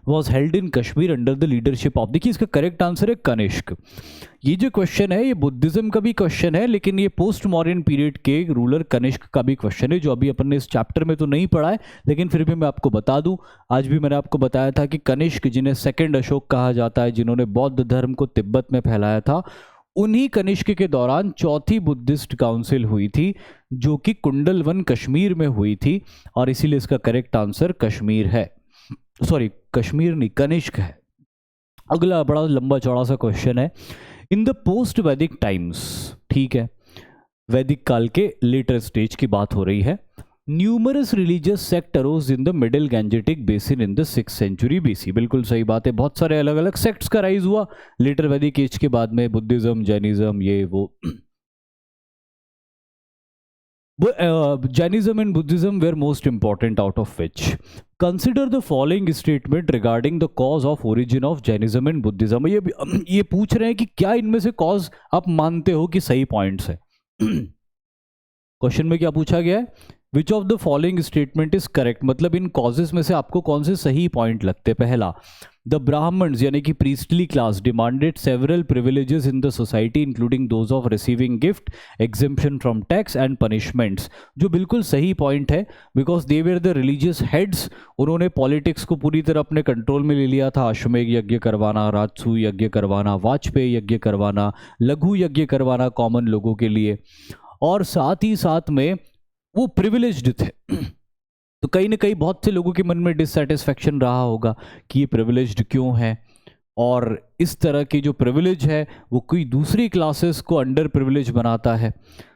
was held in Kashmir under the leadership of, देखिए इसका करेक्ट आंसर है कनिष्क। ये जो क्वेश्चन है ये बुद्धिज्म का भी क्वेश्चन है, लेकिन ये पोस्ट मॉडर्न पीरियड के रूलर कनिष्क का भी क्वेश्चन है, जो अभी अपन ने इस चैप्टर में तो नहीं पढ़ा है, लेकिन फिर भी मैं आपको बता दूं। आज भी मैंने आपको बताया था कि कनिष्क, जिन्हें सेकंड अशोक कहा जाता है, जिन्होंने बौद्ध धर्म को तिब्बत में फैलाया था, उन्हीं कनिष्क के दौरान चौथी बुद्धिस्ट काउंसिल हुई थी, जो कि कुंडलवन कश्मीर में हुई थी, और इसीलिए इसका करेक्ट आंसर कश्मीर है। सॉरी, कश्मीर नहीं, कनिष्क है। अगला बड़ा लंबा चौड़ा सा क्वेश्चन है। इन द पोस्ट वैदिक टाइम्स, ठीक है, वैदिक काल के लेटर स्टेज की बात हो रही है। Numerous religious sect arose in the middle Gangetic basin in the 6th century BC। बिल्कुल सही बात है। बहुत सारे अलग अलग सेक्ट्स का राइज हुआ लेटर वैदिक एज के बाद में, बुद्धिज्म, जैनिज्म, ये वो। Jainism and Buddhism were most important, out of which consider the following statement regarding the cause of origin of Jainism and Buddhism। ये पूछ रहे हैं कि क्या इनमें से कॉज आप मानते हो कि सही पॉइंट्स है। क्वेश्चन में क्या पूछा गया है? विच of the following statement is correct, मतलब इन कॉजेज में से आपको कौन से सही पॉइंट लगते? पहला, द ब्राह्मण्स यानी कि priestly class demanded several privileges in the society including those of receiving gift, exemption from tax and punishments, जो बिल्कुल सही पॉइंट है because they were the religious heads. उन्होंने पॉलिटिक्स को पूरी तरह अपने कंट्रोल में ले लिया था। अश्वमेध यज्ञ करवाना, राजसूय यज्ञ करवाना, वाजपेयी यज्ञ करवाना, लघु यज्ञ करवाना कॉमन लोगों के लिए, और साथ ही साथ में वो प्रिविलेज्ड थे। तो कहीं ना कहीं बहुत से लोगों के मन में डिससेटिस्फैक्शन रहा होगा कि ये प्रिविलेज्ड क्यों है, और इस तरह की जो प्रिविलेज है वो कोई दूसरी क्लासेस को अंडर प्रिविलेज बनाता है।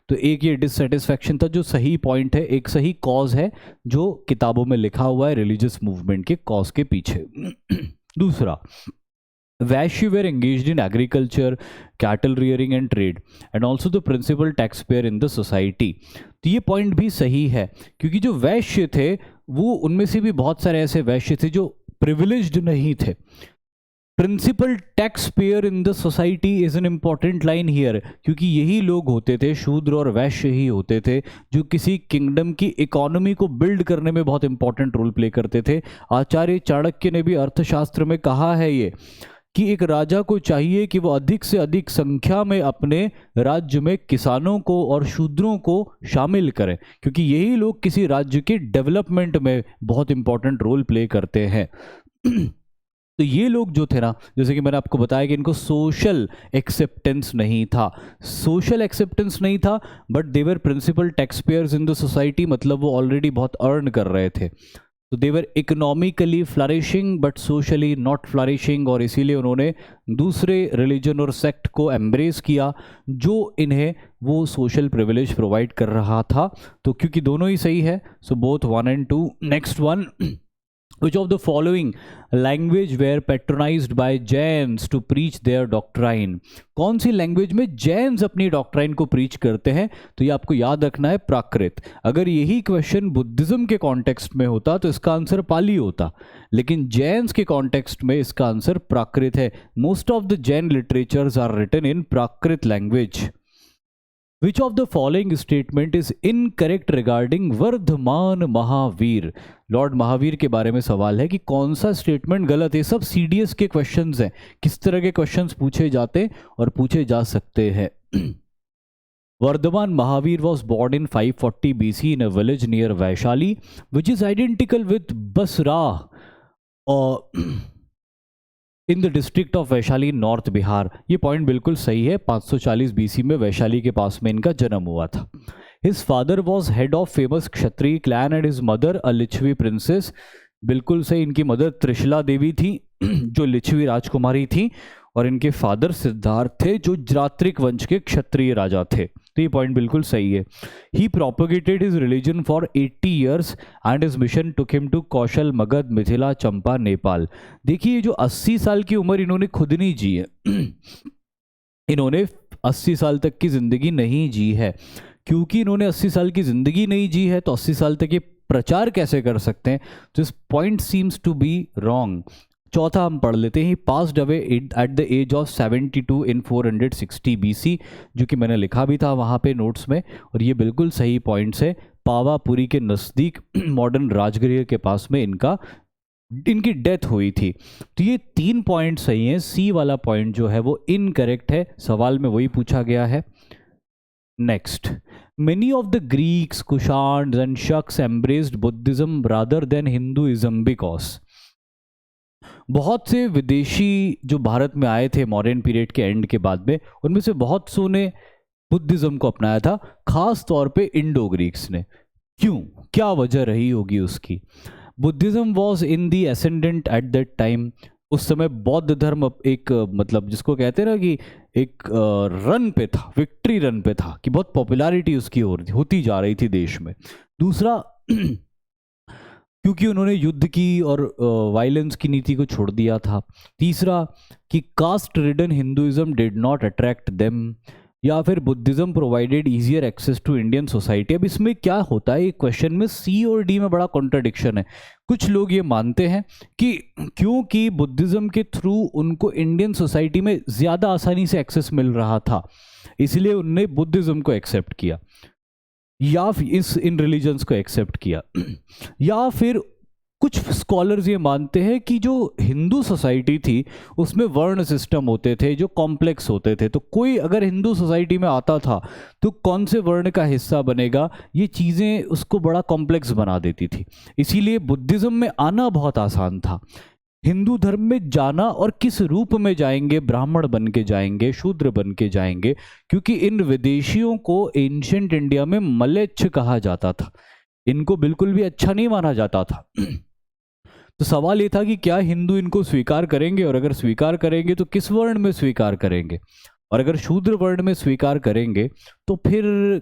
तो एक ये डिससेटिस्फैक्शन था जो सही पॉइंट है, एक सही कॉज है जो किताबों में लिखा हुआ है रिलीजियस मूवमेंट के कॉज के पीछे। दूसरा, Vaishya were engaged in agriculture, cattle rearing and trade and also the principal taxpayer in the society। तो ये पॉइंट भी सही है क्योंकि जो वैश्य थे वो, उनमें से भी बहुत सारे ऐसे वैश्य थे जो प्रिविलेज्ड नहीं थे। Principal tax payer in the society is an important line here, क्योंकि यही लोग होते थे, शूद्र और वैश्य ही होते थे जो किसी किंगडम की इकोनॉमी को बिल्ड करने में बहुत इंपॉर्टेंट रोल प्ले करते थे। आचार्य चाणक्य ने भी अर्थशास्त्र में कहा है ये कि एक राजा को चाहिए कि वो अधिक से अधिक संख्या में अपने राज्य में किसानों को और शूद्रों को शामिल करें, क्योंकि यही लोग किसी राज्य के डेवलपमेंट में बहुत इंपॉर्टेंट रोल प्ले करते हैं। तो ये लोग जो थे ना, जैसे कि मैंने आपको बताया कि इनको सोशल एक्सेप्टेंस नहीं था, सोशल एक्सेप्टेंस नहीं था, but they were principal tax payers in the society, मतलब वो ऑलरेडी बहुत अर्न कर रहे थे। तो they were economically flourishing but socially not flourishing, और इसीलिए उन्होंने दूसरे रिलीजन और सेक्ट को एम्ब्रेस किया जो इन्हें वो सोशल प्रिविलेज प्रोवाइड कर रहा था। तो क्योंकि दोनों ही सही है, so both 1 and 2। Next one, which of the following language were patronized by Jains to preach their doctrine? कौन सी लैंग्वेज में जैन्स अपनी डॉक्ट्राइन को प्रीच करते हैं? तो ये आपको याद रखना है, प्राकृत। अगर यही क्वेश्चन बुद्धिज्म के कॉन्टेक्स्ट में होता तो इसका आंसर पाली होता, लेकिन जैन्स के कॉन्टेक्स्ट में इसका आंसर प्राकृत है। Most of the Jain literatures are written in Prakrit language. Which of the following statement is incorrect regarding Vardhaman Mahavir? Lord Mahavir के बारे में सवाल है कि कौन सा स्टेटमेंट गलत है। सब CDS के क्वेश्चंस हैं, किस तरह के क्वेश्चंस पूछे जाते और पूछे जा सकते हैं। Vardhaman Mahavir was born in 540 BC in a village near Vaishali, which is identical with Basra in the district of Vaishali, north Bihar. ये पॉइंट बिल्कुल सही है। 540 BC में वैशाली के पास में इनका जन्म हुआ था। His father was head of famous Kshatriya clan and his mother a Lichchhavi princess. बिल्कुल सही, इनकी मदर त्रिशला देवी थी जो लिच्छवी राजकुमारी थी, और इनके फादर सिद्धार्थ थे जो जात्रिक वंश के क्षत्रिय राजा थे। तो ये पॉइंट बिल्कुल सही है। He propagated his religion for 80 years and his mission took him to Kaushal, Magadh, Mithila, Champa, Nepal. देखिए ये जो 80 साल की उम्र इन्होंने खुद नहीं जी है इन्होंने 80 साल तक की जिंदगी नहीं जी है। क्योंकि इन्होंने 80 साल की जिंदगी नहीं जी है तो 80 साल तक ये प्रचार कैसे कर सकते हैं? This point seems to be wrong. चौथा हम पढ़ लेते हैं। Passed away at the age of 72 in 460 BC, जो कि मैंने लिखा भी था वहाँ पे नोट्स में, और ये बिल्कुल सही पॉइंट्स है। पावापुरी के नज़दीक मॉडर्न राजगृह के पास में इनकी डेथ हुई थी। तो ये 3 पॉइंट सही हैं। सी वाला पॉइंट जो है वो इनकरेक्ट है, सवाल में वही पूछा गया है। Next, many of the Greeks, Kushans and Shakas embraced Buddhism rather than Hinduism because. बहुत से विदेशी जो भारत में आए थे मॉडर्न पीरियड के एंड के बाद में, उनमें से बहुत सौ ने बुद्धिज्म को अपनाया था, खास तौर पे इंडो ग्रीक्स ने। क्यों, क्या वजह रही होगी उसकी? Buddhism was in the ascendant at that time. उस समय बौद्ध धर्म एक मतलब जिसको कहते हैं ना कि एक रन पे था, विक्ट्री रन पे था, कि बहुत पॉपुलैरिटी उसकी होती जा रही थी देश में। दूसरा, क्योंकि उन्होंने युद्ध की और वायलेंस की नीति को छोड़ दिया था। तीसरा, कि caste ridden Hinduism did not attract them, या फिर Buddhism provided easier access to Indian society. अब इसमें क्या होता है, क्वेश्चन में सी और डी में बड़ा कॉन्ट्रडिक्शन है। कुछ लोग ये मानते हैं कि क्योंकि बुद्धिज्म के थ्रू उनको इंडियन सोसाइटी में ज़्यादा आसानी से एक्सेस मिल रहा था, इसलिए उनने बुद्धिज्म को एक्सेप्ट किया। या इस इन रिलीजन्स को एक्सेप्ट किया। या फिर कुछ स्कॉलर्स ये मानते हैं कि जो हिंदू सोसाइटी थी उसमें वर्ण सिस्टम होते थे जो कॉम्प्लेक्स होते थे, तो कोई अगर हिंदू सोसाइटी में आता था तो कौन से वर्ण का हिस्सा बनेगा, ये चीज़ें उसको बड़ा कॉम्प्लेक्स बना देती थी। इसीलिए बुद्धिज़्म में आना बहुत आसान था। हिंदू धर्म में जाना और किस रूप में जाएंगे, ब्राह्मण बन के जाएंगे, शूद्र बन के जाएंगे, क्योंकि इन विदेशियों को एंशिएंट इंडिया में मलेच्छ कहा जाता था, इनको बिल्कुल भी अच्छा नहीं माना जाता था। तो सवाल ये था कि क्या हिंदू इनको स्वीकार करेंगे, और अगर स्वीकार करेंगे तो किस वर्ण में स्वीकार करेंगे, और अगर शूद्र वर्ण में स्वीकार करेंगे तो फिर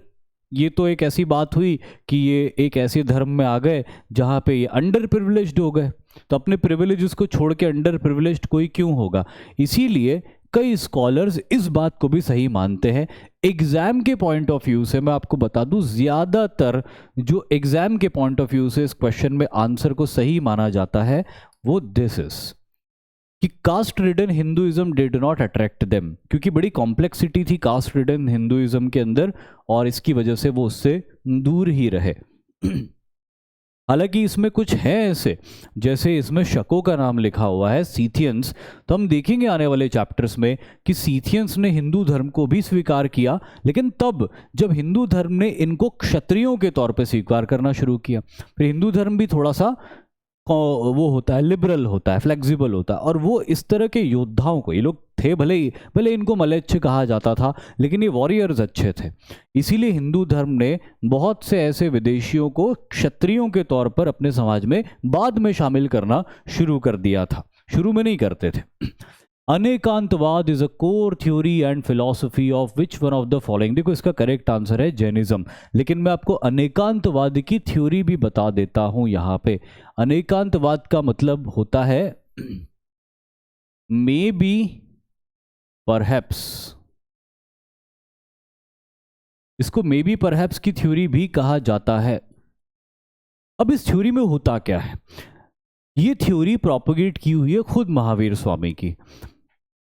ये तो एक ऐसी बात हुई कि ये एक ऐसे धर्म में आ गए जहाँ पे ये अंडर प्रिविलेज्ड हो गए। तो अपने प्रिविलेजेस को छोड़ के अंडर प्रिविलेज्ड कोई क्यों होगा। इसीलिए कई स्कॉलर्स इस बात को भी सही मानते हैं। एग्ज़ाम के पॉइंट ऑफ व्यू से मैं आपको बता दूं, ज़्यादातर जो एग्ज़ाम के पॉइंट ऑफ व्यू से इस क्वेश्चन में आंसर को सही माना जाता है वो दिस इज कि caste ridden Hinduism did not attract them, क्योंकि बड़ी कॉम्प्लेक्सिटी थी कास्ट रिडन हिंदुइज्म के अंदर और इसकी वजह से वो उससे दूर ही रहे। हालांकि इसमें कुछ है ऐसे, जैसे इसमें शकों का नाम लिखा हुआ है सीथियंस, तो हम देखेंगे आने वाले चैप्टर्स में कि सीथियंस ने हिंदू धर्म को भी स्वीकार किया, लेकिन तब जब हिंदू धर्म ने इनको क्षत्रियों के तौर पे स्वीकार करना शुरू किया। फिर हिंदू धर्म भी थोड़ा सा वो होता है, लिबरल होता है, फ्लेक्सिबल होता है, और वो इस तरह के योद्धाओं को, ये लोग थे भले इनको मलेच्छ कहा जाता था, लेकिन ये वॉरियर्स अच्छे थे। इसीलिए हिंदू धर्म ने बहुत से ऐसे विदेशियों को क्षत्रियों के तौर पर अपने समाज में बाद में शामिल करना शुरू कर दिया था, शुरू में नहीं करते थे। Anekantavada is a core theory and philosophy of which one of the following. देखो इसका करेक्ट आंसर है जैनिज्म, लेकिन मैं आपको अनेकांतवाद की थ्योरी भी बता देता हूं यहां पे। अनेकांतवाद का मतलब होता है मे बी, परहैप्स, इसको मे बी परहैप्स की थ्योरी भी कहा जाता है। अब इस थ्योरी में होता क्या है, ये थ्योरी प्रोपोगेट की हुई है खुद महावीर स्वामी की।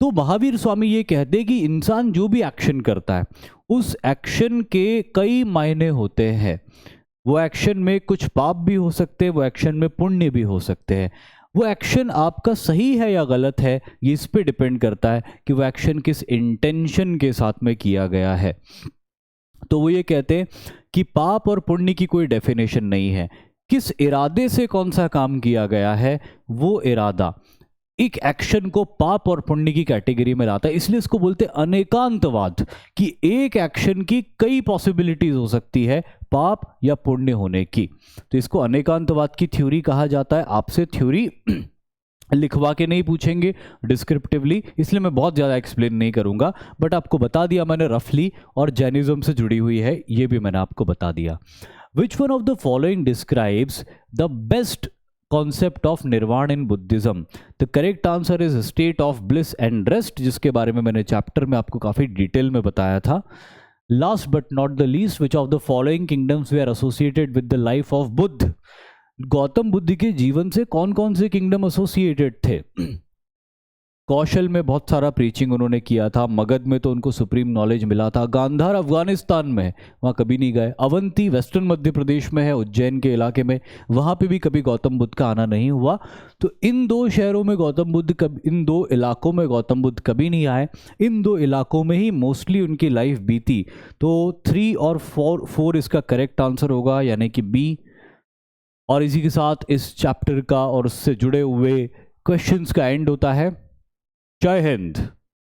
तो महावीर स्वामी ये कहते हैं कि इंसान जो भी एक्शन करता है उस एक्शन के कई मायने होते हैं। वो एक्शन में कुछ पाप भी हो सकते हैं, वो एक्शन में पुण्य भी हो सकते हैं। वो एक्शन आपका सही है या गलत है ये इस पे डिपेंड करता है कि वो एक्शन किस इंटेंशन के साथ में किया गया है। तो वो ये कहते हैं कि पाप और पुण्य की कोई डेफिनेशन नहीं है, किस इरादे से कौन सा काम किया गया है वो इरादा एक एक्शन को पाप और पुण्य की कैटेगरी में लाता है। इसलिए इसको बोलते हैं अनेकांतवाद, कि एक एक्शन की कई पॉसिबिलिटीज हो सकती है पाप या पुण्य होने की। तो इसको अनेकांतवाद की थ्योरी कहा जाता है। आपसे थ्योरी लिखवा के नहीं पूछेंगे डिस्क्रिप्टिवली, इसलिए मैं बहुत ज़्यादा एक्सप्लेन नहीं करूंगा, बट आपको बता दिया मैंने रफली, और जैनिज्म से जुड़ी हुई है ये भी मैंने आपको बता दिया। Which one of the following describes the best concept of nirvana in Buddhism. The correct answer is state of bliss and rest, जिसके बारे में मैंने चैप्टर में आपको काफ़ी डिटेल में बताया था। Last but not the least, which of the following kingdoms were associated with the life of Buddha. Gautam Buddha के जीवन से कौन कौन से किंगडम एसोसिएटेड थे। कौशल में बहुत सारा प्रीचिंग उन्होंने किया था, मगध में तो उनको सुप्रीम नॉलेज मिला था, गांधार अफगानिस्तान में वहाँ कभी नहीं गए, अवंती वेस्टर्न मध्य प्रदेश में है, उज्जैन के इलाके में, वहाँ पे भी कभी गौतम बुद्ध का आना नहीं हुआ। तो इन दो शहरों में गौतम बुद्ध इन दो इलाकों में गौतम बुद्ध कभी नहीं आए, इन दो इलाकों में ही मोस्टली उनकी लाइफ बीती। तो 3 और 4 इसका करेक्ट आंसर होगा, यानी कि बी। और इसी के साथ इस चैप्टर का और उससे जुड़े हुए क्वेश्चंस का एंड होता है। जय हिंद।